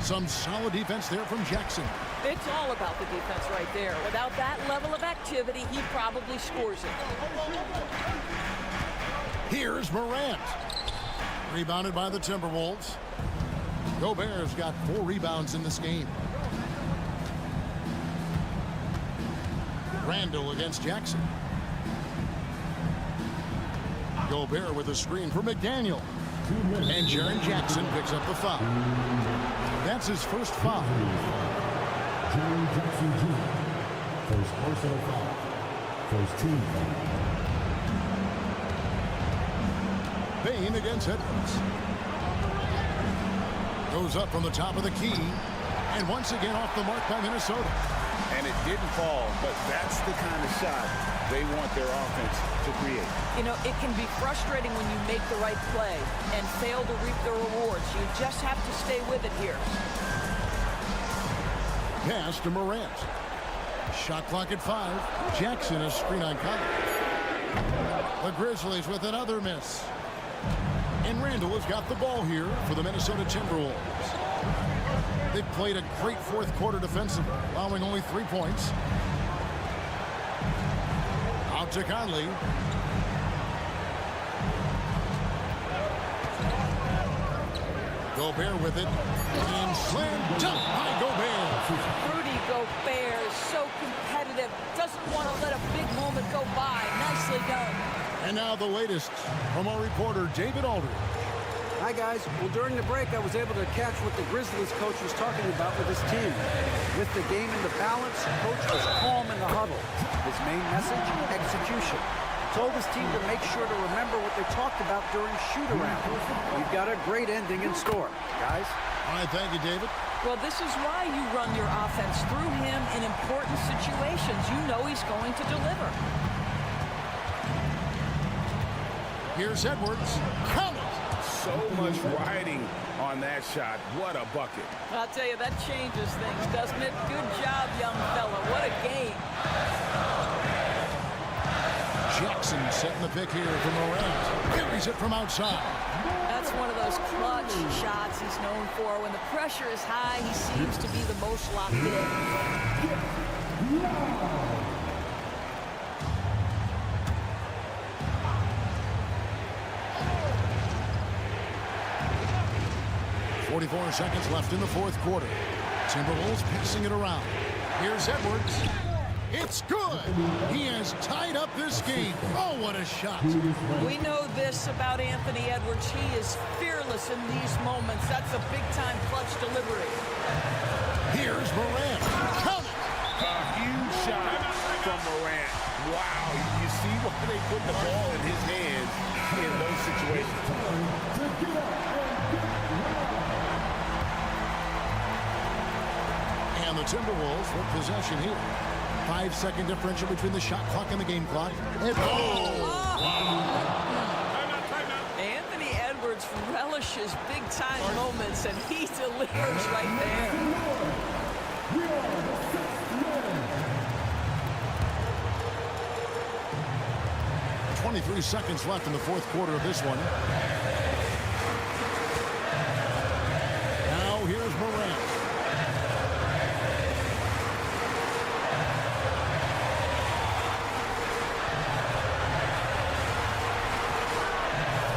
Some solid defense there from Jackson. It's all about the defense right there. Without that level of activity, he probably scores it. Here's Morant. Rebounded by the Timberwolves. Gobert's got 4 rebounds in this game. Randall against Jackson. Gobert with a screen for McDaniel. And Jaren Jackson picks up the foul. That's his first foul. Jaren Jackson Jr. First personal foul. First team foul. Bain against Edwards. Goes up from the top of the key. And once again off the mark by Minnesota. And it didn't fall, but that's the kind of shot they want their offense to create. You know, it can be frustrating when you make the right play and fail to reap the rewards. You just have to stay with it here. Pass to Morant. Shot clock at 5. Jackson a screen on Conley. The Grizzlies with another miss. And Randall has got the ball here for the Minnesota Timberwolves. They've played a great fourth quarter defensively, allowing only 3 points. Out to Conley. Gobert with it. And slam dunk by Gobert. Rudy Gobert is so competitive. Doesn't want to let a big moment go by. Nicely done. And now the latest from our reporter, David Aldridge. Hi, guys. Well, during the break, I was able to catch what the Grizzlies coach was talking about with his team. With the game in the balance, coach was calm in the huddle. His main message, execution. Told his team to make sure to remember what they talked about during shoot-around. We've got a great ending in store, guys. All right, thank you, David. Well, this is why you run your offense through him in important situations. You know he's going to deliver. Here's Edwards. Count it! So much riding on that shot. What a bucket. I'll tell you, that changes things, doesn't it? Good job, young fella. What a game. Jackson setting the pick here for Morant. Carries it from outside. That's one of those clutch shots he's known for. When the pressure is high, he seems to be the most locked in. 44 seconds left in the fourth quarter. Timberwolves passing it around. Here's Edwards. It's good. He has tied up this game. Oh, what a shot. We know this about Anthony Edwards. He is fearless in these moments. That's a big-time clutch delivery. Here's Morant. Count it. A huge shot from Morant. Wow. You see why they put the ball in his hands in those situations. And the Timberwolves with possession here. 5-second differential between the shot clock and the game clock. And Anthony Edwards relishes big-time moments, and he delivers right there. 23 seconds left in the fourth quarter of this one. Now here's Morant.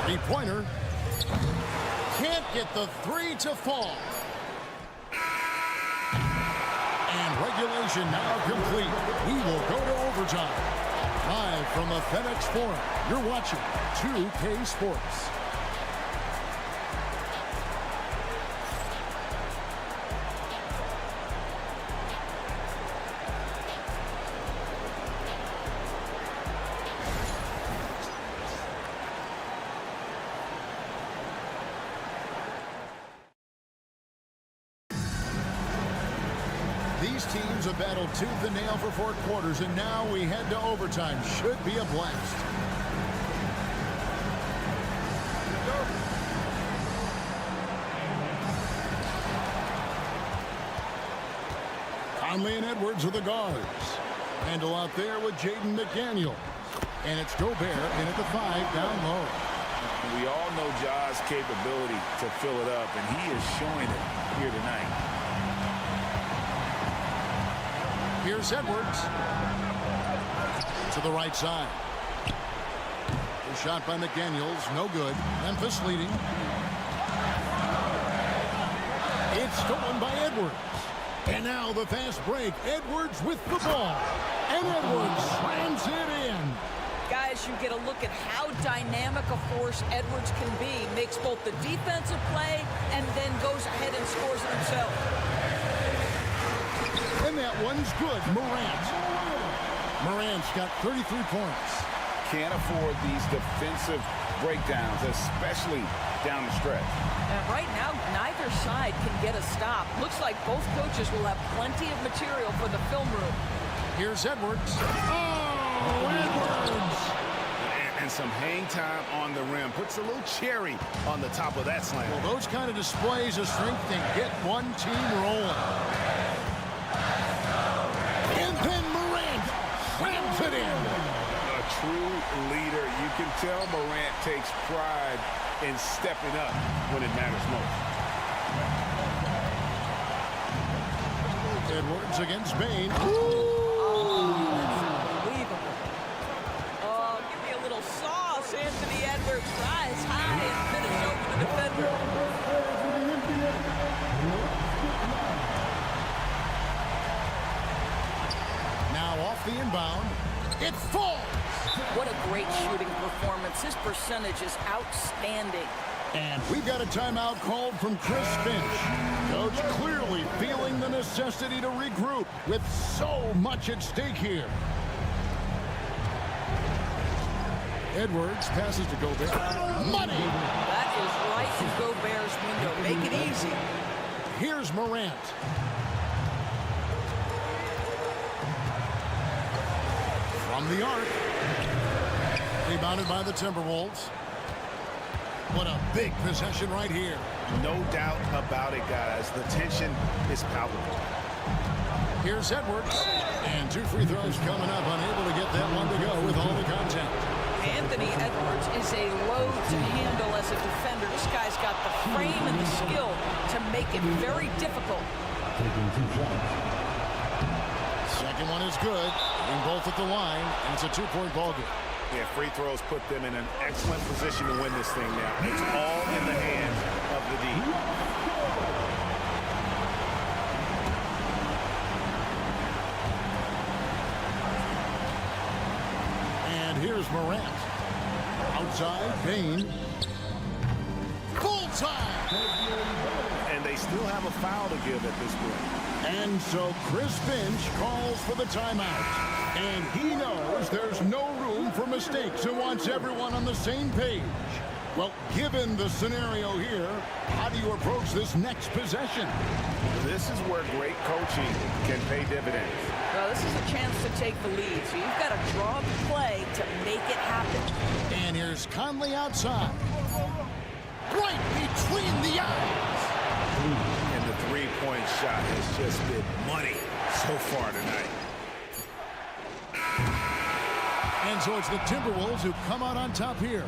Three-pointer. Can't get the three to fall. And regulation now complete. We will go to overtime. Live from the FedEx Forum, you're watching 2K Sports. These teams have battled tooth and nail for 4 quarters, and now we head to overtime. Should be a blast. Conley and Edwards are the guards. Handle out there with Jaden McDaniel. And it's Gobert in at the 5 down low. We all know Ja's capability to fill it up, and he is showing it here tonight. Here's Edwards. To the right side. The shot by McDaniels, no good. Memphis leading. It's stolen by Edwards. And now the fast break. Edwards with the ball. And Edwards slams it in. Guys, you get a look at how dynamic a force Edwards can be. Makes both the defensive play and then goes ahead and scores it himself. And that one's good. Morant's got 33 points. Can't afford these defensive breakdowns, especially down the stretch. And right now, neither side can get a stop. Looks like both coaches will have plenty of material for the film room. Here's Edwards. Oh, Edwards! And some hang time on the rim. Puts a little cherry on the top of that slam. Well, those kind of displays of strength can get one team rolling. And then Morant slams it in. A true leader. You can tell Morant takes pride in stepping up when it matters most. Edwards against Bain. Anthony Edwards rise high and finish over the defender. Now off the inbound. It falls. What a great shooting performance. His percentage is outstanding. And we've got a timeout called from Chris Finch. Coach clearly feeling the necessity to regroup with so much at stake here. Edwards passes to Gobert. Money! That is right in Gobert's window. Make it easy. Here's Morant. From the arc. Rebounded by the Timberwolves. What a big possession right here. No doubt about it, guys. The tension is palpable. Here's Edwards. And 2 free throws coming up. Unable to get that one to go with all the content. Anthony Edwards is a load to handle as a defender. This guy's got the frame and the skill to make it very difficult. Second one is good. Being both at the line, and it's a 2-point ball game. Yeah, free throws put them in an excellent position to win this thing now. It's all in the hands of the D. And here's Morant. Outside, Bain. Full time! And they still have a foul to give at this point. And so Chris Finch calls for the timeout. And he knows there's no room for mistakes and wants everyone on the same page. Well, given the scenario here, how do you approach this next possession? This is where great coaching can pay dividends. Well, this is a chance to take the lead, so you've got to draw the play to make it happen. And here's Conley outside. Right between the eyes. And the three-point shot has just been money so far tonight. And so it's the Timberwolves who come out on top here.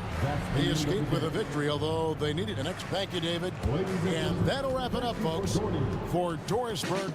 They escaped with a victory, although they needed the next. Thank you, David. And that'll wrap it up, folks, for Dorisburg.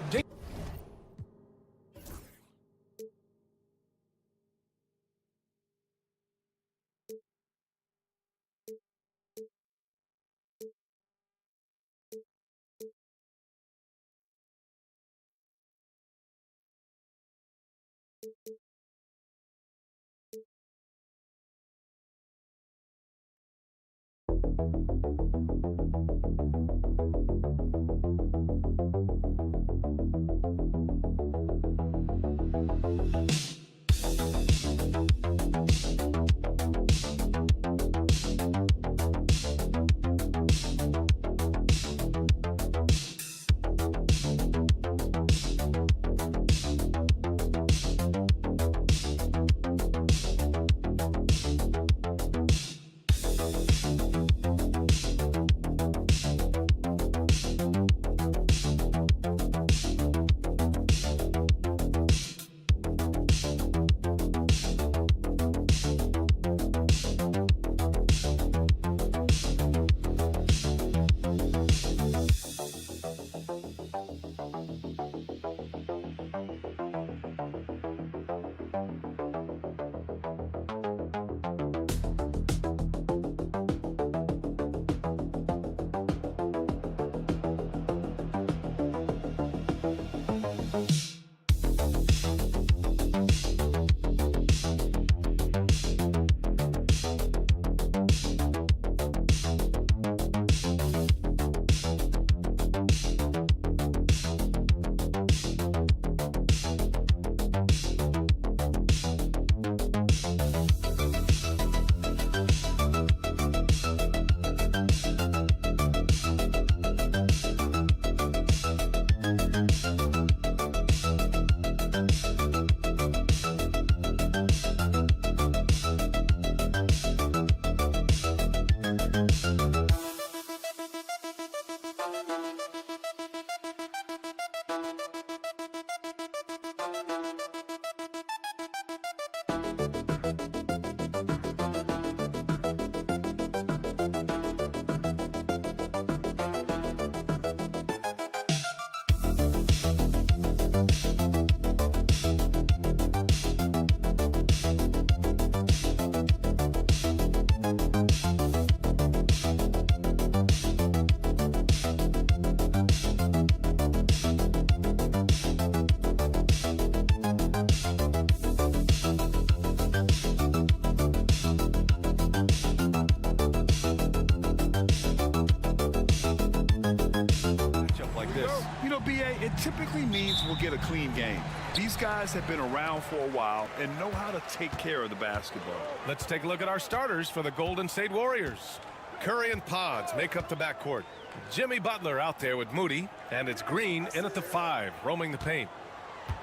it typically means we'll get a clean game. These guys have been around for a while and know how to take care of the basketball. Let's take a look at our starters for the Golden State Warriors. Curry and Pods make up the backcourt. Jimmy Butler out there with Moody, and it's Green in at the 5, roaming the paint.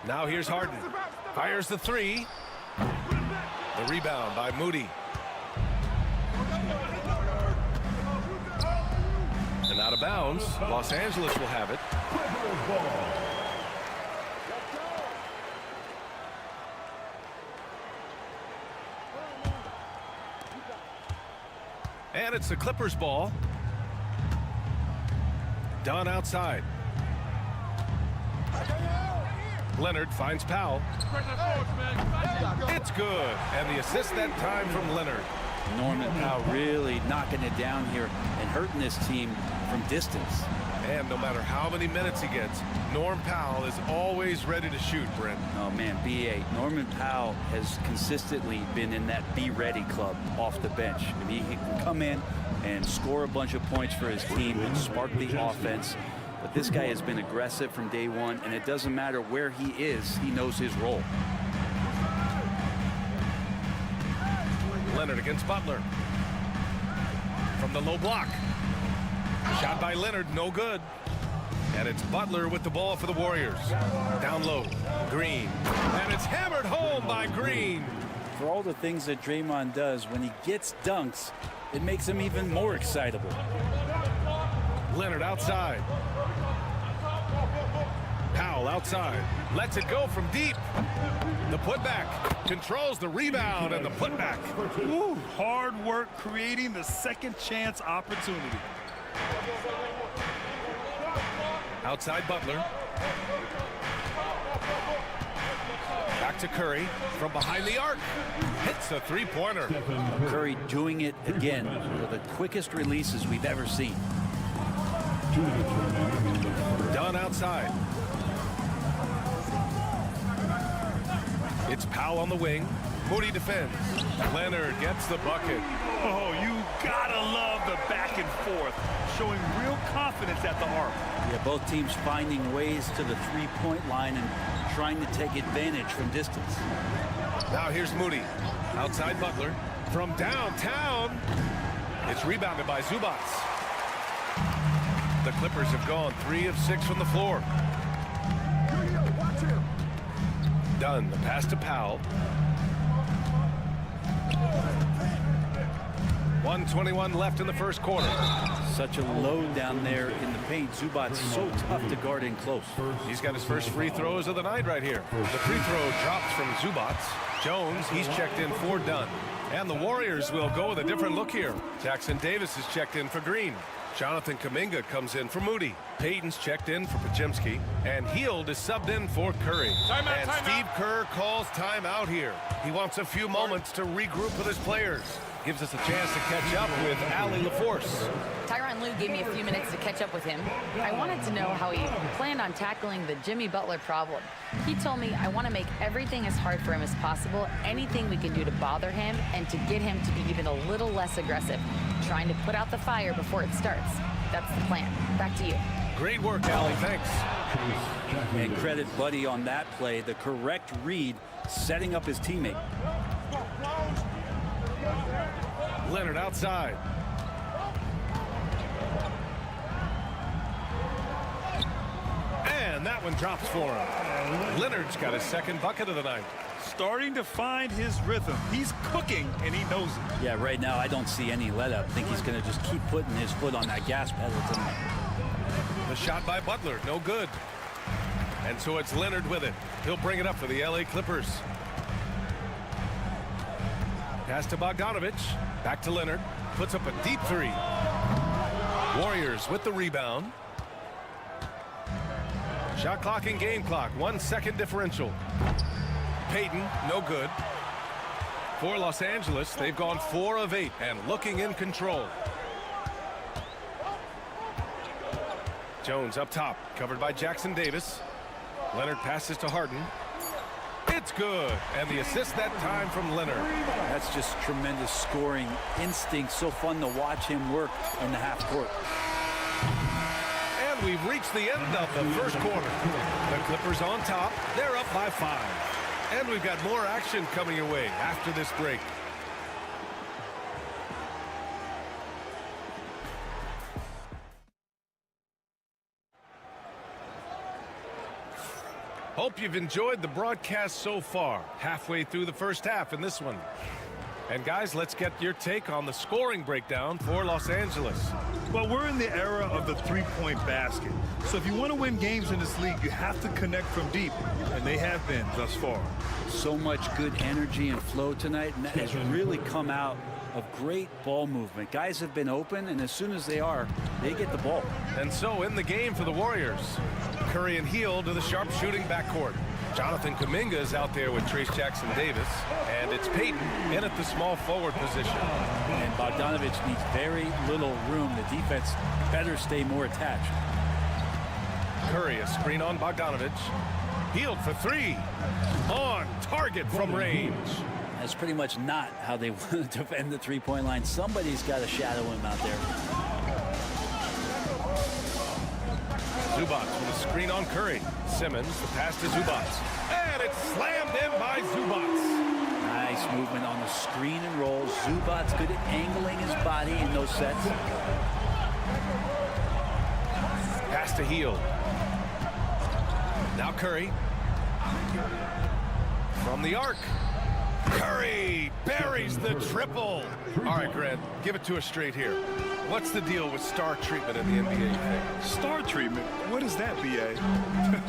Now here's Harden. Fires the 3. The rebound by Moody. And out of bounds, Los Angeles will have it. And it's the Clippers ball. Dunn outside. Leonard finds Powell. It's good. And the assist that time from Leonard. Norman Powell really knocking it down here and hurting this team from distance. And no matter how many minutes he gets, Norm Powell is always ready to shoot, Brent. Oh, man, BA. Norman Powell has consistently been in that be-ready club off the bench. I mean, he can come in and score a bunch of points for his team and spark the offense. But this guy has been aggressive from day one, and it doesn't matter where he is, he knows his role. Leonard against Butler. From the low block. Shot by Leonard, no good. And it's Butler with the ball for the Warriors. Down low, Green. And it's hammered home by Green. For all the things that Draymond does, when he gets dunks, it makes him even more excitable. Leonard outside. Powell outside. Lets it go from deep. The putback. Controls the rebound and the putback. Ooh, hard work creating the second chance opportunity. Outside Butler. Back to Curry from behind the arc. Hits a three-pointer. Curry doing it again. One of the quickest releases we've ever seen. Dunn outside. It's Powell on the wing. Moody defends. Leonard gets the bucket. Oh, you gotta love the back and forth, showing real confidence at the arc. Yeah, both teams finding ways to the three-point line and trying to take advantage from distance. Now here's Moody. Outside Butler. From downtown. It's rebounded by Zubac. The Clippers have gone 3 of 6 from the floor. Dunn, the pass to Powell. 1:21 left in the first quarter. Such a load down there in the paint. Zubac's so tough to guard in close. He's got his first free throws of the night right here. The free throw drops from Zubac. Jones, he's checked in for Dunn. And the Warriors will go with a different look here. Jackson Davis is checked in for Green. Jonathan Kuminga comes in for Moody. Payton's checked in for Podziemski. And Hield is subbed in for Curry. And Steve Kerr calls timeout here. He wants a few moments to regroup with his players. Gives us a chance to catch up with Allie LaForce. Tyronn Lue gave me a few minutes to catch up with him. I wanted to know how he planned on tackling the Jimmy Butler problem. He told me I want to make everything as hard for him as possible, anything we can do to bother him and to get him to be even a little less aggressive, trying to put out the fire before it starts. That's the plan. Back to you. Great work, Allie. Thanks. And credit Buddy on that play. The correct read, setting up his teammate. Leonard outside. And that one drops for him. Leonard's got his second bucket of the night. Starting to find his rhythm. He's cooking, and he knows it. Yeah, right now I don't see any let up. I think he's going to just keep putting his foot on that gas pedal tonight. The shot by Butler, no good. And so it's Leonard with it. He'll bring it up for the LA Clippers. Pass to Bogdanovich. Back to Leonard. Puts up a deep three. Warriors with the rebound. Shot clock and game clock. 1 second differential. Payton, no good. For Los Angeles, they've gone 4 of 8 and looking in control. Jones up top, covered by Jackson Davis. Leonard passes to Harden. It's good. And the assist that time from Leonard. That's just tremendous scoring instinct. So fun to watch him work in the half court. And we've reached the end of the first quarter. The Clippers on top. They're up by 5. And we've got more action coming your way after this break. Hope you've enjoyed the broadcast so far. Halfway through the first half in this one. And guys, let's get your take on the scoring breakdown for Los Angeles. Well, we're in the era of the three-point basket. So if you want to win games in this league, you have to connect from deep. And they have been thus far. So much good energy and flow tonight, and that has really come out of great ball movement. Guys have been open, and as soon as they are, they get the ball. And so in the game for the Warriors, Curry and Hield to the sharpshooting backcourt. Jonathan Kuminga is out there with Trace Jackson-Davis, and it's Payton in at the small forward position. And Bogdanovich needs very little room. The defense better stay more attached. Curry, a screen on Bogdanovich. Hield for 3. On target from range. That's pretty much not how they want to defend the three-point line. Somebody's got to shadow him out there. Zubac with a screen on Curry. Simmons, the pass to Zubac. And it's slammed in by Zubac. Nice movement on the screen and roll. Zubac good at angling his body in those sets. Pass to Hield. Now Curry. From the arc. Curry buries the triple. All right, Grant, give it to us straight here. What's the deal with star treatment in the NBA, you think? Star treatment? What is that, B.A.?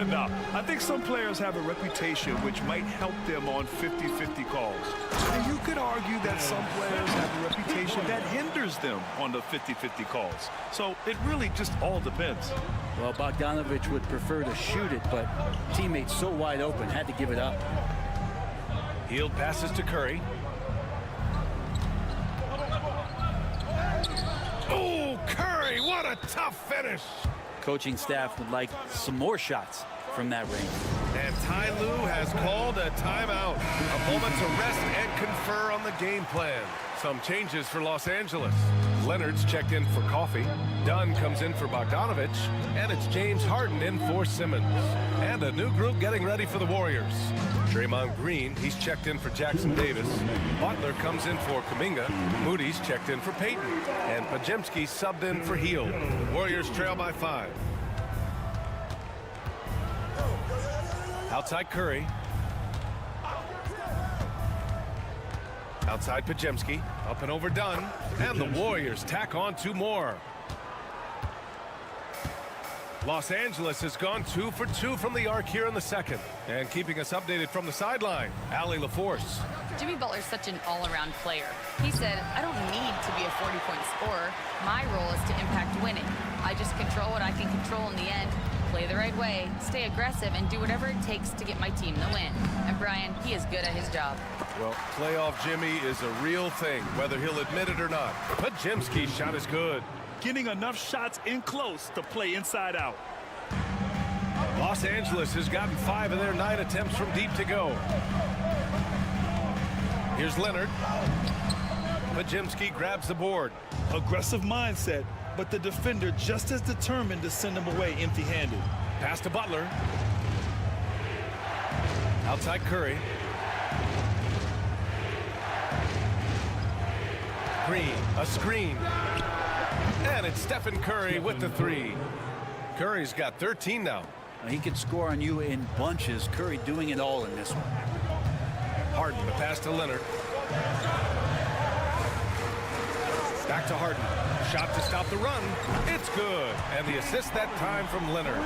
No, I think some players have a reputation which might help them on 50-50 calls. And you could argue that some players have a reputation that hinders them on the 50-50 calls. So it really just all depends. Well, Bogdanovich would prefer to shoot it, but teammates so wide open, had to give it up. Hield passes to Curry. Oh, Curry, what a tough finish. Coaching staff would like some more shots from that range. And Ty Lue has called a timeout. A moment to rest and confer on the game plan. Some changes for Los Angeles. Leonard's checked in for Coffee. Dunn comes in for Bogdanovich. And it's James Harden in for Simmons. And a new group getting ready for the Warriors. Draymond Green, he's checked in for Jackson-Davis. Butler comes in for Kuminga. Moody's checked in for Payton. And Podziemski subbed in for Hield. The Warriors trail by 5. Outside Curry. Outside Podziemski. Up and over Dunn. And the Warriors tack on 2 more. Los Angeles has gone 2 for 2 from the arc here in the second. And keeping us updated from the sideline, Allie LaForce. Jimmy Butler's such an all-around player. He said, I don't need to be a 40-point scorer. My role is to impact winning. I just control what I can control in the end, play the right way, stay aggressive, and do whatever it takes to get my team the win. And Brian, he is good at his job. Well, playoff Jimmy is a real thing, whether he'll admit it or not. Podziemski's shot is good. Getting enough shots in close to play inside out. Los Angeles has gotten 5 of their 9 attempts from deep to go. Here's Leonard. Podziemski grabs the board. Aggressive mindset, but the defender just as determined to send him away empty-handed. Pass to Butler. Outside Curry. Green, a screen. And it's Stephen Curry with the 3. Curry's got 13 now. He could score on you in bunches. Curry doing it all in this one. Harden, the pass to Leonard. Back to Harden. Shot to stop the run. It's good. And the assist that time from Leonard.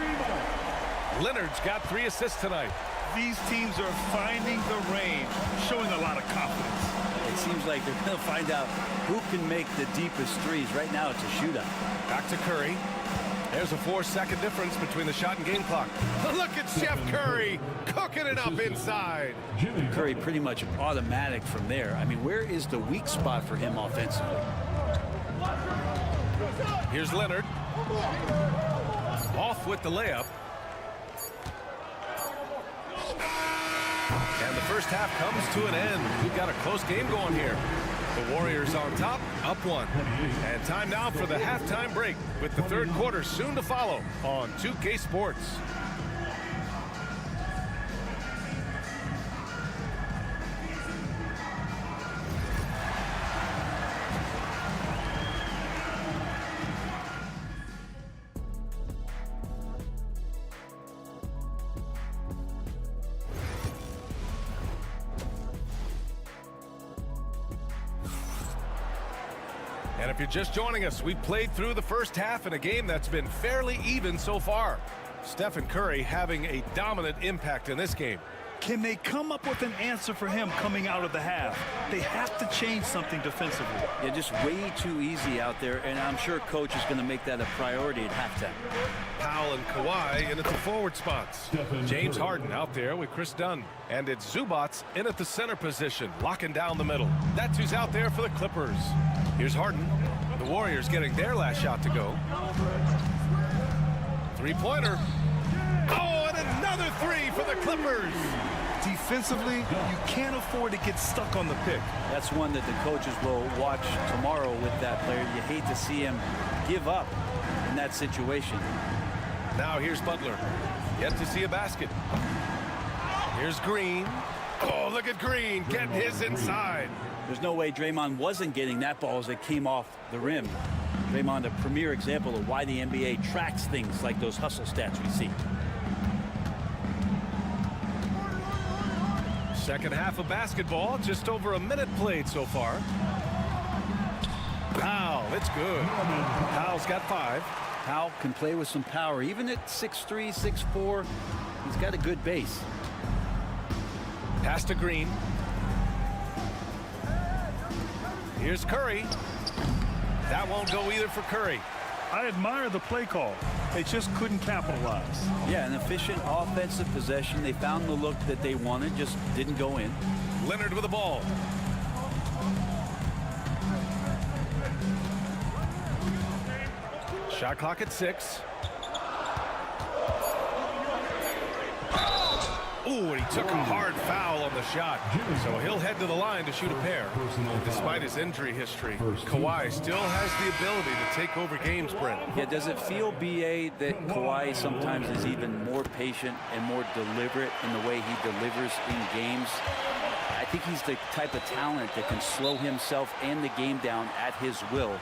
Leonard's got 3 assists tonight. These teams are finding the range, showing a lot of confidence. It seems like they're going to find out who can make the deepest threes. Right now, it's a shootout. Back to Curry. There's a 4-second difference between the shot and game clock. Look at Chef Curry cooking it up inside. Curry pretty much automatic from there. I mean, where is the weak spot for him offensively? Here's Leonard. Off with the layup. And the first half comes to an end. We've got a close game going here. The Warriors on top, up 1. And time now for the halftime break, with the third quarter soon to follow on 2K Sports. And if you're just joining us, we played through the first half in a game that's been fairly even so far. Stephen Curry having a dominant impact in this game. Can they come up with an answer for him coming out of the half? They have to change something defensively. Yeah, just way too easy out there, and I'm sure coach is going to make that a priority at halftime. Powell and Kawhi in at the forward spots. James Harden out there with Chris Dunn. And it's Zubats in at the center position, locking down the middle. That's who's out there for the Clippers. Here's Harden. The Warriors getting their last shot to go. Three-pointer. Oh, and another three for the Clippers. Defensively, you can't afford to get stuck on the pick. That's one that the coaches will watch tomorrow with that player. You hate to see him give up in that situation. Now here's Butler. Yet to see a basket. Here's Green. Oh, look at Green getting his inside. There's no way Draymond wasn't getting that ball as it came off the rim. Draymond, a premier example of why the NBA tracks things like those hustle stats we see. Second half of basketball, just over a minute played so far. Powell, it's good. Powell's got 5. Powell can play with some power. Even at 6'3", 6'4", he's got a good base. Pass to Green. Here's Curry. That won't go either for Curry. I admire the play call. They just couldn't capitalize. Yeah, an efficient offensive possession. They found the look that they wanted, just didn't go in. Leonard with the ball. Shot clock at 6. Ooh, and he took a hard foul on the shot. So he'll head to the line to shoot a pair. Despite his injury history, Kawhi still has the ability to take over games, Brent. Yeah, does it feel, B.A., that Kawhi sometimes is even more patient and more deliberate in the way he delivers in games? I think he's the type of talent that can slow himself and the game down at his will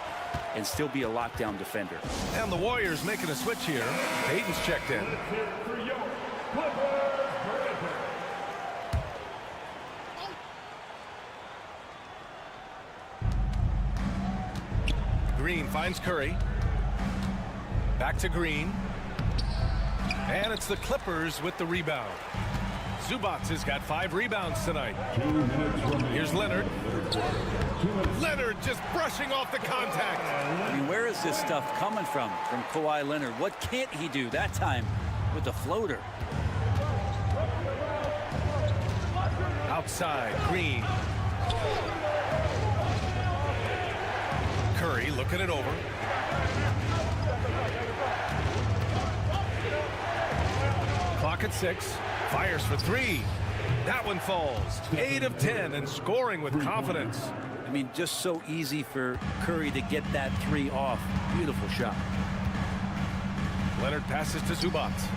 and still be a lockdown defender. And the Warriors making a switch here. Payton's checked in. Green finds Curry. Back to Green. And it's the Clippers with the rebound. Zubats has got 5 rebounds tonight. Here's Leonard. Leonard just brushing off the contact. I mean, where is this stuff coming from Kawhi Leonard? What can't he do that time with the floater? Outside, Green. Curry looking it over. Clock at 6. Fires for 3. That one falls. 8 of 10 and scoring with confidence. I mean, just so easy for Curry to get that 3 off. Beautiful shot. Leonard passes to Zubats.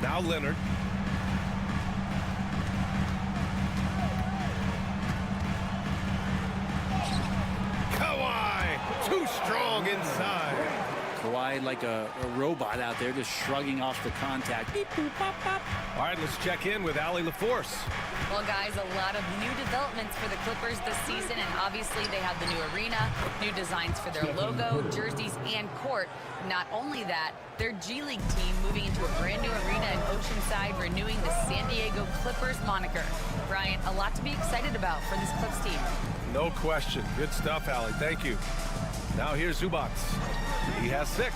Now Leonard. Kawhi, too strong inside. Kawhi like a robot out there, just shrugging off the contact. Beep, boop, pop, pop. All right, let's check in with Allie LaForce. Well, guys, a lot of new developments for the Clippers this season, and obviously they have the new arena, new designs for their logo, jerseys, and court. Not only that, their G League team moving into a brand new arena in Oceanside, renewing the San Diego Clippers moniker. Brian, a lot to be excited about for this Clips team. No question. Good stuff, Allie. Thank you. Now here's Zubats. He has 6.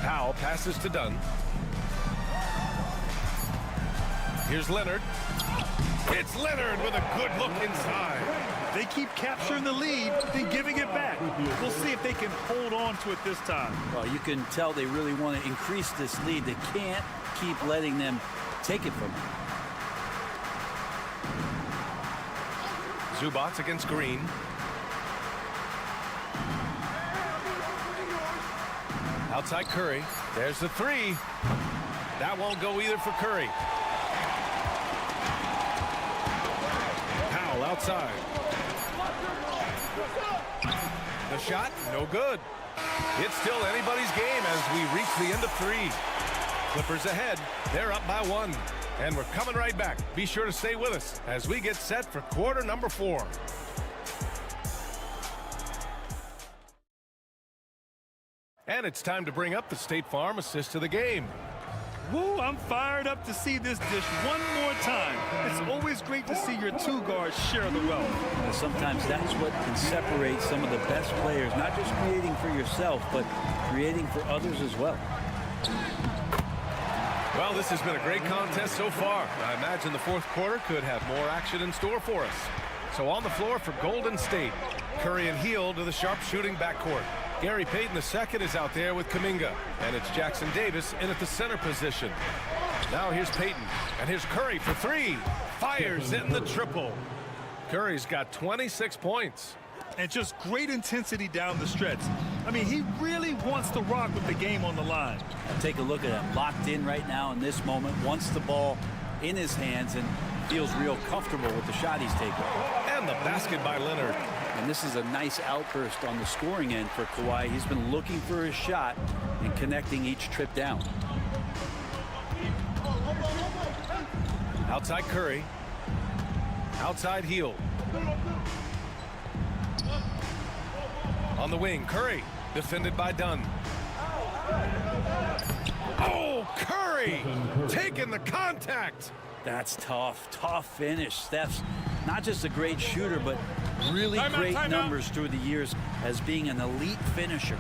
Powell passes to Dunn. Here's Leonard. It's Leonard with a good look inside. They keep capturing the lead, then giving it back. We'll see if they can hold on to it this time. Well, you can tell they really want to increase this lead. They can't keep letting them take it from them. Zubac against Green. Outside Curry. There's the three. That won't go either for Curry. Powell outside. The shot, no good. It's still anybody's game as we reach the end of 3. Clippers ahead. They're up by 1. And we're coming right back. Be sure to stay with us as we get set for quarter number 4. And it's time to bring up the State Farm assist of the game. Woo, I'm fired up to see this dish one more time. It's always great to see your 2 guards share the wealth. And sometimes that's what can separate some of the best players, not just creating for yourself, but creating for others as well. Well, this has been a great contest so far. I imagine the 4th quarter could have more action in store for us. So on the floor for Golden State, Curry and Hill to the sharpshooting backcourt. Gary Payton II is out there with Kuminga, and it's Jackson Davis in at the center position. Now here's Payton, and here's Curry for 3. Fires in the triple. Curry's got 26 points. And just great intensity down the stretch. I mean, he really wants to rock with the game on the line. Take a look at him, locked in right now in this moment, wants the ball in his hands and feels real comfortable with the shot he's taking. And the basket by Leonard. And this is a nice outburst on the scoring end for Kawhi. He's been looking for his shot and connecting each trip down. Outside Curry. Outside Hill. On the wing, Curry, defended by Dunn. Oh, Curry taking the contact. That's tough, tough finish. Steph's not just a great shooter, but really great numbers through the years as being an elite finisher.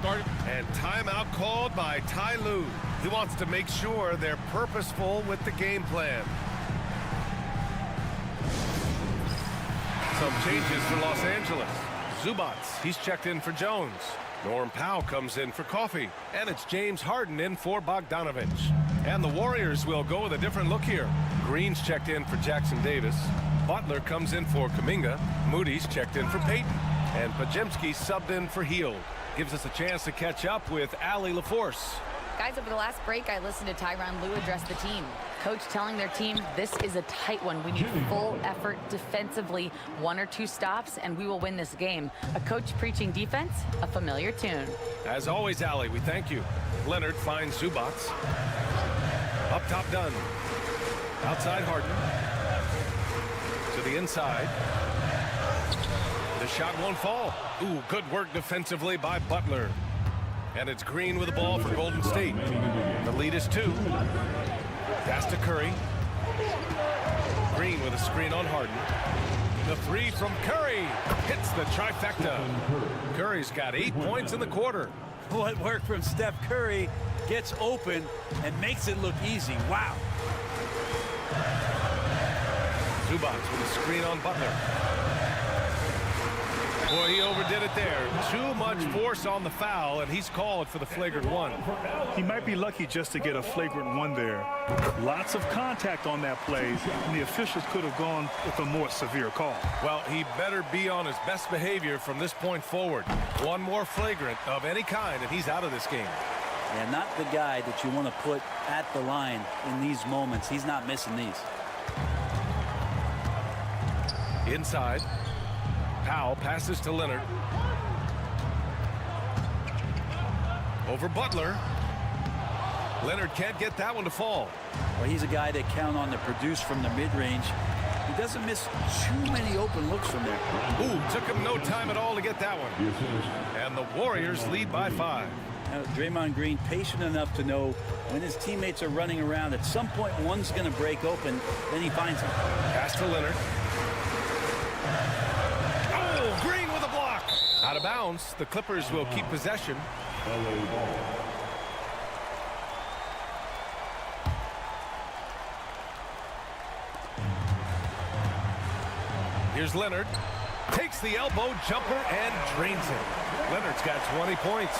And timeout called by Ty Lue. He wants to make sure they're purposeful with the game plan. Some changes for Los Angeles. Zubac, he's checked in for Jones. Norm Powell comes in for Coffee. And it's James Harden in for Bogdanovich. And the Warriors will go with a different look here. Green's checked in for Jackson Davis. Butler comes in for Kuminga. Moody's checked in for Payton. And Pajemski subbed in for Hield. Gives us a chance to catch up with Allie LaForce. Guys, over the last break, I listened to Tyronn Lue address the team. Coach telling their team, this is a tight one. We need full effort defensively, 1 or 2 stops, and we will win this game. A coach preaching defense, a familiar tune. As always, Allie, we thank you. Leonard finds Zubac. Up top, Dunn. Outside, Harden. To the inside. The shot won't fall. Ooh, good work defensively by Butler. And it's Green with the ball for Golden State. The lead is 2. Pass to Curry. Green with a screen on Harden. The 3 from Curry hits the trifecta. Curry's got 8 points in the quarter. What work from Steph Curry gets open and makes it look easy. Wow. Zubac with a screen on Butler. Boy, he overdid it there. Too much force on the foul, and he's called for the flagrant 1. He might be lucky just to get a flagrant 1 there. Lots of contact on that play, and the officials could have gone with a more severe call. Well, he better be on his best behavior from this point forward. 1 more flagrant of any kind, and he's out of this game. And not the guy that you want to put at the line in these moments. He's not missing these. Inside. Powell passes to Leonard. Over Butler. Leonard can't get that one to fall. Well, he's a guy that count on to produce from the mid-range. He doesn't miss too many open looks from there. Ooh, took him no time at all to get that one. And the Warriors lead by 5. Now, Draymond Green patient enough to know when his teammates are running around, at some point one's going to break open, then he finds him. Pass to Leonard. Green with a block. Out of bounds. The Clippers will keep possession. Here's Leonard. Takes the elbow jumper and drains it. Leonard's got 20 points.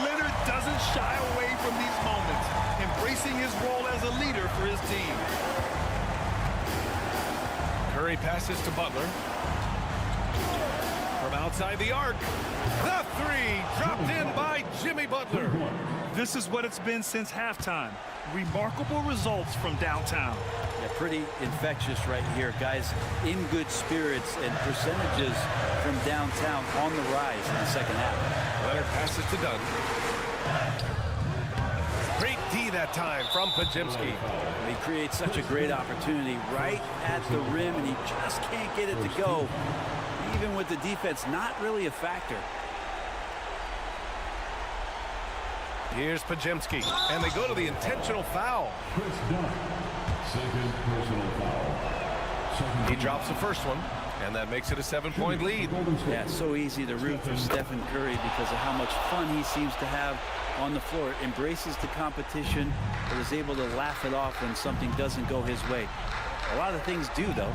Leonard doesn't shy away from these moments, embracing his role as a leader for his team. Curry passes to Butler. From outside the arc, the three dropped in by Jimmy Butler. This is what it's been since halftime. Remarkable results from downtown. Yeah, pretty infectious right here. Guys in good spirits and percentages from downtown on the rise in the second half. Leonard passes to Dunn. Great D that time from Podziemski. He creates such a great opportunity right at the rim, and he just can't get it to go. Even with the defense not really a factor. Here's Podziemski, and they go to the intentional foul. Chris Dunn, second personal foul. He drops the first one, and that makes it a 7-point lead. Yeah, so easy to root for Stephen Curry because of how much fun he seems to have on the floor. Embraces the competition, but is able to laugh it off when something doesn't go his way. A lot of things do, though.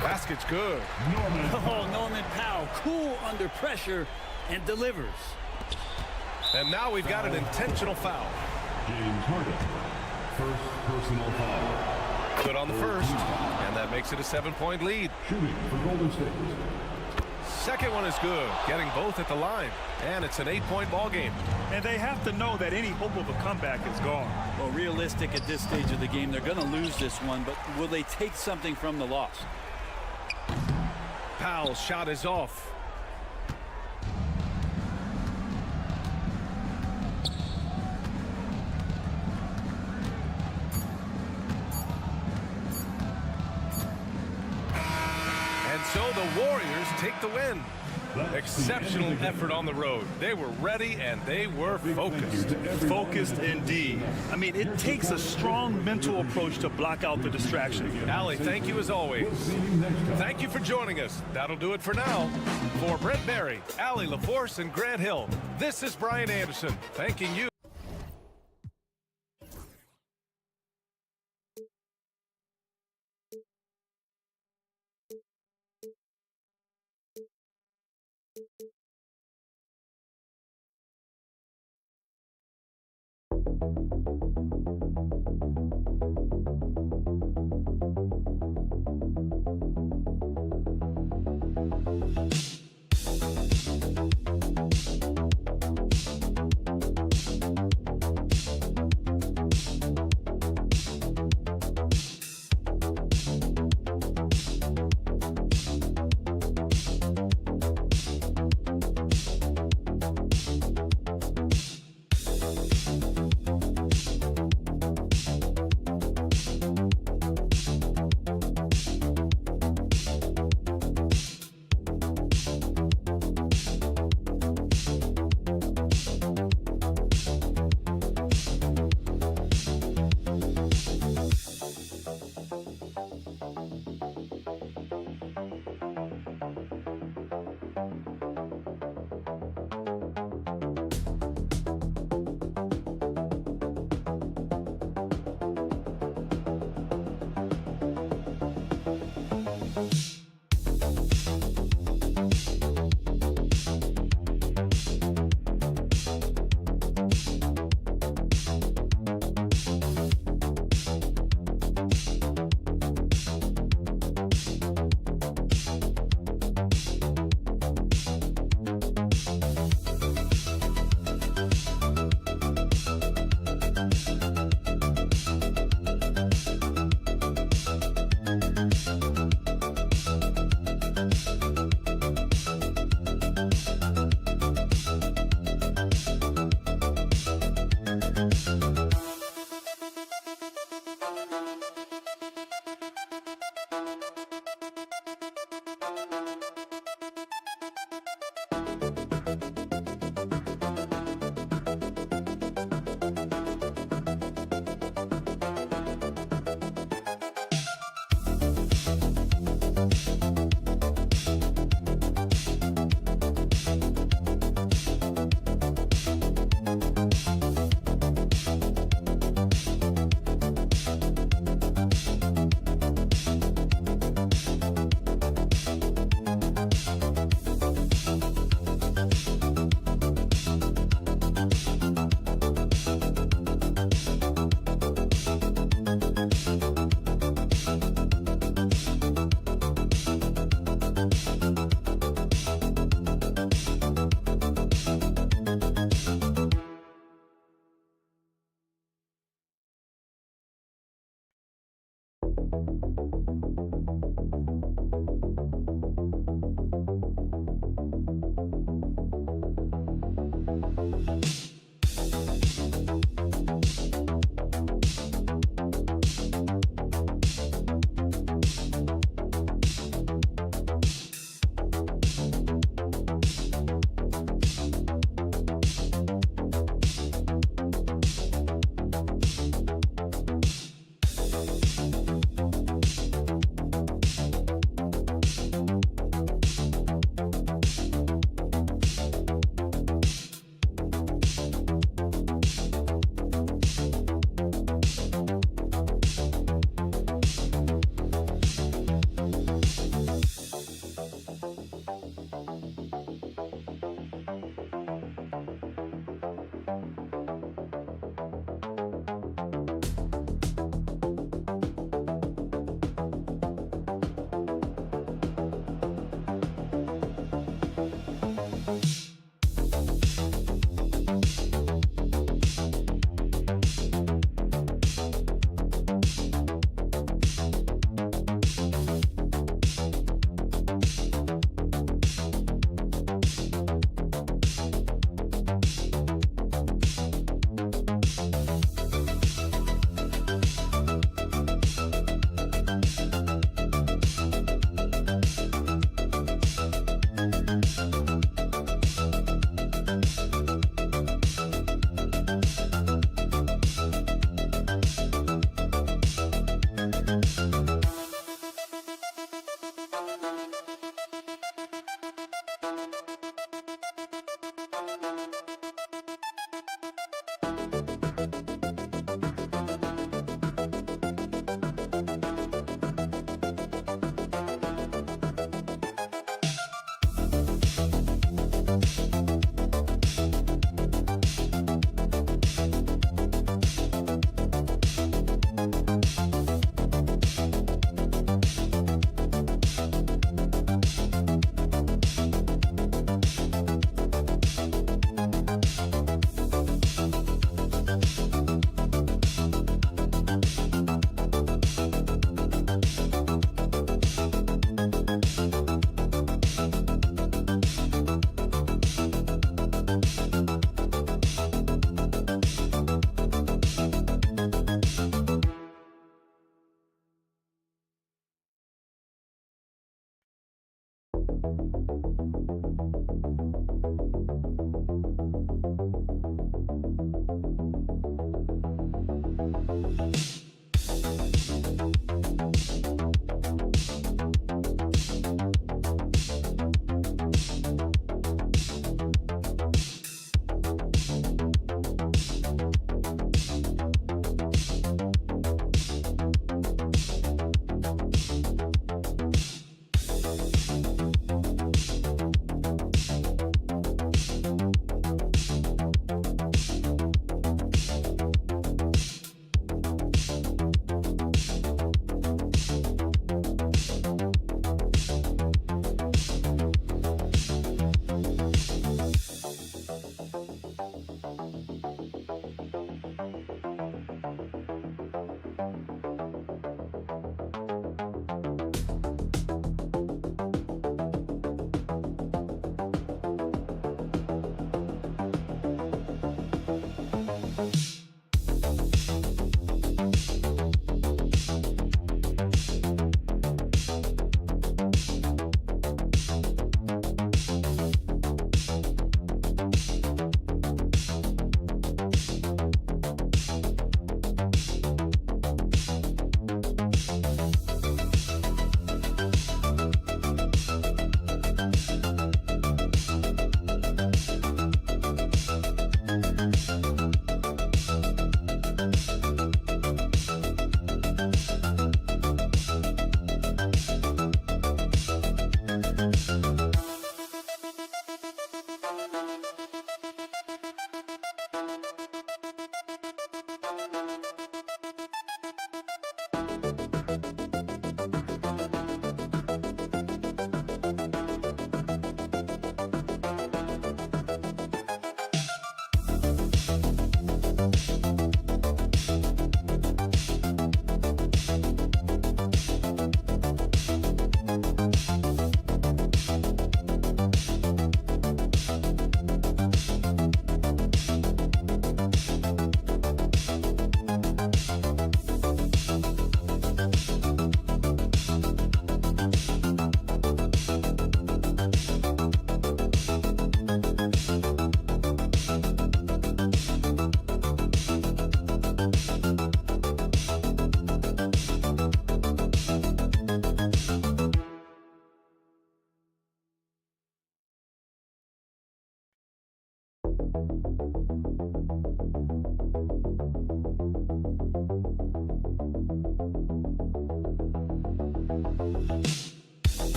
Basket's good. Norman Powell, cool under pressure, and delivers. And now we've got an intentional foul. James Harden, first personal foul. Good on the first, and that makes it a 7-point lead. Shooting for Golden State. Second one is good, getting both at the line. And it's an 8-point ball game. And they have to know that any hope of a comeback is gone. Well, realistic at this stage of the game, they're going to lose this one, but will they take something from the loss? Powell's shot is off. So the Warriors take the win. Exceptional effort on the road. They were ready and they were focused. Focused indeed. I mean, it takes a strong mental approach to block out the distraction. Allie, thank you as always. Thank you for joining us. That'll do it for now. For Brent Barry, Allie LaForce, and Grant Hill, this is Brian Anderson thanking you.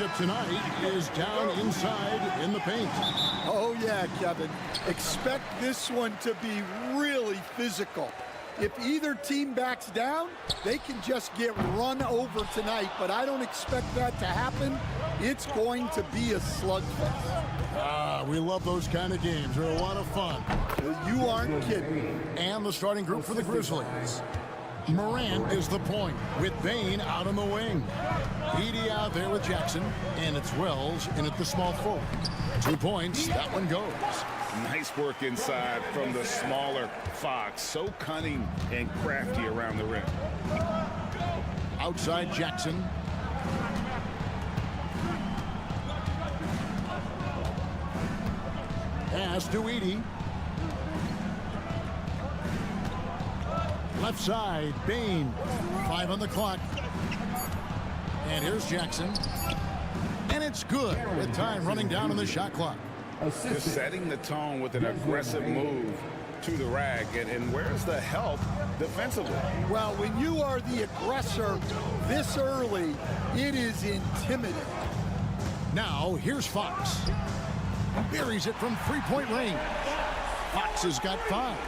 Matchup tonight is down inside in the paint. Oh, yeah, Kevin. Expect this one to be really physical. If either team backs down, they can just get run over tonight, but I don't expect that to happen. It's going to be a slugfest. Ah, we love those kind of games. They're a lot of fun. You aren't kidding. And the starting group for the Grizzlies. Morant is the point with Bane out on the wing. Edey out there with Jackson, and it's Wells in at the small forward. 2 points, that one goes. Nice work inside from the smaller Fox. So cunning and crafty around the rim. Outside Jackson. Pass to Edey. Left side, Bane. 5 on the clock. And here's Jackson. And it's good with time running down on the shot clock. Just setting the tone with an aggressive move to the rack. And where's the help defensively? Well, when you are the aggressor this early, it is intimidating. Now, here's Fox. Buries it from three-point range. Fox has got 5.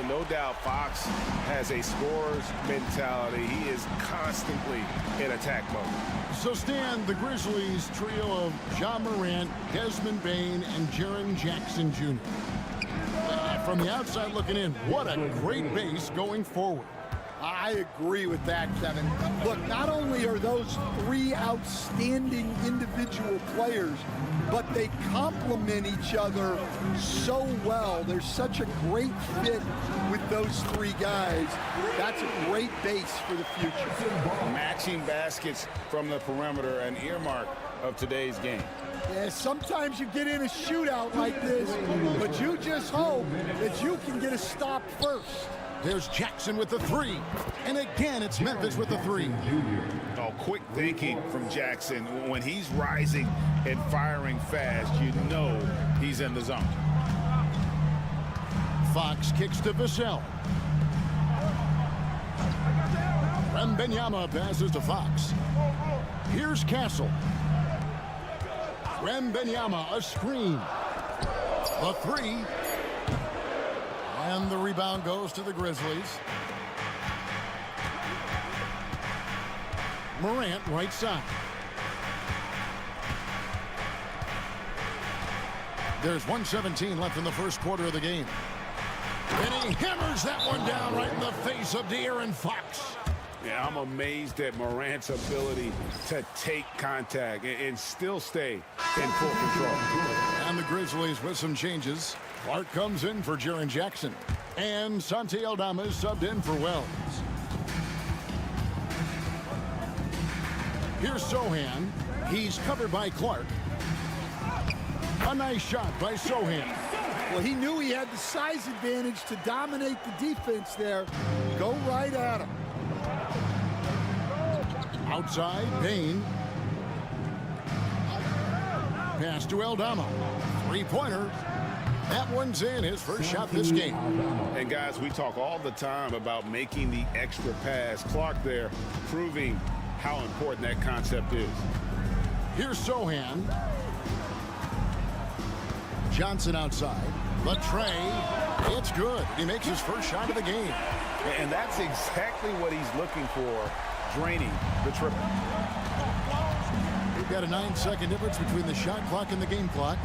No doubt Fox has a scorer's mentality. He is constantly in attack mode. So Stan, the Grizzlies trio of Ja Morant, Desmond Bane, and Jaren Jackson Jr. From the outside looking in, what a great base going forward. I agree with that, Kevin. Look, not only are those 3 outstanding individual players, but they complement each other so well. There's such a great fit with those 3 guys. That's a great base for the future. Matching baskets from the perimeter, an earmark of today's game. Yeah, sometimes you get in a shootout like this, but you just hope that you can get a stop first. There's Jackson with the 3. And again, it's Memphis with the 3. Oh, quick thinking from Jackson. When he's rising and firing fast, you know he's in the zone. Fox kicks to Vassell. Wembanyama passes to Fox. Here's Castle. Wembanyama, a screen. The 3. And the rebound goes to the Grizzlies. Morant, right side. There's 1:17 left in the first quarter of the game. And he hammers that one down right in the face of De'Aaron Fox. Yeah, I'm amazed at Morant's ability to take contact and still stay in full control. And the Grizzlies with some changes. Clark comes in for Jaren Jackson. And Santi Aldama is subbed in for Wells. Here's Sohan. He's covered by Clark. A nice shot by Sohan. Well, he knew he had the size advantage to dominate the defense there. Go right at him. Outside, Bane. Pass to Aldama. Three-pointer. That one's in, his first shot this game. And guys, we talk all the time about making the extra pass. Clark there proving how important that concept is. Here's Sohan. Johnson outside. The tray. It's good. He makes his first shot of the game. And that's exactly what he's looking for, draining the triple. We've got a 9-second difference between the shot clock and the game clock.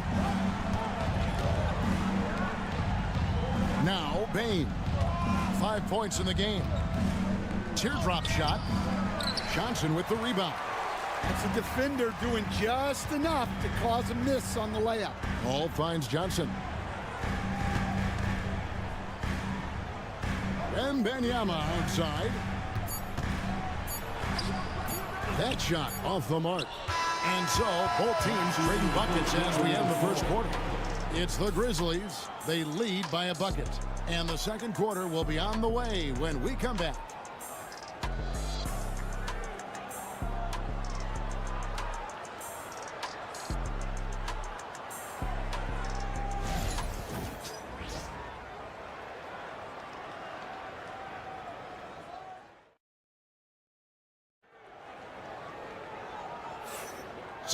Now, Bane. 5 points in the game. Teardrop shot. Johnson with the rebound. It's a defender doing just enough to cause a miss on the layup. Ball finds Johnson. Wembanyama outside. That shot off the mark. And so, both teams trading buckets as we end the first quarter. It's the Grizzlies. They lead by a bucket. And the second quarter will be on the way when we come back.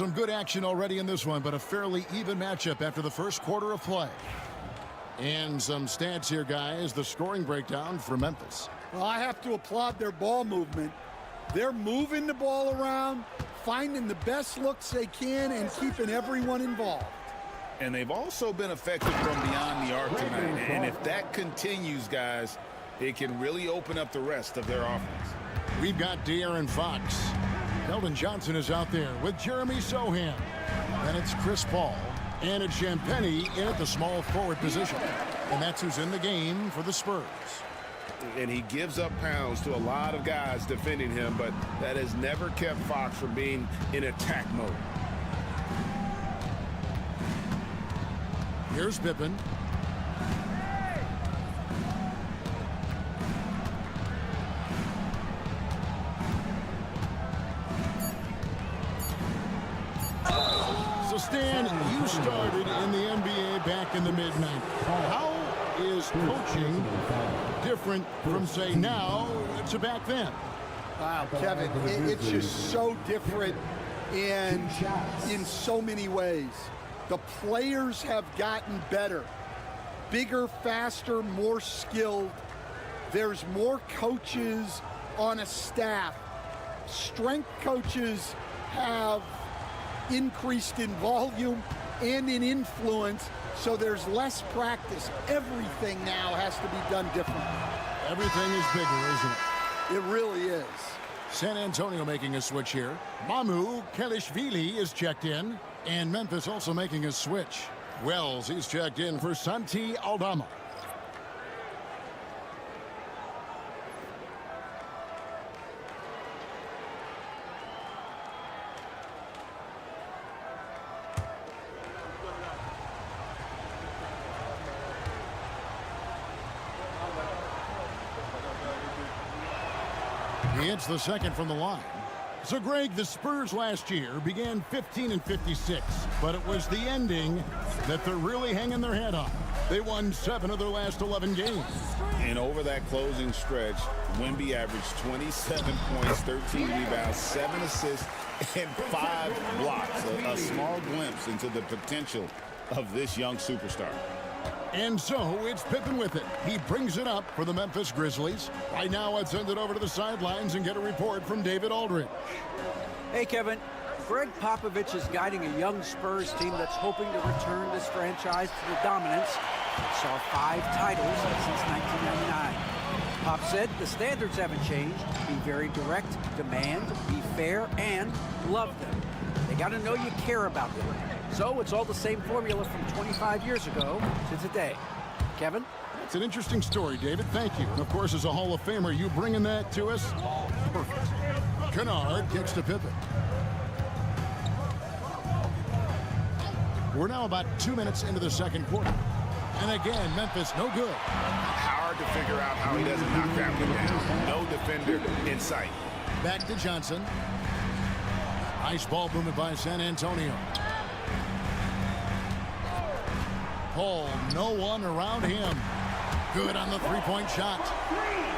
Some good action already in this one, but a fairly even matchup after the first quarter of play. And some stats here, guys. The scoring breakdown for Memphis. Well, I have to applaud their ball movement. They're moving the ball around, finding the best looks they can, and keeping everyone involved. And they've also been effective from beyond the arc tonight. And if that continues, guys, it can really open up the rest of their offense. We've got De'Aaron Fox. Keldon Johnson is out there with Jeremy Sohan. And it's Chris Paul. And it's Champagnie in at the small forward position. And that's who's in the game for the Spurs. And he gives up pounds to a lot of guys defending him, but that has never kept Fox from being in attack mode. Here's Pippen. So, Stan, you started in the NBA back in the mid-90s. How is coaching different from, say, now to back then? Wow, Kevin, it's just so different in so many ways. The players have gotten better, bigger, faster, more skilled. There's more coaches on a staff. Strength coaches have increased in volume and in influence, so there's less practice. Everything now has to be done differently. Everything is bigger, isn't it? It really is. San Antonio making a switch here. Mamu Kelishvili is checked in, and Memphis also making a switch. Wells, he's checked in for Santi Aldama. He hits the second from the line. So, Greg, the Spurs last year began 15-56, but it was the ending that they're really hanging their head on. They won 7 of their last 11 games. And over that closing stretch, Wemby averaged 27 points, 13 rebounds, 7 assists, and 5 blocks. A small glimpse into the potential of this young superstar. And so it's Pippen with it. He brings it up for the Memphis Grizzlies. Right now, let's send it over to the sidelines and get a report from David Aldridge. Hey, Kevin. Greg Popovich is guiding a young Spurs team that's hoping to return this franchise to the dominance that saw 5 titles since 1999. Pop said the standards haven't changed. Be very direct, demand, be fair, and love them. They got to know you care about them. So it's all the same formula from 25 years ago to today. Kevin? It's an interesting story, David. Thank you. And, of course, as a Hall of Famer, you bringing that to us? Perfect. Kennard kicks to Pippen. We're now about 2 minutes into the second quarter. And again, Memphis no good. Hard to figure out how he doesn't knock that one down. No defender in sight. Back to Johnson. Nice ball movement by San Antonio. Paul, no one around him. Good on the three-point shot.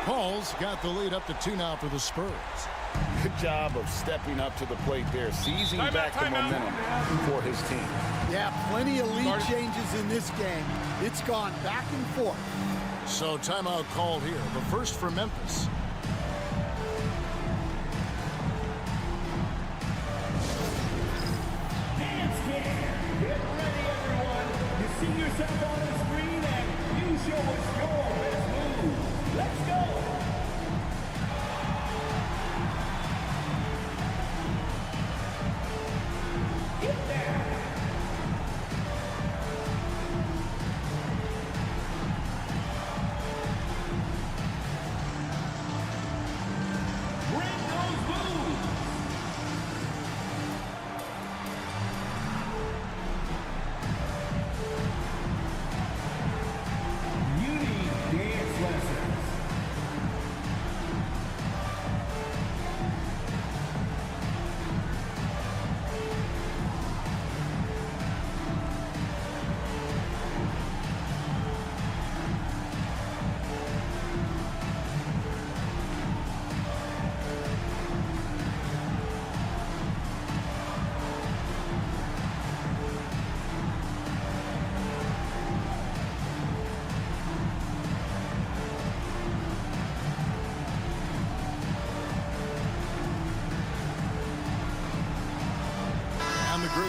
Paul's got the lead up to 2 now for the Spurs. Good job of stepping up to the plate there, seizing back the momentum for his team. Yeah, plenty of lead changes in this game. It's gone back and forth. So timeout called here. The first for Memphis. Get ready, everyone. You see yourself on the screen and you show us your best move. Let's go. Get there.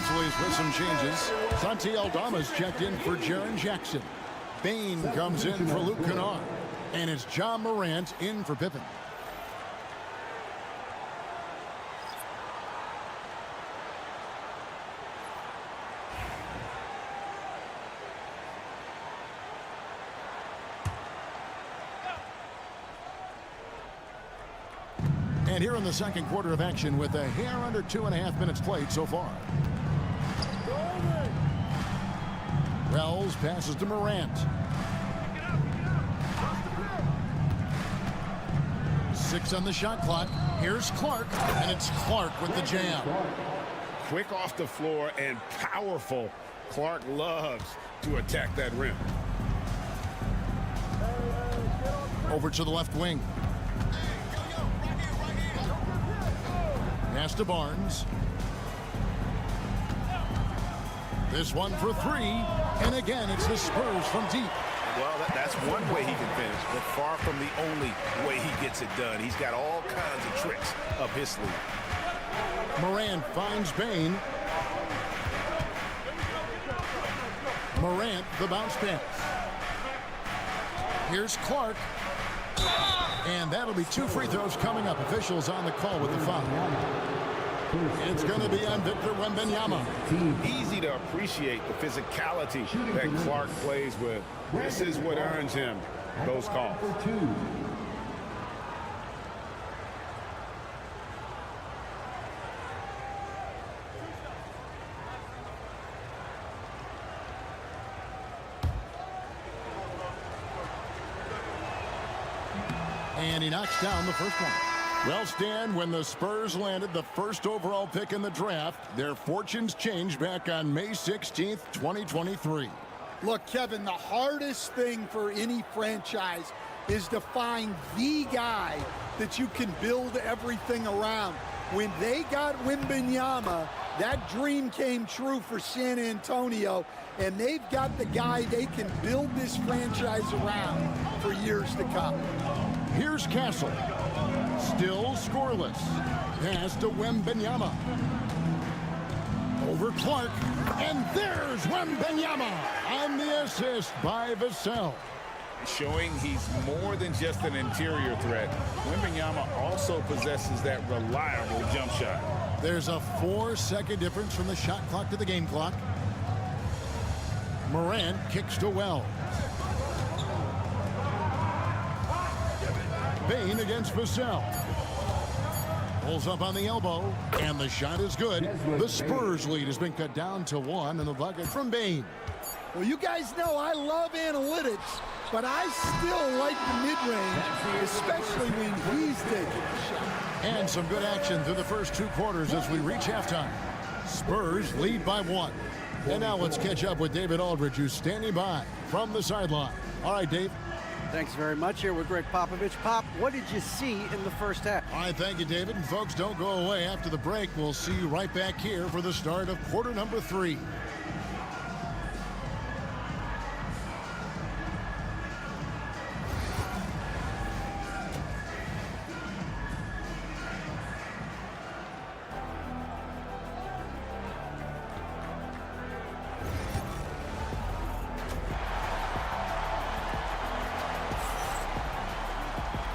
Grizzlies with some changes. Santi Aldama's checked in for Jaren Jackson. Bain comes in for Luke Kennard. And it's John Morant in for Pippen. And here in the second quarter of action with a hair under 2.5 minutes played so far. Wells passes to Morant. 6 on the shot clock. Here's Clark, and it's Clark with the jam. Quick off the floor and powerful. Clark loves to attack that rim. Over to the left wing. Pass to Barnes. This one for 3. And again, it's the Spurs from deep. Well, that's one way he can finish, but far from the only way he gets it done. He's got all kinds of tricks up his sleeve. Morant finds Bain. Morant, the bounce pass. Here's Clark. And that'll be 2 free throws coming up. Officials on the call with the foul. It's going to be on Victor Wembanyama. Easy to appreciate the physicality that Clark plays with. This is what earns him those calls. And he knocks down the first one. Well, Stan, when the Spurs landed the first overall pick in the draft, their fortunes changed back on May 16th, 2023. Look, Kevin, the hardest thing for any franchise is to find the guy that you can build everything around. When they got Wembanyama, that dream came true for San Antonio, and they've got the guy they can build this franchise around for years to come. Here's Castle. Still scoreless. Pass to Wembanyama. Over Clark. And there's Wembanyama on the assist by Vassell. Showing he's more than just an interior threat. Wembanyama also possesses that reliable jump shot. There's a 4-second difference from the shot clock to the game clock. Morant kicks to Wells. Bain against Vassell. Pulls up on the elbow, and the shot is good. The Spurs lead has been cut down to 1, and the bucket from Bain. Well, you guys know I love analytics, but I still like the mid-range, especially when he's taking the shot. And some good action through the first 2 quarters as we reach halftime. Spurs lead by 1. And now let's catch up with David Aldridge, who's standing by from the sideline. All right, Dave. Thanks very much. Here with Greg Popovich. Pop, what did you see in the first half? All right, thank you, David. And folks, don't go away. After the break, we'll see you right back here for the start of quarter number 3.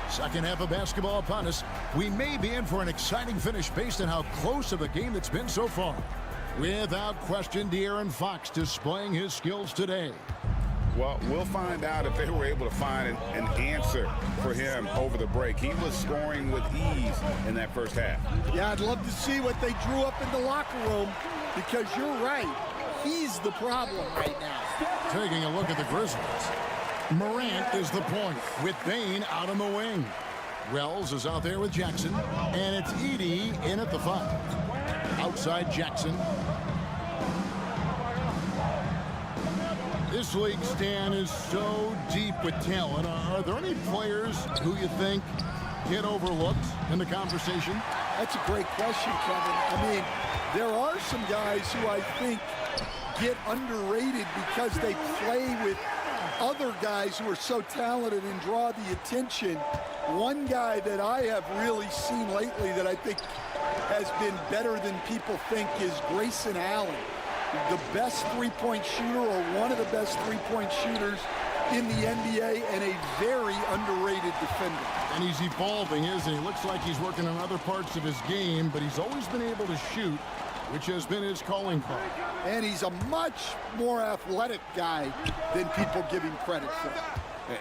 Second half of basketball upon us. We may be in for an exciting finish based on how close of a game it's been so far. Without question, De'Aaron Fox displaying his skills today. Well, we'll find out if they were able to find an answer for him over the break. He was scoring with ease in that first half. Yeah, I'd love to see what they drew up in the locker room, because you're right. He's the problem right now. Taking a look at the Grizzlies. Morant is the point with Bain out on the wing. Wells is out there with Jackson, and it's Edey in at the 5. Outside Jackson. This league, Stan, is so deep with talent. Are there any players who you think get overlooked in the conversation? That's a great question, Kevin. I mean, there are some guys who I think get underrated because they play with other guys who are so talented and draw the attention. One guy that I have really seen lately that I think has been better than people think is Grayson Allen, the best three-point shooter or one of the best three-point shooters in the NBA and a very underrated defender. And he's evolving, isn't he? Looks like he's working on other parts of his game, but he's always been able to shoot, which has been his calling card. And he's a much more athletic guy than people give him credit for.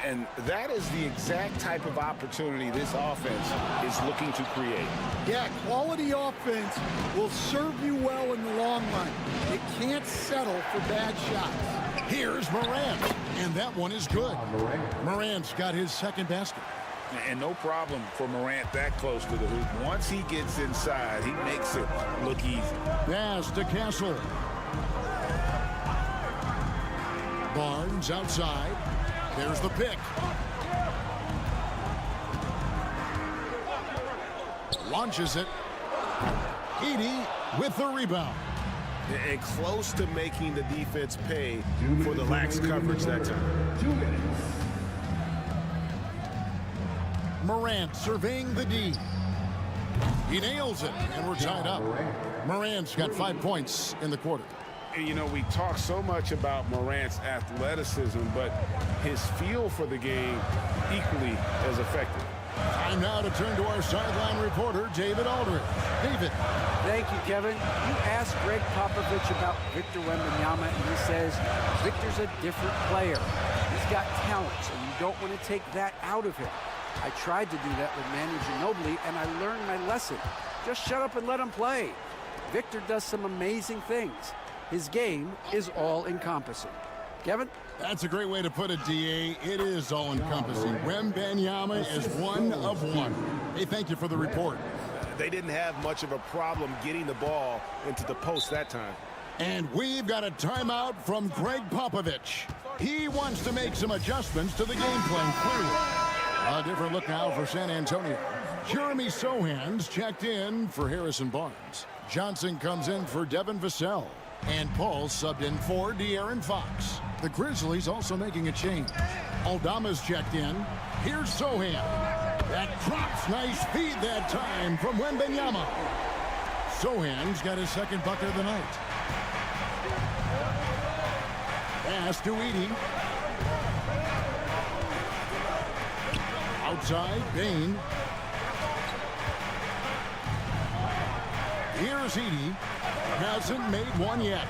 And that is the exact type of opportunity this offense is looking to create. Yeah, quality offense will serve you well in the long run. You can't settle for bad shots. Here's Morant, and that one is good. Morant's got his second basket. And no problem for Morant that close to the hoop. Once he gets inside, he makes it look easy. Pass to Castle. Barnes outside. There's the pick. Launches it. Edey with the rebound. And close to making the defense pay for the lax coverage that time. 2 minutes. Morant surveying the D. He nails it, and we're tied up. Morant's got 5 points in the quarter. And, you know, we talk so much about Morant's athleticism, but his feel for the game equally as effective. Time now to turn to our sideline reporter, David Aldridge. David. Thank you, Kevin. You asked Greg Popovich about Victor Wembanyama, and he says Victor's a different player. He's got talent, and you don't want to take that out of him. I tried to do that with Manu Ginobili, and I learned my lesson. Just shut up and let him play. Victor does some amazing things. His game is all-encompassing. Kevin? That's a great way to put it, D.A. It is all-encompassing. Wembanyama is one of one. Hey, thank you for the report. They didn't have much of a problem getting the ball into the post that time. And we've got a timeout from Greg Popovich. He wants to make some adjustments to the game plan, clearly. A different look now for San Antonio. Jeremy Sohan's checked in for Harrison Barnes. Johnson comes in for Devin Vassell. And Paul subbed in for De'Aaron Fox. The Grizzlies also making a change. Aldama's checked in. Here's Sohan. That drops, nice feed that time from Wembanyama. Sohan's got his second bucket of the night. Pass to Edey. Outside, Bain. Here's Edey. Hasn't made one yet.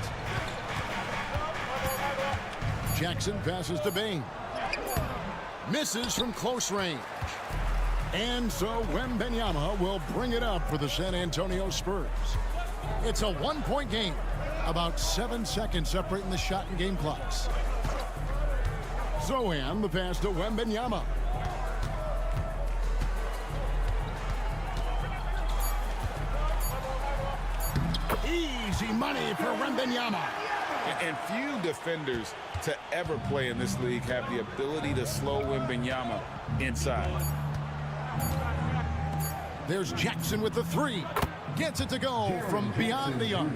Jackson passes to Bain. Misses from close range. And so Wembanyama will bring it up for the San Antonio Spurs. It's a one-point game. About 7 seconds separating the shot and game clocks. Sohan, the pass to Wembanyama. Easy money for Wembanyama. And few defenders to ever play in this league have the ability to slow Wembanyama inside. There's Jackson with the three. Gets it to go from beyond the arc.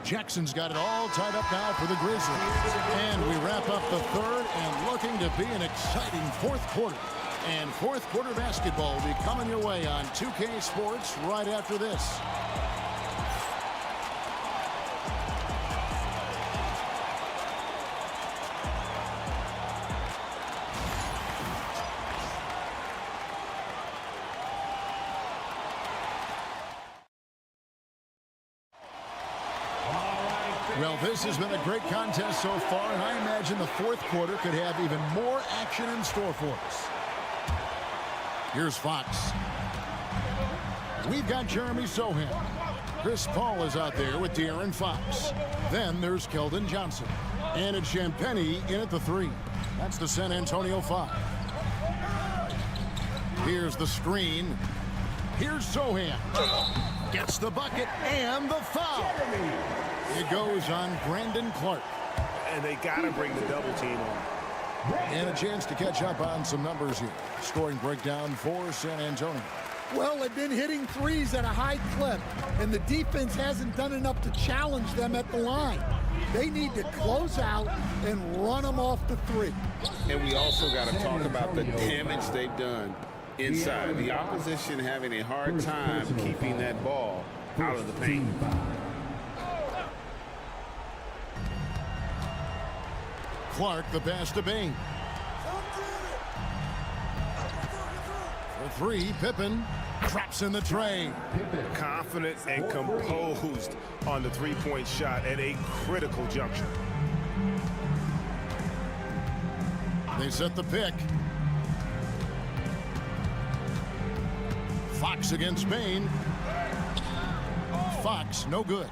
Jackson's got it all tied up now for the Grizzlies. And we wrap up the third and looking to be an exciting fourth quarter. And fourth quarter basketball will be coming your way on 2K Sports right after this. Well, this has been a great contest so far, and I imagine the fourth quarter could have even more action in store for us. Here's Fox. We've got Jeremy Sohan. Chris Paul is out there with De'Aaron Fox. Then there's Keldon Johnson. And it's Champagnie in at the three. That's the San Antonio 5. Here's the screen. Here's Sohan. Gets the bucket and the foul. It goes on Brandon Clark. And they got to bring the double team on. And a chance to catch up on some numbers here. Scoring breakdown for San Antonio. Well, they've been hitting threes at a high clip, and the defense hasn't done enough to challenge them at the line. They need to close out and run them off the three. And we also got to talk about the damage they've done inside. The opposition having a hard time keeping that ball out of the paint. Clark, the pass to Bain. For three, Pippen traps in the tray. Confident and composed on the three-point shot at a critical juncture. They set the pick. Fox against Bain. Fox, no good.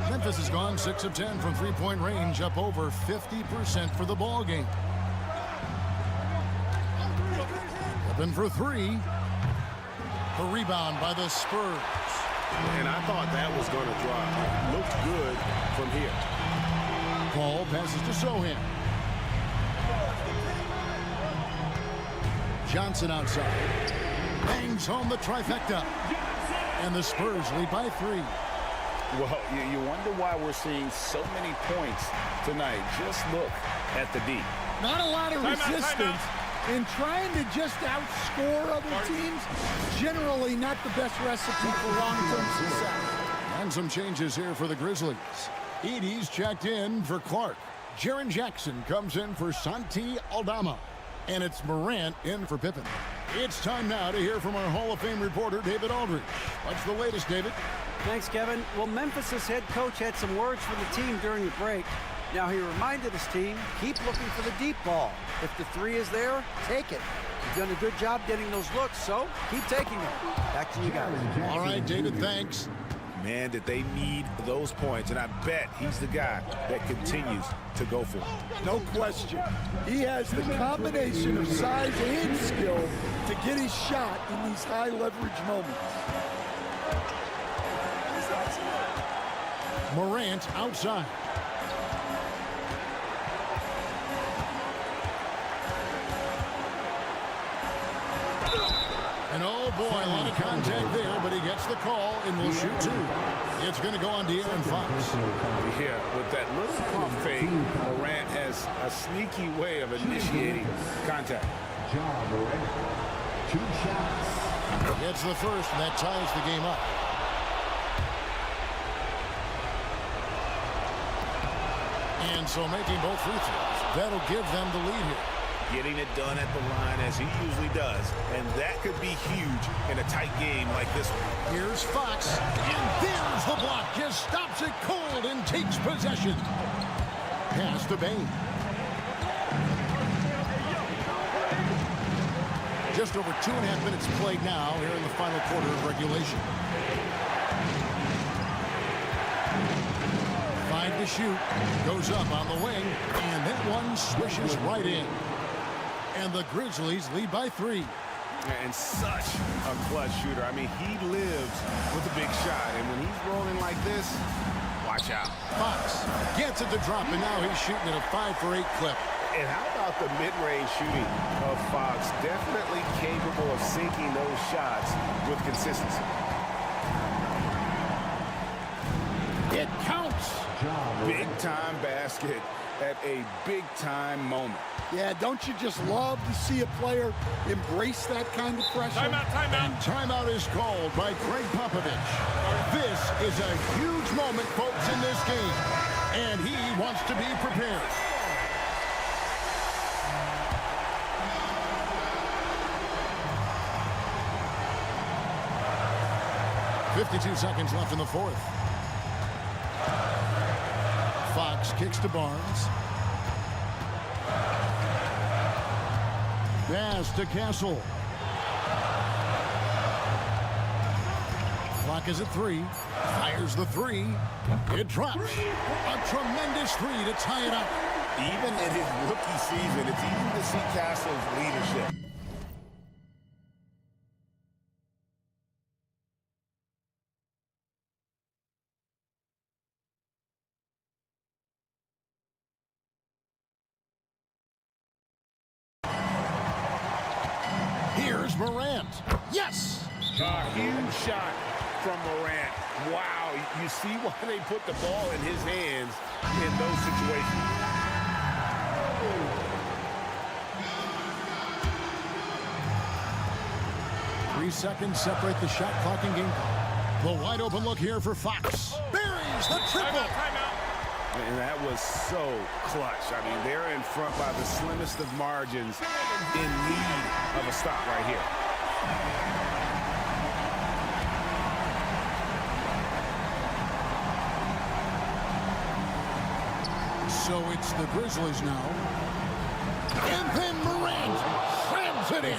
Memphis has gone 6 of 10 from three-point range, up over 50% for the ball game. Pippen for three. The rebound by the Spurs. And I thought that was going to drop. It looked good from here. Paul passes to Sohan. Johnson outside. Bangs home the trifecta. And the Spurs lead by 3. Well, you wonder why we're seeing so many points tonight. Just look at the D. Not a lot of resistance. And trying to just outscore other teams, generally not the best recipe for long-term success. And some changes here for the Grizzlies. Edey's checked in for Clark. Jaren Jackson comes in for Santi Aldama. And it's Morant in for Pippen. It's time now to hear from our Hall of Fame reporter, David Aldridge. What's the latest, David? Thanks, Kevin. Well, Memphis' head coach had some words for the team during the break. Now, he reminded his team, keep looking for the deep ball. If the three is there, take it. You've done a good job getting those looks, so keep taking them. Back to you guys. All right, David, thanks. Man, did they need those points, and I bet he's the guy that continues to go for it. No question. He has the combination of size and skill to get his shot in these high leverage moments. Morant outside. And oh boy, a lot of contact there, but he gets the call and will shoot 2. It's going to go on De'Aaron Fox. Yeah, with that little pump fake, Morant has a sneaky way of initiating contact. Gets the first, and that ties the game up. And so making both free throws, that'll give them the lead here. Getting it done at the line as he usually does, and that could be huge in a tight game like this one. Here's Fox, and there's the block. Just stops it cold and takes possession. Pass to Bain. Just over 2.5 minutes played now here in the final quarter of regulation. 5 to shoot. Goes up on the wing, and that one swishes right in. And the Grizzlies lead by 3. And such a clutch shooter. I mean, he lives with a big shot. And when he's rolling like this, watch out. Fox gets it to drop, and now he's shooting at a 5 for 8 clip. And how about the mid-range shooting of Fox? Definitely capable of sinking those shots with consistency. It counts. Big-time basket at a big-time moment. Yeah, don't you just love to see a player embrace that kind of pressure? Timeout. And timeout is called by Greg Popovich. This is a huge moment, folks, in this game. And he wants to be prepared. .52 seconds left in the fourth. Fox kicks to Barnes. Pass to Castle. Clock is at 3. Fires the 3. It drops. A tremendous 3 to tie it up. Even in his rookie season, it's easy to see Castle's leadership. Here's Morant. Yes! A huge shot from Morant. Wow, you see why they put the ball in his hands in those situations. 3 seconds separate the shot clock and game clock. The wide open look here for Fox. Buries the triple. And that was so clutch. I mean, they're in front by the slimmest of margins, in need of a stop right here. So it's the Grizzlies now. And then Morant slams it in.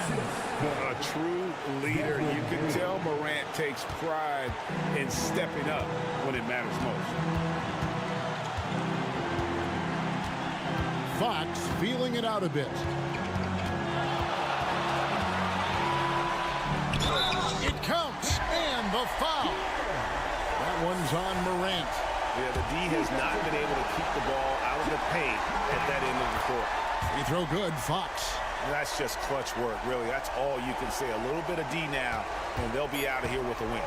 A true leader. You can tell Morant takes pride in stepping up when it matters most. Fox feeling it out a bit. It counts, and the foul. That one's on Morant. Yeah, the D has not been able to keep the ball out of the paint at that end of the court. Free throw good, Fox. That's just clutch work, really. That's all you can say. A little bit of D now, and they'll be out of here with a win.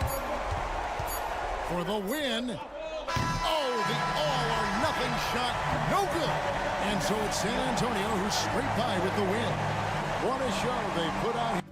For the win. Oh, the all-or-nothing shot. No good. And so it's San Antonio who's straight by with the win. What a show they put on.